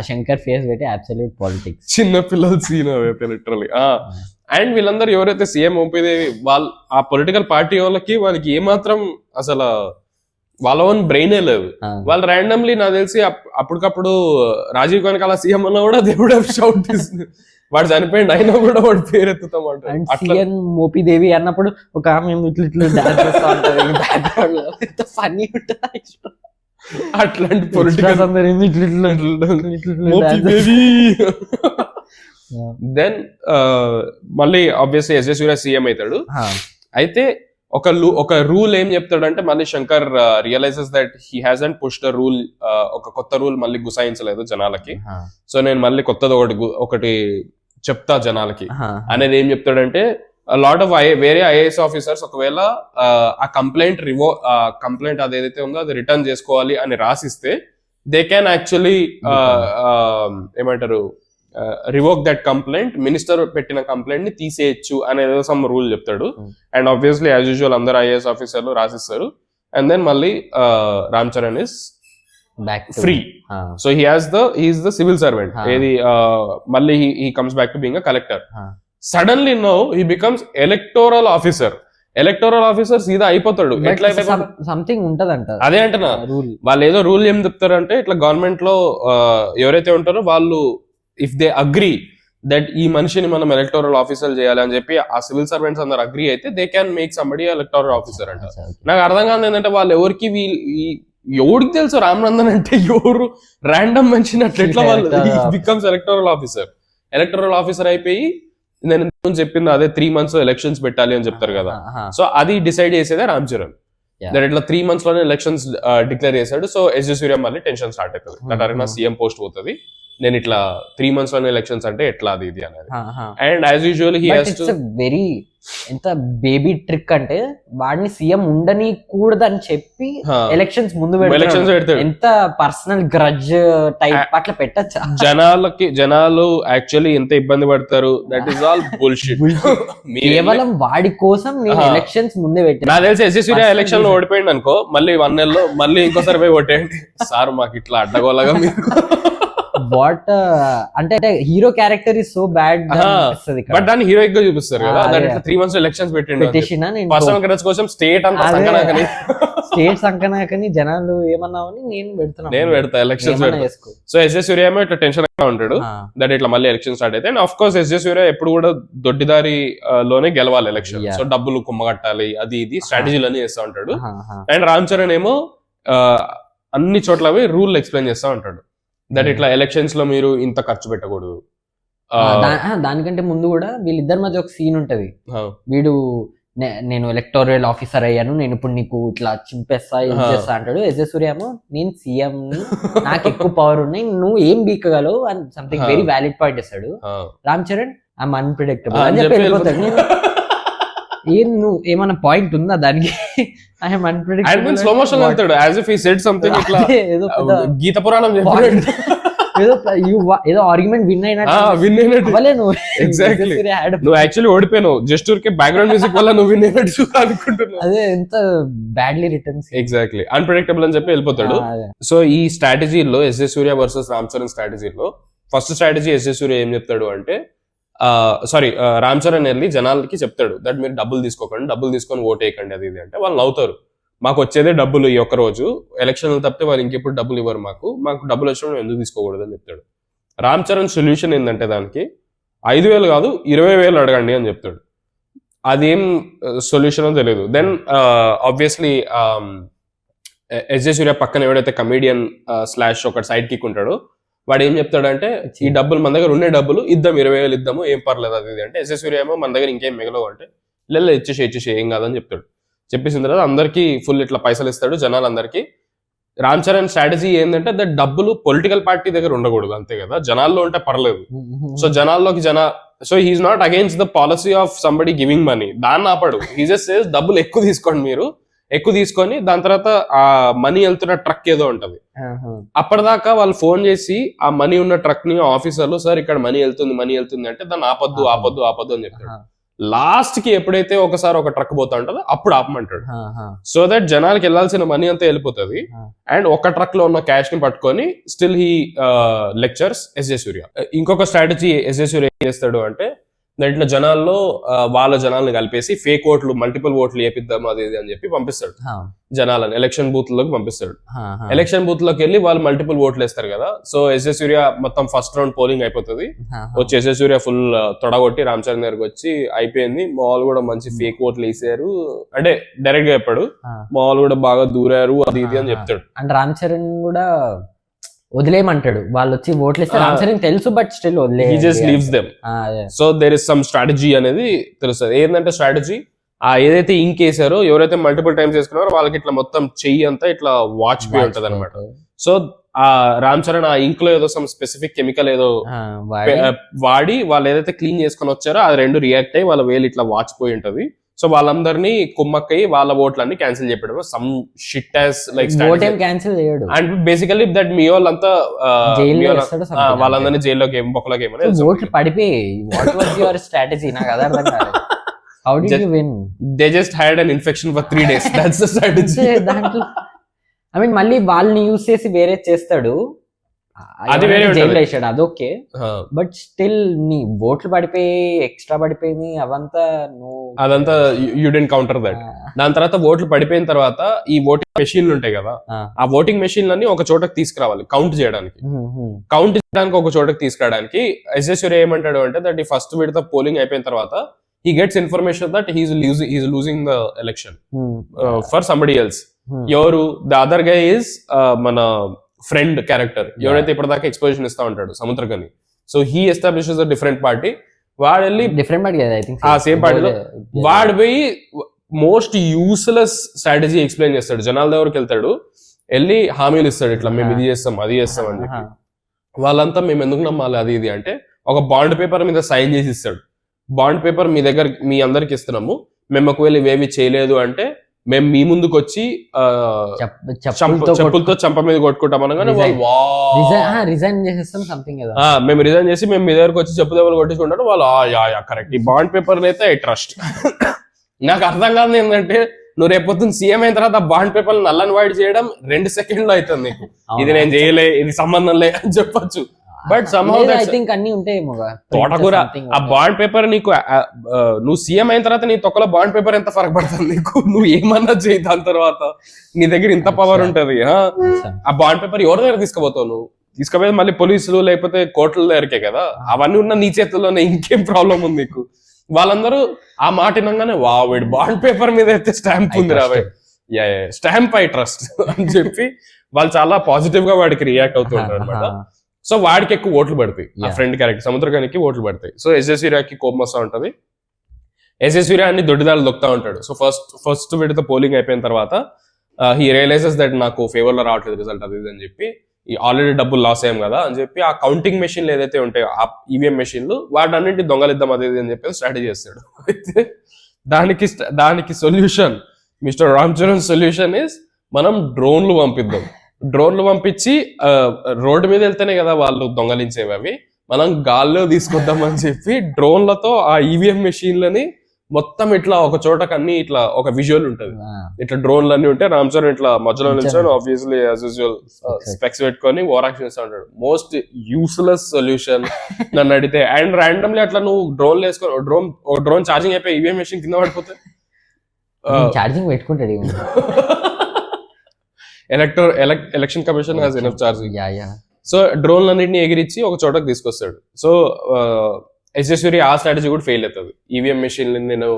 శంకర్ ఫేస్ పెట్టి అబ్సల్యూట్ పాలిటిక్స్, చిన్న పిల్లల సీన్ లిటరల్లీ. అండ్ వీళ్ళందరూ ఎవరైతే సీఎం ఓపీదేవి వాళ్ళు ఆ పొలిటికల్ పార్టీ వాళ్ళకి ఏమాత్రం అసలు వాళ్ళ ఓన్ బ్రెయినే లేదు, వాళ్ళు ర్యాండమ్లీ నాకు తెలిసి అప్పటికప్పుడు రాజీవ్ కనకాల సీఎం అన్నా కూడా దేవుడు షౌట్ తీస్తుంది, వాడు చనిపోయింది అయినా కూడా వాడు పేరు ఎత్తుతామంటారు. మోపిదేవి అన్నప్పుడు ఒక ఆమె ఇట్లా డాన్స్ చేస్తా ఉంటది బ్యాక్గ్రౌండ్ లో, ఫన్నీ ఉంటుంది. అట్లాంటి పొలిటికల్ దెన్ మళ్ళీ ఆబ్వియస్లీ ఎస్జే సూర్య సీఎం అవుతాడు. అయితే ఒక రూల్ ఏం చెప్తాడంటే, మళ్ళీ Shankar realises that he hasn't pushed a rule, ఒక కొత్త రూల్ మళ్ళీ గుసాయించలేదు జనాలకి, సో నేను మళ్ళీ కొత్తది ఒకటి చెప్తా జనాలకి అనేది ఏం చెప్తాడంటే, లాట్ ఆఫ్ వేరే ఐఏఎస్ ఆఫీసర్స్ ఒకవేళ ఆ కంప్లైంట్ అదేదైతే ఉందో అది రిటర్న్ చేసుకోవాలి అని రాసిస్తే దే క్యాన్ యాక్చువల్లీ ఏమంటారు రివోక్ దట్ కంప్లైంట్, మినిస్టర్ పెట్టిన కంప్లైంట్ ని తీసేయచ్చు అనేది సమ్ రూల్ చెప్తాడు. అండ్ ఆబ్వియస్లీ యాజ్ యూజువల్ అందరు ఐఏఎస్ ఆఫీసర్లు రాసిస్తారు. అండ్ దెన్ మళ్ళీ Ram Charan is free. So he's the civil servant. ఏది మళ్ళీ he comes back to being a collector. Suddenly now he becomes electoral officer. Electoral officer సీదా అయిపోతాడు. ఎట్లా సంథింగ్ ఉంటదంట, అదే అంటున్నా. వాళ్ళు ఏదో రూల్ ఏం చెప్తారంటే, ఇట్లా గవర్నమెంట్ లో ఎవరైతే ఉంటారో వాళ్ళు ఇఫ్ దే అగ్రీ దట్ ఈ మనిషిని మనం ఎలక్టోరల్ ఆఫీసర్ చేయాలి అని చెప్పి ఆ సివిల్ సర్వెంట్స్ అందరు అగ్రీ అయితే they can make somebody electoral officer అంట. నాకు అర్థం కాదు ఏంటంటే, వాళ్ళు ఎవరికి ఎవరికి తెలుసు రామ్ నందన్ అంటే ఎవరు, ర్యాండమ్ మనిషిని అట్లా ఎట్లా వాళ్ళు becomes electoral officer. Electoral officer అయిపోయి నేను చెప్పింది అదే 3 months ఎలక్షన్స్ పెట్టాలి అని చెప్తారు కదా, సో అది డిసైడ్ చేసేదే రామ్ చరణ్. దట్ ఇట్లా 3 months లోనే ఎలక్షన్స్ డిక్లేర్ చేశాడు. సో ఎస్జే సూర్య మళ్ళీ టెన్షన్ స్టార్ట్ అవుతుంది. దట్ అరే నా సీఎం పోస్ట్ పోతుంది, నేను ఇట్లా 3 months లోనే ఎలక్షన్స్ అంటే ఎట్లా అది ఇది అనేది. And as usual he has to very ఎంత బేబీ ట్రిక్ అంటే వాడిని సీఎం ఉండని కూడదని చెప్పి ఎలక్షన్స్ ముందు పెడతాడు. ఎంత పర్సనల్ గ్రడ్జ్ టైప్ అట్లా పెట్టచ్చా? జనాలు యాక్చువల్లీ ఎంత ఇబ్బంది పడతారు, దట్ ఈస్ ఆల్ బుల్షిట్. కేవలం వాడి కోసం నేను ఎలక్షన్స్ ముందే పెట్టాను. నాకు తెలిసి ఎస్ఎస్ సూర్య ఎలక్షన్ లో ఓడిపోయింది అనుకో, మళ్ళీ 1 నెలలో మళ్ళీ ఇంకోసారి పోయి ఓటేయండి సార్ మాకు ఇట్లా అడ్డగోలగా మీరు వాట్ అంటే hero character is so bad, but దాన్ని హీరోయిక్ గా చూపిస్తారు కదా. 3 months ఎలక్షన్స్ పెట్టిండు పర్సనల్ గ్రడ్జ్ కోసం స్టేట్ అంతా సంకనాకని స్టేట్ సంకనాకని జనాలు ఏమన్నావని నేను పెడతా ఎలక్షన్స్. సో ఎస్ఎస్ సూర్య ఏమో ఇట్లా టెన్షన్ గా ఉంటాడు దట్ ఇట్లా మళ్ళీ ఎలక్షన్ స్టార్ట్ అయితే. అండ్ ఆఫ్ కోర్స్ ఎస్ఎస్ సూర్య ఎప్పుడు కూడా దొడ్డిదారి లోనే గెలవాలి ఎలక్షన్. సో డబ్బులు కుమ్మగట్టాలి అది ఇది స్ట్రాటజీలన్నీ చేస్తా ఉంటాడు. అండ్ రామ్ చరణ్ ఏమో అన్ని చోట్ల రూల్ ఎక్స్ప్లెయిన్ చేస్తా ఉంటాడు దట్ ఇట్లా ఎలక్షన్స్ లో మీరు ఇంత ఖర్చు పెట్టకూడదు. దానికంటే ముందు కూడా వీళ్ళిద్దరి మధ్య ఒక సీన్ ఉంటది. వీడు నేను ఎలక్టోరల్ ఆఫీసర్ అయ్యాను, నేను ఇప్పుడు నీకు ఇట్లా చింపేస్తా చేస్తా అంటాడు. ఎస్ఎస్ సూర్య ఏమో నేను సీఎం, నాకు ఎక్కువ పవర్ ఉన్నాయి, నువ్వు ఏం బీకగలవు అని సంథింగ్ వెరీ వ్యాలిడ్ పాయింట్ ఇస్తాడు. రామ్ చరణ్ ఐఎమ్ అన్ప్రిడిక్టబుల్ అని చెప్పి వెళ్ళిపోతాడు. నువ్వు ఏమైనా పాయింట్ ఉందా దానికి? ఐఎమ్ అన్ప్రిడిక్టబుల్ స్లో మోషన్ వెళ్తాడు as if he said something ఇట్లా గీత పురాణం ఏదో ఆర్గ్యుమెంట్ విన్ అయినట్టు. ఎగ్జాక్ట్లీ నువ్వు యాక్చువల్లీ ఓడిపోయావు, జస్ట్ ఊరికే బ్యాక్గ్రౌండ్ మ్యూజిక్ వల్ల నువ్వు విన్ అయినట్టు అనుకుంటున్నావు. అదే ఎంత బ్యాడ్లీ రిటర్న్స్. ఎగ్జాక్ట్లీ అన్ప్రెడిక్టబుల్ అని చెప్పి వెళ్ళిపోతాడు. సో ఈ స్ట్రాటజీలో ఎస్ఎస్ సూర్య వర్సెస్ రామ్ చరణ్ స్ట్రాటజీలో ఫస్ట్ స్ట్రాటజీ ఎస్ఎస్ సూర్య ఏం చెప్తాడు అంటే రామ్ చరణ్ వెళ్ళి జనాలకి చెప్తాడు దట్ మీరు డబ్బులు తీసుకోకండి, డబ్బులు తీసుకొని ఓట్ వేయకండి అది ఇది అంటే వాళ్ళు నవ్వుతారు. మాకు వచ్చేదే డబ్బులు ఈ ఒక్క రోజు, ఎలక్షన్లు తప్పితే వాళ్ళు ఇంకెప్పుడు డబ్బులు ఇవ్వరు, మాకు డబ్బులు వచ్చినప్పుడు ఎందుకు తీసుకోకూడదు అని చెప్తాడు. రామ్ చరణ్ సొల్యూషన్ ఏంటంటే దానికి 5,000 కాదు 20,000 అడగండి అని చెప్తాడు. అదేం సొల్యూషన్ తెలియదు. దెన్ ఆబ్వియస్లీ ఎస్జే సూర్య పక్కన ఎవడైతే కమీడియన్ / ఒక సైడ్ కిక్ ఉంటాడో వాడు ఏం చెప్తాడంటే ఈ డబ్బులు మన దగ్గర ఉండే డబ్బులు ఇద్దాం, 20,000 ఇద్దాము, ఏం పర్లేదు అది ఇది అంటే ఎస్ఎస్ సూర్య ఏమో మన దగ్గర ఇంకేం మిగలవు అంటే లేదు ఇచ్చేసి ఏం కాదని చెప్తాడు. చెప్పేసిన తర్వాత అందరికి ఫుల్ ఇట్లా పైసలు ఇస్తాడు జనాలందరికీ. రామ్ చరణ్ స్ట్రాటజీ ఏంటంటే దట్ డబ్బులు పొలిటికల్ పార్టీ దగ్గర ఉండకూడదు అంతే కదా, జనాల్లో ఉంటే పర్లేదు. సో జనాల్లోకి so he's not against the policy of somebody giving money, దాన్ని ఆపడు. హీ జస్ట్ సేస్ డబ్బులు ఎక్కువ తీసుకోండి, మీరు ఎక్కువ తీసుకొని దాని తర్వాత ఆ మనీ వెళ్తున్న ట్రక్ ఏదో ఉంటది, అప్పటిదాకా వాళ్ళు ఫోన్ చేసి ఆ మనీ ఉన్న ట్రక్ ని ఆఫీసర్లు సార్ ఇక్కడ మనీ వెళ్తుంది అంటే దాన్ని ఆపద్దు అని చెప్తాడు. లాస్ట్ కి ఎప్పుడైతే ఒకసారి ఒక ట్రక్ పోతా ఉంటుందో అప్పుడు ఆపమంటాడు. సో దట్ జనాలకి వెళ్లాల్సిన మనీ అంతా వెళ్ళిపోతుంది అండ్ ఒక ట్రక్ లో ఉన్న క్యాష్ ని పట్టుకొని స్టిల్ హీ లెక్చర్స్ ఎస్జే సూర్య. ఇంకొక స్ట్రాటజీ ఎస్జే సూర్య ఏం చేస్తాడు అంటే దాంట్లో జనాల్లో వాళ్ళ జనాలను కలిపేసి ఫేక్ ఓట్లు మల్టిపుల్ ఓట్లు వేపిద్దాం అది అని చెప్పి పంపిస్తాడు జనాలను, ఎలక్షన్ బూత్ లోకి పంపిస్తాడు. ఎలక్షన్ బూత్ లోకి వెళ్ళి వాళ్ళు మల్టిపుల్ ఓట్లు వేస్తారు కదా. సో ఎస్జే సూర్య మొత్తం ఫస్ట్ రౌండ్ పోలింగ్ అయిపోతుంది, వచ్చి ఎస్జే సూర్య ఫుల్ తొడగొట్టి రామ్ చరణ్ దగ్గరకు వచ్చి అయిపోయింది, మా వాళ్ళు కూడా మంచి ఫేక్ ఓట్లు వేసారు అంటే డైరెక్ట్ గా చెప్పాడు, మా వాళ్ళు కూడా బాగా దూరారు అది ఇది అని చెప్తాడు. అంటే రామ్ చరణ్ కూడా వదిలేయమంటాడు, వాళ్ళు వచ్చి ఓట్లు ఇస్తే రామ్ చరణ్ తెలుసు but still he just leaves them. So there is some strategy అనేది తెలుస్తుంది. ఏంటంటే స్ట్రాటజీ ఏదైతే ఇంక్ వేసారో ఎవరైతే మల్టిపుల్ టైమ్స్ వేసుకున్నారో వాళ్ళకి ఇట్లా మొత్తం చెయ్యి అంతా ఇట్లా వాచ్ పోయి ఉంటది అనమాట. సో ఆ రామ్ చరణ్ ఆ ఇంక్ లో ఏదో సమ్ స్పెసిఫిక్ కెమికల్ ఏదో వాడి వాళ్ళు ఏదైతే క్లీన్ చేసుకుని వచ్చారో అది రెండు రియాక్ట్ అయ్యి వాళ్ళ వేలు ఇట్లా వాచ్ పోయి ఉంటది. సో వాళ్ళందరినీ కుమ్మక్కయి వాళ్ళ ఓట్లన్నీ క్యాన్సిల్ చేయడం some shit ass like and basically that మీ వాళ్ళంతా వాళ్ళందరినీ జైల్లోకి బొక్కలోకి ఓట్లు పడిపోయి they just had an infection for 3 days. That's the strategy. దాంట్లో ఐ మీన్ మళ్ళీ వాళ్ళని యూజ్ చేసి వేరే చేస్తాడు, అది వేరే వేసాడు అది ఓకే, బట్ స్టిల్ నీ ఓట్లు పడిపోయి ఎక్స్ట్రా పడిపోయింది అదంతా యూ డెంట్ కౌంటర్ దట్. దాని తర్వాత ఓట్లు పడిపోయిన తర్వాత ఈ ఓటింగ్ మెషిన్లు ఉంటాయి కదా, ఆ ఓటింగ్ మెషిన్లన్నీ ఒక చోటకి తీసుకురావాలి కౌంట్ చేయడానికి ఒక చోటకి తీసుకురావడానికి ఎస్జే సూర్య ఏమంటాడు అంటే దట్ ఈ ఫస్ట్ విడత పోలింగ్ అయిపోయిన తర్వాత he gets information that he's losing the election for somebody else. ఎవరు ద అదర్ గై is మన ఫ్రెండ్ క్యారెక్టర్ ఎవరైతే ఇప్పటిదాకా ఎక్స్పోజిషన్ ఇస్తా ఉంటాడు Samuthirakani. So he establishes a different party, వాడు వెళ్ళి డిఫరెంట్ పార్టీ ఆ సేమ్ పార్టీలో వాడు పోయి మోస్ట్ యూస్లెస్ స్ట్రాటజీ ఎక్స్ప్లెయిన్ చేస్తాడు. జనాల దగ్గరికి వెళ్తాడు, వెళ్ళి హామీలు ఇస్తాడు, ఇట్లా మేము ఇది చేస్తాం అది చేస్తాం అని చెప్పి. వాళ్ళంతా మేము ఎందుకు నమ్మాలి అది ఇది అంటే, ఒక బాండ్ పేపర్ మీద సైన్ చేసి ఇస్తాడు. బాండ్ పేపర్ మీ దగ్గర మీ అందరికి ఇస్తున్నాము, మేము ఒకవేళ ఇవేవి చేయలేదు అంటే మేము మీ ముందుకు వచ్చి చెప్పులతో చంప మీద కొట్టుకుంటాం అనగానే రిజైన్ చేసేస్తాం సంథింగ్ కదా. మేము రిజైన్ చేసి మేము మీ దగ్గరకు వచ్చి చెప్పు దెబ్బలు కొట్టించుకుంటారు వాళ్ళు. కరెక్ట్, ఈ బాండ్ పేపర్ అయితే ఐ ట్రస్ట్. నాకు అర్థం కాదు ఏంటంటే, నువ్వు రేపొద్దున సీఎం అయిన తర్వాత బాండ్ పేపర్ నల్లని వైడ్ చేయడం 2 సెకండ్లో అవుతుంది నీకు. ఇది నేను చేయలే, ఇది సంబంధం లే అని చెప్పొచ్చు. బట్ అన్ని ఉంటాయి తోటకూర. ఆ బాండ్ పేపర్ నీకు నువ్వు సీఎం అయిన తర్వాత నీ తొక్కలో బాండ్ పేపర్ ఎంత ఫరక పడుతుంది నీకు? నువ్వు ఏమన్నా చేయి, దాని తర్వాత నీ దగ్గర ఇంత పవర్ ఉంటది. ఆ బాండ్ పేపర్ ఎవరి దగ్గర తీసుకుపోతావు? నువ్వు తీసుకుపోయేది మళ్ళీ పోలీసులు లేకపోతే కోర్టుల దగ్గరకే కదా. అవన్నీ ఉన్న నీ చేతుల్లోనే, ఇంకేం ప్రాబ్లం ఉంది నీకు? వాళ్ళందరూ ఆ మాట వినగానే వీడి బాండ్ పేపర్ మీద అయితే స్టాంప్ ఉంది రా, స్టాంప్ ఐ ట్రస్ట్ అని చెప్పి వాళ్ళు చాలా పాజిటివ్ గా వాడికి రియాక్ట్ అవుతుంటారు అనమాట. సో వాడికి ఎక్కువ ఓట్లు పడతాయి, ఆ ఫ్రెండ్ క్యారెక్టర్ సముద్రకానికి ఓట్లు పడతాయి. సో ఎస్ఎస్ సూర్యకి కోపం వస్తూ ఉంటది. ఎస్ఎస్ సూర్య అన్ని దొడ్డిదాలు దొక్కుతా ఉంటాడు. సో ఫస్ట్ విడత పోలింగ్ అయిపోయిన తర్వాత హీ రియలైజెస్ దట్ నాకు ఫేవర్ లో రావట్లేదు రిజల్ట్ అది అని చెప్పి, ఆల్రెడీ డబ్బులు లాస్ అయ్యాం కదా అని చెప్పి, ఆ కౌంటింగ్ మెషిన్లు ఏదైతే ఉంటాయో ఆ ఈవీఎం మెషిన్లు వాటి అన్నింటి దొంగలిద్దాం అది అని చెప్పి స్ట్రాటజీ చేస్తాడు. అయితే దానికి solution, mister Ram Charan solution is మనం డ్రోన్లు పంపిద్దాం. డ్రోన్లు పంపించి రోడ్డు మీద వెళ్తేనే కదా వాళ్ళు దొంగలించేవి, అవి మనం గాల్లో తీసుకొద్దామని చెప్పి డ్రోన్లతో ఆ ఈవీఎం మెషిన్లని మొత్తం ఇట్లా ఒక చోటకి అన్ని ఇట్లా ఒక విజువల్ ఉంటది, ఇట్లా డ్రోన్లు అన్ని ఉంటే రామ్ చరణ్ ఇట్లా మధ్యలో నిల్చొని ఆబ్వియస్లీ యాజ్ యూజువల్ స్పెక్స్ పెట్టుకొని ఓవర్ యాక్షన్ చేస్తూ ఉంటాడు. మోస్ట్ యూస్లెస్ సొల్యూషన్ నన్ను అడిగితే. అండ్ ర్యాండమ్లీ అట్లా నువ్వు డ్రోన్ వేసుకొని డ్రోన్ ఛార్జింగ్ అయిపోయి ఈవీఎం మెషిన్ కింద పడిపోతే ఛార్జింగ్ పెట్టుకుంటాడు. Election commission has enough charging. So డ్రోన్లన్నింటినీ ఎగిరించి ఒక చోటకి తీసుకొస్తాడు. సో ఎస్ఎస్ సూర్య ఆ స్ట్రాటజీ కూడా ఫెయిల్ అవుతుంది. ఈవీఎం మెషిన్ నేను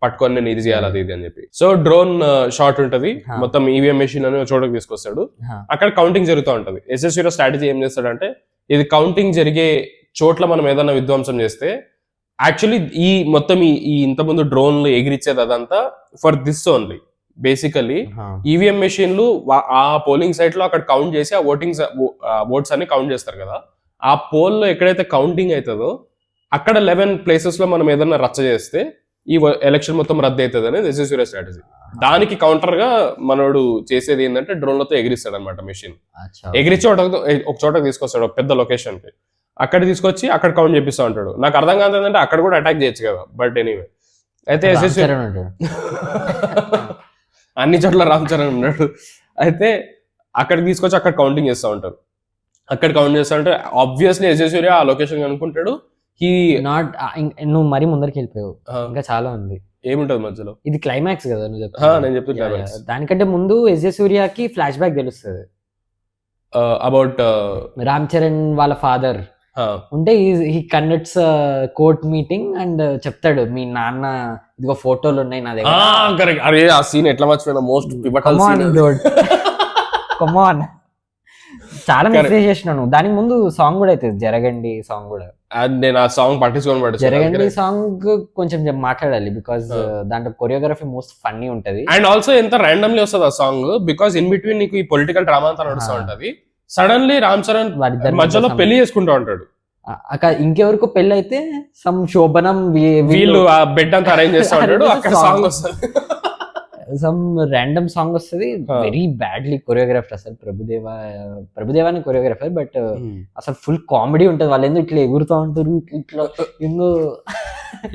పట్టుకొని నేను ఇది చేయాలి అది ఇది అని చెప్పి. సో డ్రోన్ షాట్ ఉంటది, మొత్తం ఈవీఎం మెషిన్ అని చోటకి తీసుకొస్తాడు. అక్కడ కౌంటింగ్ జరుగుతూ ఉంటది. ఎస్ఎస్ సూర్య స్ట్రాటజీ ఏం చేస్తాడంటే, ఇది కౌంటింగ్ జరిగే చోట్ల మనం ఏదైనా విధ్వంసం చేస్తే యాక్చువల్లీ ఈ మొత్తం ఈ ఇంతకుముందు డ్రోన్లు ఎగిరిచ్చేది అదంతా for this only. Basically EVM మెషిన్లు ఆ పోలింగ్ సైట్ లో అక్కడ కౌంట్ చేసి ఆ ఓట్స్ అన్ని కౌంట్ చేస్తారు కదా. ఆ పోల్ లో ఎక్కడైతే కౌంటింగ్ అవుతుందో అక్కడ 11 ప్లేసెస్ లో మనం ఏదైనా రచ్చ చేస్తే ఈ ఎలక్షన్ మొత్తం రద్దు అవుతుంది అనేది ఎస్ఎస్ సూర్య స్ట్రాటజీ. దానికి కౌంటర్ గా మనోడు చేసేది ఏంటంటే డ్రోన్లతో ఎగిరిస్తాడు అనమాట మెషిన్. ఎగిరించి ఒక చోటకి తీసుకొస్తాడు, ఒక పెద్ద లొకేషన్ కి. అక్కడ తీసుకొచ్చి అక్కడ కౌంట్ చేపిస్తా ఉంటాడు. నాకు అర్థం కాదు ఏంటంటే అక్కడ కూడా అటాక్ చేయొచ్చు కదా, బట్ ఎనీవే. అయితే ఎస్ఎస్ అన్ని చోట్ల రామ్ చరణ్ ఉన్నాడు. అయితే అక్కడికి తీసుకొచ్చి అక్కడ కౌంటింగ్ చేస్తూ ఉంటారు. అక్కడ కౌంట్ చేస్తా ఉంటే ఆబ్వియస్లీ ఎస్ఎస్ సూర్య ఆ లొకేషన్ అనుకుంటాడు. నువ్వు మరీ ముందరికి వెళ్ళిపోయావు, ఇంకా చాలా ఉంది. ఏముంటది మధ్యలో? ఇది క్లైమాక్స్ కదా నువ్వు నేను చెప్తున్నా. దానికంటే ముందు ఎస్ఎస్ సూర్యకి ఫ్లాష్ బ్యాక్ తెలుస్తుంది అబౌట్ రామ్ చరణ్ వాళ్ళ ఫాదర్ ఉంటే he conducts court meeting and చెప్తాడు, మీ నాన్న ఇదిగో ఫోటోలు ఉన్నాయి నా దగ్గర. అరే ఆ సీన్ ఎట్లా మర్చిపోయినా, మోస్ట్ పివటల్ సీన్. కమాన్, చాలా మెసేజ్ చేసినాను. దానికి ముందు సాంగ్ కూడా అవుతుంది, జరగండి సాంగ్ కూడా. నేను ఆ సాంగ్ పట్టించుకోని జరగండి సాంగ్ కొంచెం మాట్లాడాలి, బికాస్ దాంట్లో కొరియోగ్రఫీ మోస్ట్ ఫన్నీ ఉంటది. అండ్ ఆల్సో ఎంత ర్యాండమ్లీ వస్తుంది ఆ సాంగ్, బికాస్ ఇన్ బిట్వీన్ నీకు ఈ పొలిటికల్ డ్రామా అంతా నడుస్తూ ఉంటది. సడన్లీ రామ్ చరణ్ మధ్యలో పెళ్లి చేసుకుంటూ ఉంటాడు. అక్కడ ఇంకెవరికో పెళ్లి అయితే సమ్ శోభనం వీళ్ళు ఆ బెడ్ అంతా అరేంజ్ చేస్తూ ఉంటాడు. అక్కడ సాంగ్ వస్తుంది, సమ్ ర్యాండమ్ సాంగ్ వస్తుంది, వెరీ బ్యాడ్లీ కొరియోగ్రాఫర్. అసలు ప్రభుదేవాని కొరియోగ్రాఫర్, బట్ అసలు ఫుల్ కామెడీ ఉంటది. వాళ్ళు ఎందుకు ఇట్లా ఎగురుతూ ఉంటారు,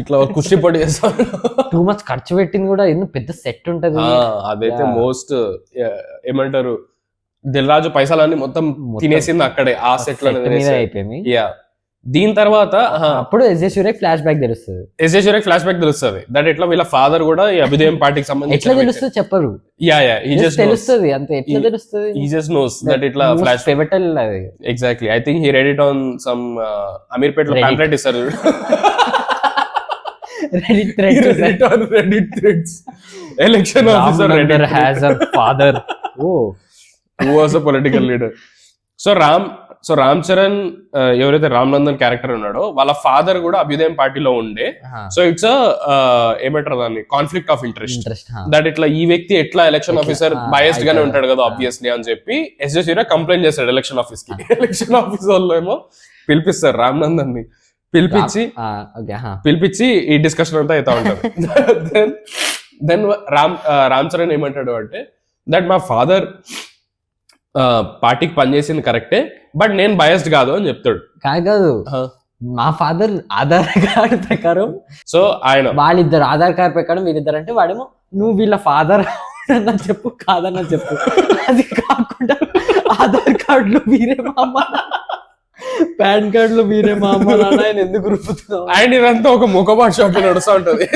ఇట్లా కుస్తీ పడి చేస్తారు. టూ మచ్ ఖర్చు పెట్టింది కూడా, ఎందుకు పెద్ద సెట్ ఉంటది. అదైతే మోస్ట్ ఏమంటారు, దిల్ రాజు పైసలన్నీ మొత్తం తినేసింది అక్కడే ఆ సెట్ లో అయిపోయింది. దీని తర్వాత అప్పుడు ఎస్ఎస్ సూర్య ఫ్లాష్ బ్యాక్ తెలుస్తుంది. ఎస్ఎస్ సూర్య ఫ్లాష్ బ్యాక్ తెలుస్తుంది దట్ ఇట్లా వీళ్ళ ఫాదర్ కూడా ఈ అభిదయం పార్టీకి సంబంధించి. ఎట్లా తెలుస్తుంది చెప్పరు, తెలుస్తుంది అంతే. ఎట్లా తెలుస్తుంది? he just knows that ఇట్లా ఫ్లాష్ పివటల్ అది. Exactly, I think he read it on some Ameerpet లో పాంప్లెట్ ఇస్తారు. Reddit threads. Election officer has a father. Oh, who was a political leader. So so Ram Charan ఎవరైతే రామ్ నందన్ క్యారెక్టర్ ఉన్నాడో వాళ్ళ father కూడా అభ్యుదయం పార్టీలో ఉండే. సో ఇట్స్ ఏమంటారు దాన్ని కాన్ఫ్లిక్ట్ ఆఫ్ ఇంట్రెస్ట్ దట్ ఇట్లా ఈ వ్యక్తి ఎట్లా ఎలక్షన్ ఆఫీసర్ బయస్డ్ గానే ఉంటాడు కదా ఆబ్వియస్లీ అని చెప్పి ఎస్జే సూర్య కంప్లైంట్ చేస్తాడు ఎలక్షన్ ఆఫీస్ కి. ఎలక్షన్ ఆఫీస్ వాళ్ళు ఏమో పిలిపిస్తారు రామ్ నందన్ ని, పిలిపించి ఈ డిస్కషన్ అంతా అవుతా ఉంటది. దెన్ రామ్ చరణ్ ఏమంటాడు అంటే దట్ మా ఫాదర్ పార్టీకి పనిచేసింది కరెక్టే బట్ నేను బయస్డ్ కాదు అని చెప్తాడు. కాదు మా ఫాదర్ ఆధార్ కార్డు ప్రకారం, సో ఆయన వాళ్ళిద్దరు ఆధార్ కార్డు ప్రకారం వీళ్ళిద్దరు అంటే వాడేమో నువ్వు వీళ్ళ ఫాదర్ అన్న చెప్పు కాదన్న చెప్పు, అది కాకుండా ఆధార్ కార్డులో వీరే మా అమ్మ పాన్ కార్డులో వీరే మా అమ్మ నాన్న ఆయన ఎందుకు రూపుతున్నావు. అండ్ ఇదంతా ఒక ముఖపాటు షాట్ నడుస్తూ ఉంటది.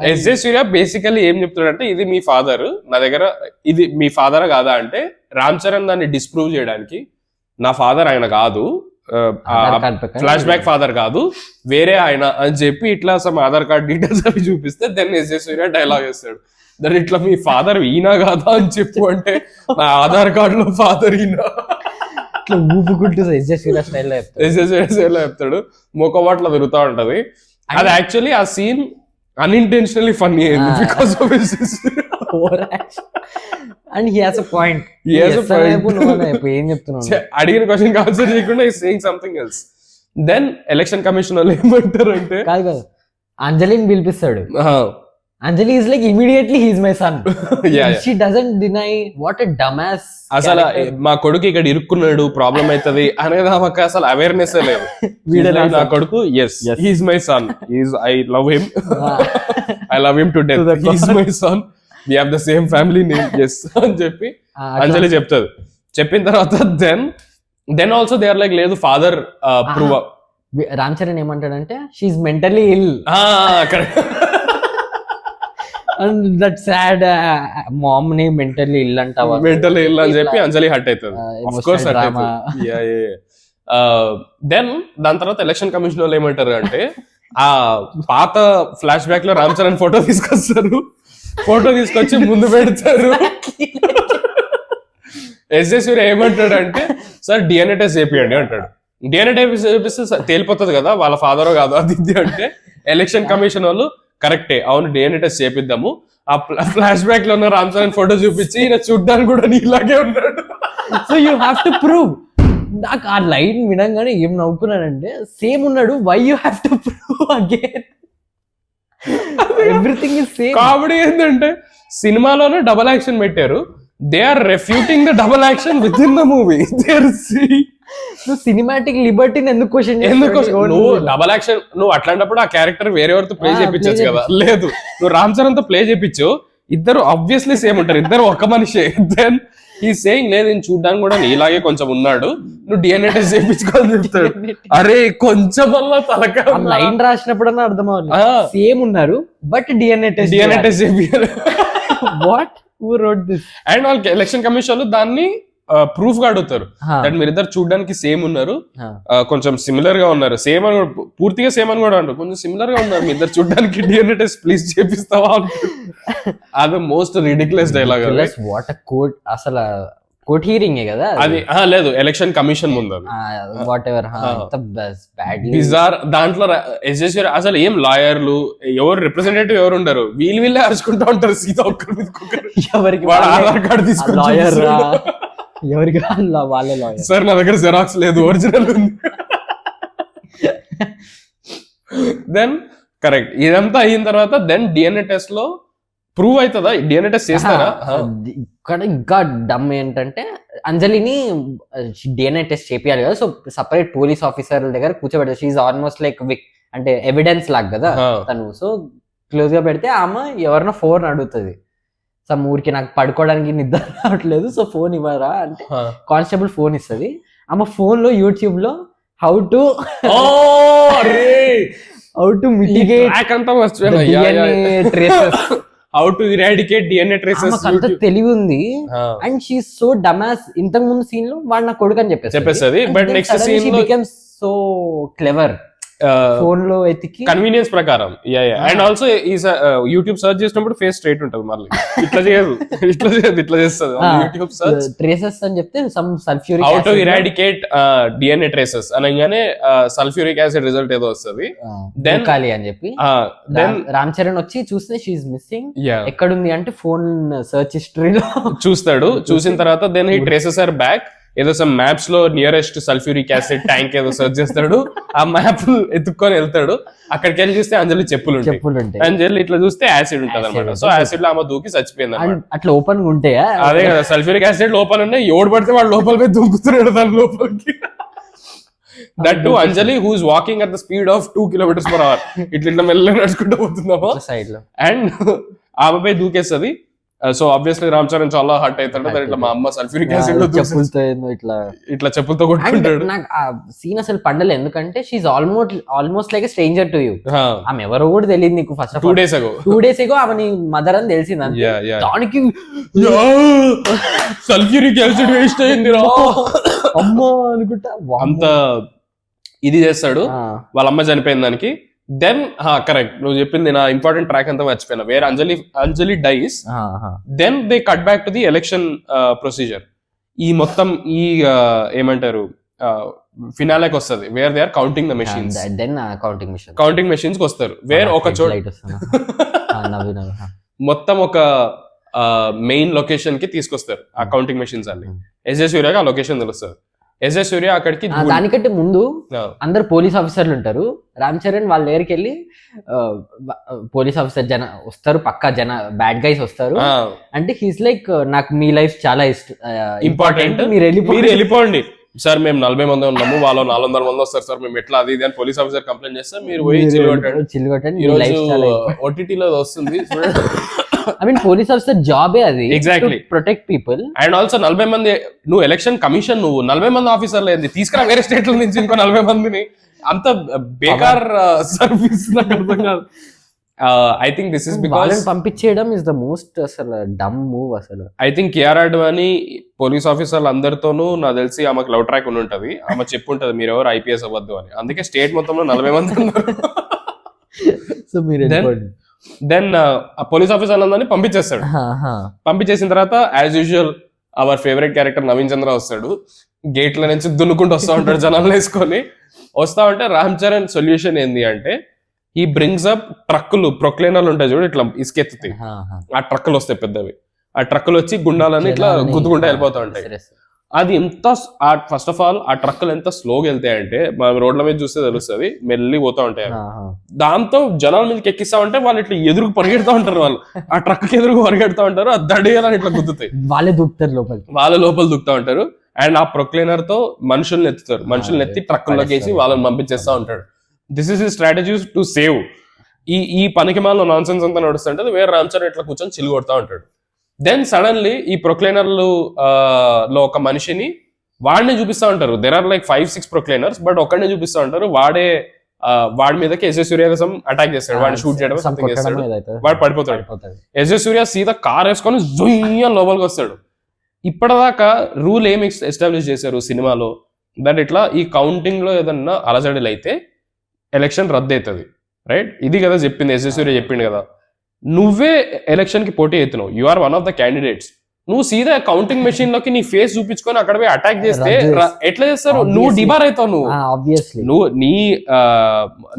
ఎస్జే సూర్య బేసికల్లీ ఏం చెప్తాడంటే ఇది మీ ఫాదర్, నా దగ్గర ఇది మీ ఫాదర్ కాదా అంటే రామ్ చరణ్ దాన్ని డిస్ప్రూవ్ చేయడానికి నా ఫాదర్ ఆయన కాదు, ఫ్లాష్ బ్యాక్ ఫాదర్ కాదు వేరే ఆయన అని చెప్పి ఇట్లా సమ్ ఆధార్ కార్డ్ డీటెయిల్స్ అవి చూపిస్తే దెన్ ఎస్జే సూర్య డైలాగ్ వేస్తాడు దట్ ఇట్లా మీ ఫాదర్ ఈయన కాదా అని చెప్పు అంటే నా ఆధార్ కార్డ్ లో ఫాదర్ ఈయన ఇట్లా ఊపుకుంటూ ఎస్జే సూర్య స్టైల్లో చెప్తాడు. మొక్కబాట్లో తిరుగుతూ ఉంటది. అది యాక్చువల్లీ ఆ scene unintentionally funny because of his and he has a point. ఏం చెప్తున్నాను అడిగిన క్వశ్చన్ ఆన్సర్ చేయకుండా he's saying something else. then election commission వాళ్ళు ఏమంటారు అంటే కాదు అంజలిని పిలిపిస్తాడు. అంజలి is like immediately he is my son. She doesn't deny what a dumbass. అసలు మా కొడుకు ఇక్కడ ఇరుక్కున్నాడు ప్రాబ్లం అవుతుంది అనేది ఆమెకు అసలు అవేర్నెస్ లేదు. నా కొడుకు yes he's my son, I love him, I love him to death, he's my son, we have the same family name yes అని చెప్పి అంజలి చెప్తాది. చెప్పిన తర్వాత then also they are like లేదు ఫాదర్ ప్రూవ్. రామ్ చరణ్ ఏమంటాడంటే she's mentally ill and that sad mom ని mentally ill అంటావా, mentally ill అని చెప్పి అంజలి హట్ అవుతుంది. ఆఫ్ కోర్స్ హట్ అవుతుంది. దెన్ దాని తర్వాత ఎలక్షన్ కమిషన్ వాళ్ళు ఏమంటారు అంటే ఆ పాత ఫ్లాష్ బ్యాక్ లో రామ్ చరణ్ ఫోటో తీసుకొస్తారు, ఫోటో తీసుకొచ్చి ముందు పెడతారు. ఎస్జే సూర్య ఏమంటాడు అంటే సార్ డిఎన్ఏ టెస్ట్ చేపియండి అంటాడు. డిఎన్ఏ టెస్ట్ చేపిస్తే తేలిపోతుంది కదా వాళ్ళ ఫాదరో కాదో అది అంటే ఎలక్షన్ కమిషన్ వాళ్ళు కరెక్టే అవును డిఎన్ఏ టెస్ట్ చేపిద్దాము. ఆ ఫ్లాష్ బ్యాక్ లో ఉన్న రామ్ చరణ్ ఫోటో చూపించి ఈయన చూడ్డానికి కూడా నీలాగే ఉన్నాడు. So you have to prove. నాకు ఆ లైన్ వినంగానే ఏం నవ్వుకున్నానంటే సేమ్ ఉన్నాడు, why you have to prove again, everything is same. Comedy ఏంటంటే సినిమాలోనే డబుల్ యాక్షన్ పెట్టారు, they are refuting the double action with in the movie. They are cinematic లిబర్టీని ఎందుకు క్వశ్చన్ నువ్వు డబల్ యాక్షన్ నువ్వు అట్లాంటప్పుడు ఆ క్యారెక్టర్ వేరేవారితో ప్లే చేయించచ్చు కదా. లేదు నువ్వు రామ్ చరణ్ తో ప్లే చేయించు, ఇద్దరు ఆబ్వియస్లీ సేమ్ ఉంటారు, ఇద్దరు ఒక మనిషే. దెన్ ఈ సేయింగ్ లేదు నేను చూడ్డానికి కూడా ఇలాగే కొంచెం ఉన్నాడు, నువ్వు డిఎన్ఏ టెస్ట్ చేయించుకోని చెప్తాడు. అరే కొంచెం వల్ల తలక లైన్ రాసినప్పుడు అర్థం అవ్వాలి సేమ్ ఉన్నారు బట్ డిఎన్ఏ టెస్ట్ చేయాలి. What who wrote this? And వాళ్ళకి ఎలక్షన్ కమిషన్ దాన్ని ప్రూఫ్ గా అడుగుతారు దట్ మీరిద్దరు చూడడానికి సేమ్ ఉన్నారు, కొంచెం సిమిలర్ గా ఉన్నారు, సేమ్ అని పూర్తిగా సేమ్ అని కూడా అంటారు, కొంచెం సిమిలర్ గా ఉన్నారు మీ ఇద్దరు చూడడానికి డిఎన్ఏ టెస్ట్ ప్లీజ్ చేపిస్తావా అంటారు. అది most ridiculous dialogue. What a court, అసలు కోర్ట్ హియరింగ్ కదా అది. లేదు ఎలక్షన్ కమిషన్ ముందు వాట్ ఎవర్ బిజార్. దాంట్లో అసలు ఏం లాయర్లు ఎవరు రిప్రజెంటేటివ్ ఎవరు ఉండరు, వీళ్ళే అరుచుకుంటా ఉంటారు సీదా ఒక్కరి మీద ఎవరికి ఆధార్ కార్డు తీసుకుంటారు. ఎవరికి వాళ్ళే లాయర్. సార్ నా దగ్గర జెరాక్స్ లేదు ఒరిజినల్ ఉంది. దెన్ కరెక్ట్ ఇదంతా అయిన తర్వాత దెన్ డిఎన్ఏ టెస్ట్ లో ప్రూవ్ అవుతుందా, డిఎన్ఏ టెస్ట్ చేస్తారా? ఇక్కడ ఇంకా డమ్ ఏంటంటే అంజలిని డిఎన్ఏ టెస్ట్ చేపియాలి కదా, సో సపరేట్ పోలీస్ ఆఫీసర్ దగ్గర కూర్చోబెడతారు. షీఈ్ ఆల్మోస్ట్ లైక్ అంటే ఎవిడెన్స్ లాగా కదా తను. సో క్లోజ్ గా పెడితే ఆమె ఎవరినో ఫోన్ అడుగుతుంది, సమ్ ఊరికి నాకు పడుకోవడానికి నిద్ర రావట్లేదు సో ఫోన్ ఇవ్వరా అంటే కానిస్టేబుల్ ఫోన్ ఇస్తుంది. ఆమె ఫోన్ లో యూట్యూబ్ లో how to mitigate traces, how to eradicate DNA traces అంత తెలివి ఉంది. And she so dumbass. ఇంతకు ముందు సీన్ లో వాడు నా కొడుకు అని చెప్పేస్తుంది, బట్ నెక్స్ట్ సీన్ లో బికమ్స్ సో క్లెవర్. ఫోన్ లో ఎతికి కన్వీనియన్స్ ప్రకారం. అండ్ ఆల్సో యూట్యూబ్ సర్చ్ చేసినప్పుడు ఫేస్ స్ట్రైట్ ఉంటుంది, మళ్ళీ ఇట్లా చేయదు, ఇట్లా చేస్తుంది యూట్యూబ్ సర్చ్. ట్రేసెస్ అని చెప్తే some sulphuric how to eradicate DNA traces అనగానే సల్ఫ్యూరిక్ యాసిడ్ రిజల్ట్ ఏదో వస్తుంది. దెన్ అని చెప్పి రామ్ చరణ్ వచ్చి చూస్తే షీఈ్ మిస్సింగ్, ఎక్కడుంది అంటే ఫోన్ సర్చ్ హిస్టరీలో చూస్తాడు. చూసిన తర్వాత then he traces are back, ఏదో సమ్ మ్యాప్స్ లో నియరెస్ట్ సల్ఫ్యూరిక్ యాసిడ్ ట్యాంక్ ఏదో సర్చ్ చేస్తాడు, ఆ మ్యాప్ ఎత్తుక్కొని వెళ్తాడు. అక్కడికి వెళ్ళి చూస్తే అంజలి చెప్పులు ఉంటాయి, అంజలి ఇట్లా చూస్తే యాసిడ్ ఉంటది అనమాట. సో యాసిడ్ లో ఆమె దూకి చచ్చిపోయింది అనమాట. అట్లా ఓపెన్ ఉంటాయి, అదే కదా సల్ఫ్యూరిక్ యాసిడ్ లోపల ఉన్నాయి, ఎవడు పడితే వాడు లోపల పోయి దూకుతున్నాడు దాని లోపలికి. That to Anjali who is walking at the speed of 2 km/h, ఇట్లా మెల్లగా నడుచుకుంటూ పోతుందామా సైడ్ లో, అండ్ ఆమె పోయి దూకేస్తుంది. సో ఆబ్వియస్లీ రామ్ చరణ్ చాలా హర్ట్ అవుతాడు. ఇట్లా మా అమ్మ సల్ఫ్యూరిక్ యాసిడ్ లో ఇట్లా చెప్పులతో కొట్టుకుంటాడు. నాకు ఆ సీన్ అసలు పండలేదు, ఎందుకంటే she's almost like stranger to you. ఆమె ఎవరో కూడా తెలియదు నీకు. ఫస్ట్ 2 days ago ఆమె నీ మదర్ అని తెలిసింది. దానికి సల్ఫ్యూరిక్ యాసిడ్ వేస్ట్ అయింది రా అమ్మో అనుకుంటా, అంత ఇది చేస్తాడు. వాళ్ళ అమ్మ చనిపోయిన దానికి. దెన్ కరెక్ట్, నువ్వు చెప్పింది నా ఇంపార్టెంట్ ట్రాక్ అంతా మర్చిపోయినా. Where Anjali dies, then they cut back to the election procedure. ఈ మొత్తం ఈ ఏమంటారు ఫినాలేకి వస్తుంది, where they are counting the machines. Counting machines కి వస్తారు, వేర్ ఒక చోట మొత్తం ఒక మెయిన్ లొకేషన్ కి తీసుకొస్తారు ఆ కౌంటింగ్ మెషిన్స్ అన్ని. ఎస్జే సూర్యకి ఆ లొకేషన్ తెలుస్తుంది. ఎస్జే సూర్య అక్కడికి, దానికంటే ముందు అందరు పోలీస్ ఆఫీసర్లు ఉంటారు. రామ్ చరణ్ వాళ్ళ దగ్గరికి వెళ్ళి పోలీస్ ఆఫీసర్ వస్తారు, పక్కా బ్యాడ్ గైస్ వస్తారు అంటే హీస్ లైక్ నాకు మీ లైఫ్ చాలా ఇంపార్టెంట్, మీరు వెళ్ళిపోండి సార్, మేము 40 మంది ఉన్నాము, వాళ్ళు 400 మంది వస్తారు సార్, మేము ఎట్లా అది అని పోలీస్ ఆఫీసర్ కంప్లైంట్ చేస్తే మీరు పోయి చిల్లుగొట్టండి. ఓటీటీలో వస్తుంది. ఐ మీన్ పోలీస్ ఆఫీసర్ జాబే అది, exactly protect people. And also 40 మంది, నువ్వు ఎలక్షన్ కమిషన్, నువ్వు 40 మంది ఆఫీసర్లు ఏంది తీసుకురా వేరే స్టేట్ల నుంచి ఇంకో 40 మందిని, అంత బేకార్ సర్వీస్. నాకు అర్థం కాదు. I think this is because పంపించేయడం ఇస్ ద మోస్ట్ అసలు డమ్ మూవ్ అసలు. I think Kiara Advani police ఆఫీసర్లు అందరితోనూ నాకు తెలిసి ఆమెకు లవ్ ట్రాక్ ఉంటది. ఆమె చెప్పుంటది మీరు ఎవరు ఐపీఎస్ అవ్వద్దు అని, అందుకే స్టేట్ మొత్తంలో 40 మంది ఉన్నారు. సో మీరు దెన్ పోలీస్ ఆఫీసర్ అందరినీ పంపించేస్తాడు. పంపించేసిన తర్వాత as usual our favourite character Naveen Chandra వస్తాడు. గేట్ల నుంచి దున్నుకుంటూ వస్తా ఉంటాడు జనాలు వేసుకొని. వస్తా ఉంటే రామ్ చరణ్ సొల్యూషన్ ఏంది అంటే, ఈ బ్రింగ్స్ అప్ ట్రక్కులు, ప్రొక్లైనర్లు ఉంటాయి చూడు, ఇట్లా ఇసుకెత్తుతాయి. ఆ ట్రక్కులు వస్తాయి పెద్దవి, ఆ ట్రక్కులు వచ్చి గుండాలని ఇట్లా గుద్దుకుంటా వెళ్ళిపోతా ఉంటాయి. అది ఎంత, ఫస్ట్ ఆఫ్ ఆల్ ఆ ట్రక్కులు ఎంత స్లోగా వెళ్తాయి అంటే మనం రోడ్ల మీద చూస్తే తెలుస్తుంది, మెల్లి పోతా ఉంటాయి. దాంతో జనాల మీదకి ఎక్కిస్తా ఉంటే వాళ్ళు ఇట్లా ఎదురుకు పరిగెడతా ఉంటారు, వాళ్ళు ఆ ట్రక్ ఎదురుకు పరిగెడతా ఉంటారు, అది దడియాలని ఇట్లా గుద్దుతాయి, వాళ్ళే దూకుతారు లోపల, వాళ్ళ లోపల దూకుతా ఉంటారు. అండ్ ఆ ప్రొక్లైనర్ తో మనుషుల్ని ఎత్తుతారు, మనుషుల్ని ఎత్తి ట్రక్కుల్లోకి వేసి వాళ్ళని పంపించేస్తా ఉంటాడు. This is his strategies to save. ఈ పనికి మాలో నాన్ సెన్స్ అంతా నడుస్తుంటది, వేరే రామ్ చరణ్ ఇట్లా కూర్చొని చిల్లు కొడతా ఉంటాడు. దెన్ సడన్లీ ఈ ప్రొక్లైనర్లు లో ఒక మనిషిని వాడిని చూపిస్తా ఉంటారు. దెర్ ఆర్ లైక్ 5-6 ప్రొక్లైనర్స్, బట్ ఒకడిని చూపిస్తా ఉంటారు. వాడి మీదకి ఎస్జే సూర్య కోసం అటాక్ చేస్తాడు, వాడిని షూట్ చేయడం సంథింగ్ చేస్తాడు, వాడు పడిపోతాడు. ఎస్జే సూర్య సీదా కార్ వేసుకొని జుయ్య లోపలికి వస్తాడు. ఇప్పటిదాకా రూల్ ఏమి ఎస్టాబ్లిష్ చేశారు సినిమాలో, దట్ ఇట్లా ఈ కౌంటింగ్ లో ఏదన్నా అలజడులు అయితే ఎలక్షన్ రద్దు అవుతుంది, రైట్? ఇది కదా చెప్పింది ఎస్జే సూర్య, చెప్పిండు కదా. నువ్వే ఎలక్షన్ కి పోటీ అవుతున్నావు, you are one of the candidates. నువ్వు సీదా కౌంటింగ్ మెషిన్ లోకి నీ ఫేస్ చూపించుకొని అక్కడ పోయి అటాక్ చేస్తే ఎట్లా చేస్తారు? నువ్వు డిబార్ అవుతావు, నువ్వు నీ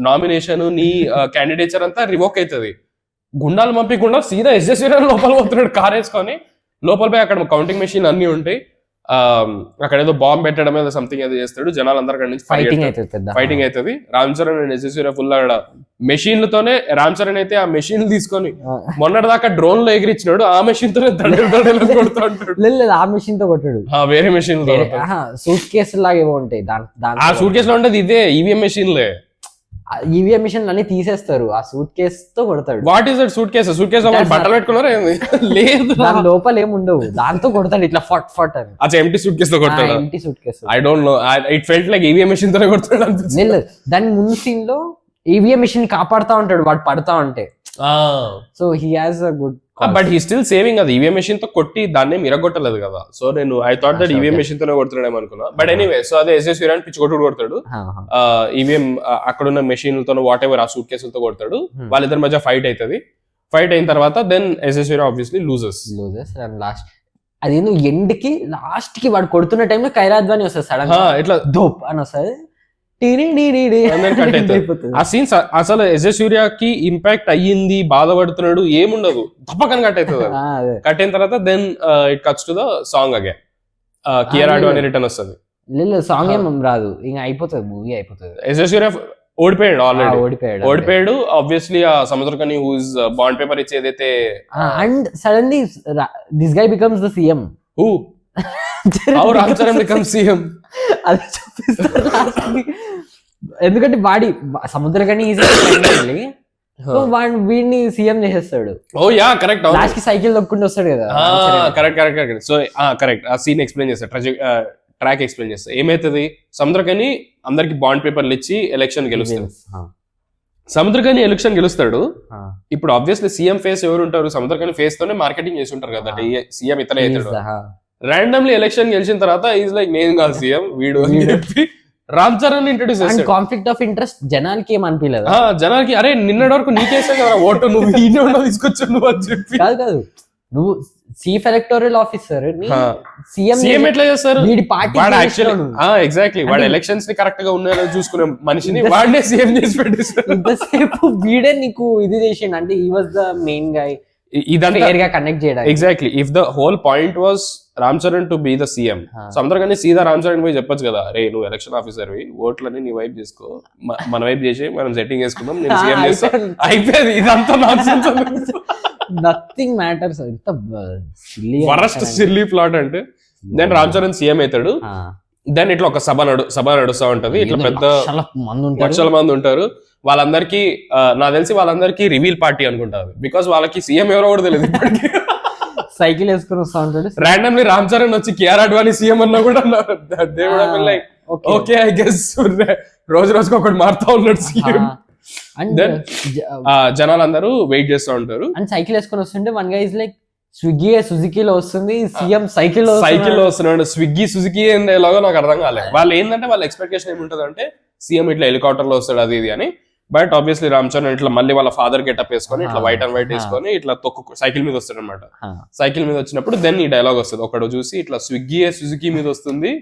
నామినేషన్, నీ క్యాండిడేచర్ అంతా రివోక్ అవుతుంది. గుండాలు పంపించకుండా సీదా ఎస్జే సూర్య లోపల పోతున్నాడు కార్ వేసుకొని. లోపల పోయి అక్కడ కౌంటింగ్ మెషిన్ అన్ని ఉంటాయి, అక్కడ ఏదో బాంబ్ పెట్టడం ఏదో సంథింగ్ ఏదో చేస్తాడు. జనాలు అందరి అక్కడి నుంచి ఫైటింగ్ అవుతుంది. Ram Charan and SJ Surya full అక్కడ మెషిన్లతోనే. రామ్ చరణ్ అయితే ఆ మెషిన్ తీసుకొని మొన్నటి దాకా డ్రోన్ లో ఎగిరిచ్చినాడు, ఆ మెషిన్ తోనే కొడుతూ ఉంటాడు. ఆ మెషిన్ తో కొట్టాడు, వేరే మెషిన్ సూట్ కేసు లాగా ఏమో ఉంటాయి. ఆ సూట్ కేసు లో ఉండేది ఇదే ఈవీఎం మెషిన్లే. ఈవీఎం మిషన్ అన్ని తీసేస్తారు, ఆ సూట్ కేసు తో కొడతాడు. What is that suit case? Suit case బట్టలు పెట్టుకున్నారా? లేదు, దాని లోపల ఏమి ఉండవు, దాంతో కొడతాడు ఇట్లా ఫట్ ఫట్ అని. అచ్చా, ఎంటీ సూట్ కేసు తో కొడతాడు. Empty suit case, I don't no, it felt like EVM machine తోనే కొడతాడు అనిపిస్తుంది. దాని ముందు సీన్ లో ఈవీఎం మెషిన్ కాపాడుతా ఉంటాడు వాడు పడతా ఉంటే. So he has a good but he still saving అది ఈవీఎం మెషిన్ తో కొట్టి దాన్ని మిరగొట్టలేదు కదా. సో నేను I thought that EVM machine తోనే కొడుతున్నాడేమో అనుకున్నా. బట్ ఎనీవే, సో అదే ఎస్ఎస్ సూర్య పిచ్చి కొట్టుడు కొడతాడు. ఈవీఎం అక్కడున్న మెషిన్లతో వాట్ ఎవర్ ఆ సూట్ కేసులతో కొడతాడు. వాళ్ళిద్దరి మధ్య ఫైట్ అవుతుంది. ఫైట్ అయిన తర్వాత then SS Surya obviously loses and last అది ఎండ్ కి లాస్ట్ కి వాడు కొడుతున్న టైంలో కైరాద్వాని వస్తుంది సడన్ ఇట్లా దోప్ అని వస్తుంది. ఆ సీన్స్ అసలు ఎస్ఎస్ సూర్యకి ఇంపాక్ట్ అయ్యింది, బాధపడుతున్నాడు ఏముండదు, తప్పకని కట్ అవుతుంది. కట్ అయిన తర్వాత then it cuts to the song again. Kiara Advani return వస్తుంది. సాంగ్ ఏం రాదు, ఇంకా అయిపోతుంది, మూవీ అయిపోతుంది. ఎస్ఎస్ సూర్య ఓడిపోయాడు ఆల్రెడీ, ఓడిపోయాడు ఆబ్వియస్లీ. ఆ సముద్రకని హూస్ బాండ్ పేపర్ ఇచ్చి ఏదైతే, and suddenly this guy becomes the CM. Who how Ram Charan becomes CM అది చూపిస్తారు ఎందుకంటే వాడి సముద్రకని వీడిని సీఎం చేసేస్తాడు. ఓ యా కరెక్ట్, లాస్ట్ కి సైకిల్ దొక్కుంటూ వస్తాడు కదా. కరెక్ట్. సో కరెక్ట్, ఆ సీన్ ఎక్స్ప్లెయిన్ చేస్తాడు, ట్రాక్ ఎక్స్ప్లెయిన్ చేస్తా. ఏమైతుంది, సముద్రకని అందరికి బాండ్ పేపర్లు ఇచ్చి ఎలక్షన్ గెలుస్తాడు. సముద్రకని ఎలక్షన్ గెలుస్తాడు. ఇప్పుడు ఆబ్వియస్లీ సీఎం ఫేస్ ఎవరు ఉంటారు, సముద్రకని ఫేస్ తోనే మార్కెటింగ్ చేసి ఉంటారు కదా, సీఎం ఇతనే అవుతాడు. ర్యాండమ్లీ ఎలక్షన్ గెలిచిన తర్వాత ఈజ్ లైక్ నేను కాదు సీఎం వీడు అని చెప్పి రామ్ చరణ్ ఇంట్రొడ్యూస్ చేస్తాడు. కాన్ఫ్లిక్ట్ ఆఫ్ ఇంట్రెస్ట్ జనాలకి ఏం అనిపించలేదు. జనాలకి అరే నిన్నటి వరకు నీకేసే కదా ఓటు, నువ్వు తీసుకొచ్చావు నువ్వు అని చెప్పి. కాదు నువ్వు చీఫ్ ఎలక్టోరల్ ఆఫీసర్ సీఎం ఎట్లా చేస్తారు, వీడి పార్టీ ఎగ్జాక్ట్లీ వాడు ఎలక్షన్స్ ని కరెక్ట్ గా ఉన్నాయో చూసుకునే మనిషిని వాడినే సీఎం చేసి పెట్టేస్తారు. ఇంతసేపు వీడే నీకు ఇది చేసిండు అంటే he was the main guy ఇదంతా కనెక్ట్ చేయడానికి. Exactly, if the whole point was Ram Charan to be the CM, so అందరికీ సీదా రామ్ చరణ్ పోయి చెప్పొచ్చు కదా, రే నువ్వు ఎలక్షన్ ఆఫీసర్ ఓట్లని నీ వైపు చేసుకో, మన వైపు చేసి మనం సెట్టింగ్ చేసుకుందాం, నేను సీఎం చేస్తా, అయిపోయింది. ఇదంతా nonsense, nothing matters. Worst silly plot అంటే దెన్ రామ్ చరణ్ సీఎం అవుతాడు. దెన్ ఇట్లా ఒక సభ నడుస్తా ఉంటది, ఇట్లా పెద్ద లక్షల మంది ఉంటారు. వాళ్ళందరికీ నాకు తెలిసి వాళ్ళందరికీ రివీల్ పార్టీ అనుకుంటారు, బికాస్ వాళ్ళకి సీఎం ఎవరో కూడా తెలియదు ఇప్పటికీ. సైకిల్ వేసుకుని వస్తా ఉంటాడు. ర్యాండమ్లీ రామ్ చరణ్ వచ్చి కియారా అడ్వాణి సీఎం అన్నా కూడా ఓకే ఐ గెస్ రోజు రోజుకి ఒకటి మారుతా ఉన్నాడు సీఎం. దెన్ జనాలందరూ వెయిట్ చేస్తూ ఉంటారు. అండ్ సైకిల్ వేసుకుని వస్తుంటే one guy is like Swiggy సుజుకీలో వస్తుంది, సీఎం సైకిల్ లో వస్తున్నాడు. స్విగ్గీ సుజుకీ ఎలాగో నాకు అర్థం కాలేదు. వాళ్ళు ఏంటంటే వాళ్ళ ఎక్స్పెక్టేషన్ ఏముంటది అంటే సీఎం ఇట్లా హెలికాప్టర్ లో వస్తాడు అది ఇది అని. బట్ ఆబ్వియస్లీ రామ్ చరణ్ ఇట్లా మళ్ళీ వాళ్ళ ఫాదర్ గెటప్ వేసుకొని ఇట్లా వైట్ అండ్ వైట్ వేసుకొని ఇట్లా సైకిల్ మీద వస్తాడు అనమాట. సైకిల్ మీద వచ్చినప్పుడు దెన్ ఈ డైలాగ్ వస్తుంది, ఒకడు చూసి ఇట్లా స్విగ్గీ సుజుకీ మీద వస్తుంది,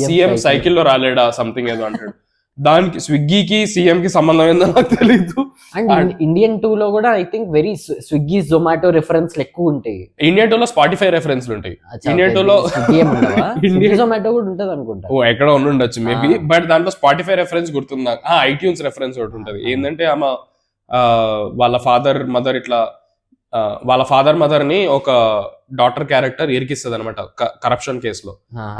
సీఎం సైకిల్ లో రాలేడా సంథింగ్ ఏదో అంటాడు. దానికి స్విగ్గీకి సీఎం కి సంబంధం ఏందో నాకు తెలీదు. అండ్ ఇండియన్ 2 లో కూడా I think very Swiggy Zomato reference ఎక్కువ ఉంటాయి. ఇండియన్ 2 లో స్పాటిఫై రెఫరెన్స్ ఉంటాయి. ఇండియన్ 2 లో ఇండియన్ జొమాటో కూడా ఉంటది అనుకుంటా, ఎక్కడ ఉండొచ్చు మేబీ. బట్ దాంట్లో స్పాటిఫై రెఫరెన్స్ గుర్తుంది, ఐట్యూన్స్ రెఫరెన్స్ ఒకటి ఉంటది. ఏంటంటే ఆమె వాళ్ళ ఫాదర్ మదర్ ని ఒక డాక్టర్ క్యారెక్టర్ ఇరికిస్తుంది అనమాట కరప్షన్ కేసులో.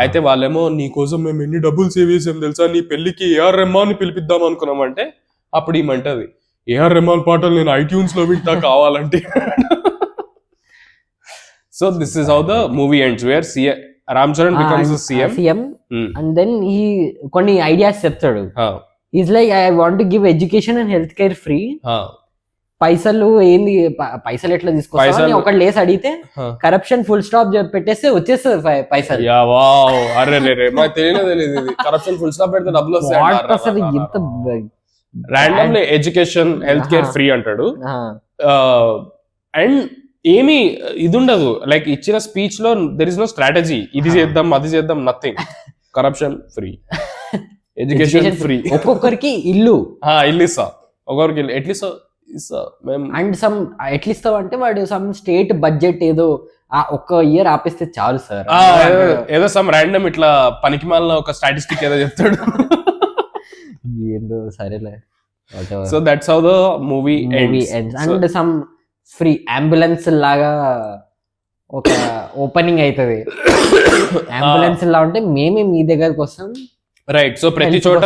అయితే వాళ్ళేమో నీ కోసం మేము ఎన్ని డబ్బులు సేవ్ చేసాం తెలుసా, నీ పెళ్లికి ఏఆర్ రెహమాన్ ని పిలిపిద్దాం అనుకున్నామంటే అప్పుడు ఏమంటది, ఏఆర్ రెహమాన్ పాటలు నేను ఐట్యూన్స్ లో వింటా కావాలంటే. So this is how the movie ends, where Ram Charan becomes CM and then ఈ కొన్ని ఐడియాస్ చెప్తాడు. Is like I want to give education and health care free. పైసలు ఏంది, పైసలు ఎట్లా తీసుకోవాలి ఒకటి లేసి అడిగితే కరప్షన్ ఫుల్ స్టాప్ పెట్టేస్తే వచ్చేస్తుంది పైసలు. కరప్షన్ ఫుల్ స్టాప్ పెడితే డబ్బులు వస్తాయి. ఎంత randomly education health care free అంటాడు. అండ్ ఏమి ఇది ఉండదు, లైక్ ఇచ్చిన స్పీచ్ లో దెర్ ఇస్ నో స్ట్రాటజీ, ఇది చేద్దాం అది చేద్దాం, nothing. Corruption free, education free, ఒక్కొక్కరికి ఇల్లు ఇస్తా, ఒక్కొక్కరికి ఇల్లు ఎట్లీస్ట్. అండ్ సమ్ ఎట్లీస్ట్ అంటే వాడు సమ్ స్టేట్ బడ్జెట్ ఏదో ఒక్క ఇయర్ ఆపిస్తే చాలు సార్, ఏదో సమ్ ర్యాండమ్ ఇట్లా పనికి మాలిన ఒక స్టాటిస్టిక్ ఏదో చెప్తాడు. ఏందో సరేలే. So that's how the movie ends. And some free ambulance లాగా ఒక ఓపెనింగ్ అవుతుంది. అంబులెన్స్ లా ఉంటే మేమే మీ దగ్గరకు వస్తాం, రైట్. సో ప్రతి చోట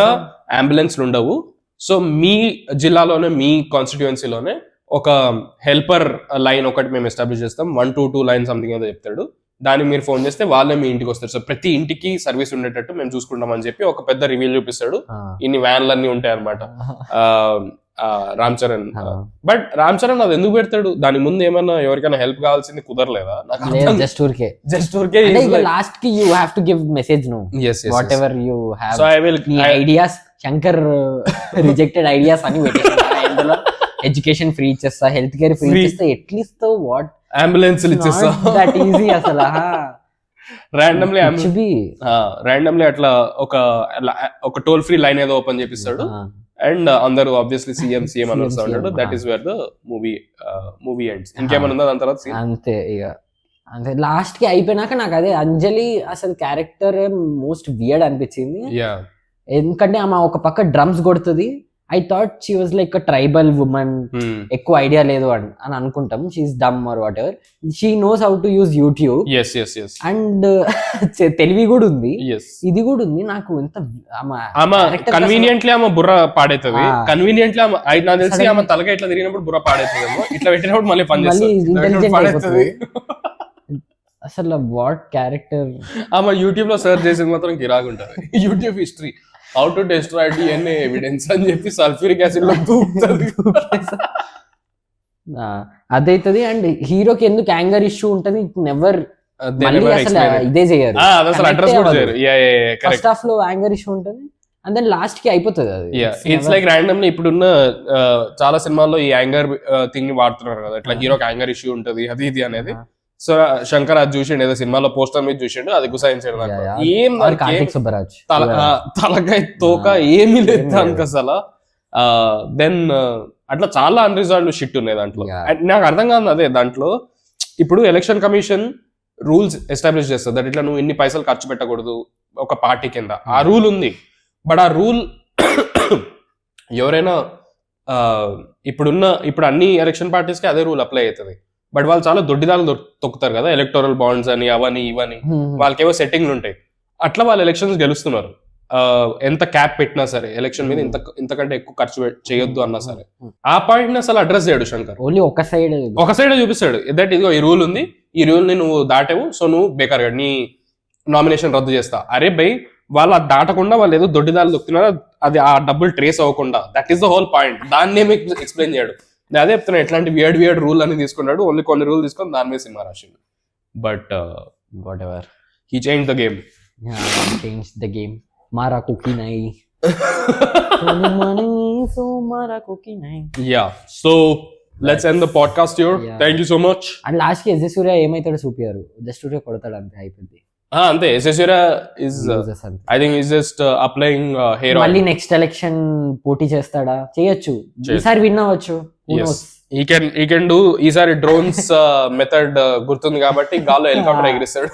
అంబులెన్స్ ఉండవు. సో మీ జిల్లాలోనే మీ కాన్స్టిట్యుయెన్సీలోనే ఒక హెల్పర్ లైన్ ఒకటి మేము ఎస్టాబ్లిష్ చేస్తాం, 1 to 2 లైన్ సంథింగ్ ఏదో చెప్తాడు. దానికి మీరు ఫోన్ చేస్తే వాళ్ళే మీ ఇంటికి వస్తారు. సో ప్రతి ఇంటికి సర్వీస్ ఉండేటట్టు మేము చూసుకుంటాం అని చెప్పి ఒక పెద్ద రివ్యూ చూపిస్తాడు. ఇన్ని వ్యాన్లు అన్ని ఉంటాయి అనమాట. రామ్ చరణ్. బట్ రామ్ చరణ్ అది ఎందుకు పెడతాడు? దాని ముందు ఏమన్నా ఎవరికైనా హెల్ప్ కావాల్సింది కుదరలేదా? జస్ట్ ఊరికే లాస్ట్ కి you have to give message know what ever you have. So I will ideas Shankar rejected ideas అని పెట్టేసి ఎడ్యుకేషన్ ఫ్రీ ఇచ్చేస్తా, హెల్త్ కేర్ ఫ్రీ ఇచ్చేస్తా, ఎట్లీస్ట్ వాట్ అంబులెన్స్ ఇచ్చేస్తా, దట్ ఈజీ అసలు. ర్యాండమ్లీ అట్లా ఒక టోల్ ఫ్రీ లైన్ ఏదో ఓపెన్ చేపిస్తాడు అండ్ అందరూ ఆబ్వియస్లీ సీఎం అని వస్తా ఉంటాడు. That is where the movie ends. ఇంకేమైనా ఉందా దాని తర్వాత? అంతే ఇక అంతే. లాస్ట్ కి అయిపోయినాక నాకు అదే అంజలి అసలు క్యారెక్టర్ మోస్ట్ వియర్డ్ అనిపించింది. ఎందుకంటే ఆమె ఒక పక్క డ్రమ్స్ కొడుతుంది. I thought she was like tribal women, ఎక్కువ ఐడియా లేదు అని అనుకుంటాం. She's dumb or whatever. She knows how to use YouTube and తెలివి కూడా ఉంది, ఇది కూడా ఉంది. నాకు ఎంత కన్వీనియంట్లీ ఆమె బుర్ర పాడైతుంది, కన్వీనియంట్లీ నాకు తెలిసి ఆమె తలగా ఇట్లా తిరిగినప్పుడు బుర్ర పాడైతుందేమో, ఇట్లా పెట్టినప్పుడు మళ్ళీ పనిచేస్తుంది. అసలు వాట్ క్యారెక్టర్. ఆమె యూట్యూబ్ లో సర్చ్ చేసేది మాత్రం గిరాగుంటారు. YouTube history how to destroy DNA evidence అని చెప్పి సల్ఫ్యూరిక్ యాసిడ్ లో దూకుతుంది. అదైతుంది. అండ్ హీరోకి ఎందుకు యాంగర్ ఇష్యూ ఉంటది నెవర్ ఇదే చేయరు, ఫస్ట్ హాఫ్ లో యాంగర్ ఇష్యూ ఉంటది అండ్ దెన్ లాస్ట్ కి అయిపోతుంది అది. ఇట్స్ లైక్ ర్యాండమ్లీ ఇప్పుడున్న చాలా సినిమాల్లో ఈ యాంగర్ థింగ్ ని వాడుతున్నారు కదా, ఇట్లా హీరోకి యాంగర్ ఇష్యూ ఉంటది అది ఇది అనేది. సో శంకర్ అది చూసిండు, ఏదో సినిమాలో పోస్టర్ మీద చూసిండు, అది గుసాయించాడు. ఏం తలకాయ తోక ఏమీ లేదు దానికి అసలు. దెన్ అట్లా చాలా అన్రిజాల్వ్డ్ షిట్ ఉన్నాయి దాంట్లో. నాకు అర్థం కాదు అదే, దాంట్లో ఇప్పుడు ఎలక్షన్ కమిషన్ రూల్స్ ఎస్టాబ్లిష్ చేస్తుంది దట్ ఇట్లా నువ్వు ఇన్ని పైసలు ఖర్చు పెట్టకూడదు ఒక పార్టీ కింద. ఆ రూల్ ఉంది. బట్ ఆ రూల్ ఎవరైనా ఇప్పుడు అన్ని ఎలక్షన్ పార్టీస్ కి అదే రూల్ అప్లై అవుతుంది. బట్ వాళ్ళు చాలా దొడ్డిదాలు తొక్కుతారు కదా, ఎలక్టోరల్ బాండ్స్ అని అవని ఇవని, వాళ్ళకేవో సెట్టింగ్లు ఉంటాయి. అట్లా వాళ్ళు ఎలక్షన్స్ గెలుస్తున్నారు. ఎంత క్యాప్ పెట్టినా సరే ఎలక్షన్ మీద ఇంతకంటే ఎక్కువ ఖర్చు చేయొద్దు అన్నా సరే, ఆ పాయింట్ ని అసలు అడ్రస్ చేయడు శంకర్. ఓన్లీ ఒక సైడ్ చూపిస్తాడు దట్ ఇదిగో ఈ రూల్ ఉంది, ఈ రూల్ ని నువ్వు దాటావు, సో నువ్వు బేకార్ నీ నామినేషన్ రద్దు చేస్తా. అరే బై, వాళ్ళు అది దాటకుండా వాళ్ళు ఏదో దొడ్డిదాలు దొక్కుతున్నారు, అది ఆ డబ్బులు ట్రేస్ అవ్వకుండా. That is the whole point. దాన్ని ఏమి ఎక్స్ప్లెయిన్ చేయడు. అదే చెప్తున్నా, ఎట్లాంటి వియర్డ్ రూల్ అని తీసుకున్నాడు, ఓన్లీ కొన్ని రూల్ తీసుకొని దాని మీద సినిమా రాసిండు. But whatever, he change the game. మారా కుకీ నై. Yeah, so let's end the podcast here. Thank you so much. And last కి ఎస్ సూర్య ఏమైతాడో చూపియారు, జస్ట్ సూర్య కొడతాడు అంతే, అయిపోయింది. అంతే. S Surya is I think is just applying hair oil. మళ్ళీ నెక్స్ట్ ఎలక్షన్ పోటీ చేస్తాడా? చేయొచ్చు, ఈసారి విన్ అవ్వచ్చు. He can do. ఈసారి డ్రోన్స్ మెథడ్ గుర్తుంది కాబట్టి గాల్లో హెలికాప్టర్ ఎగిరిస్తాడు.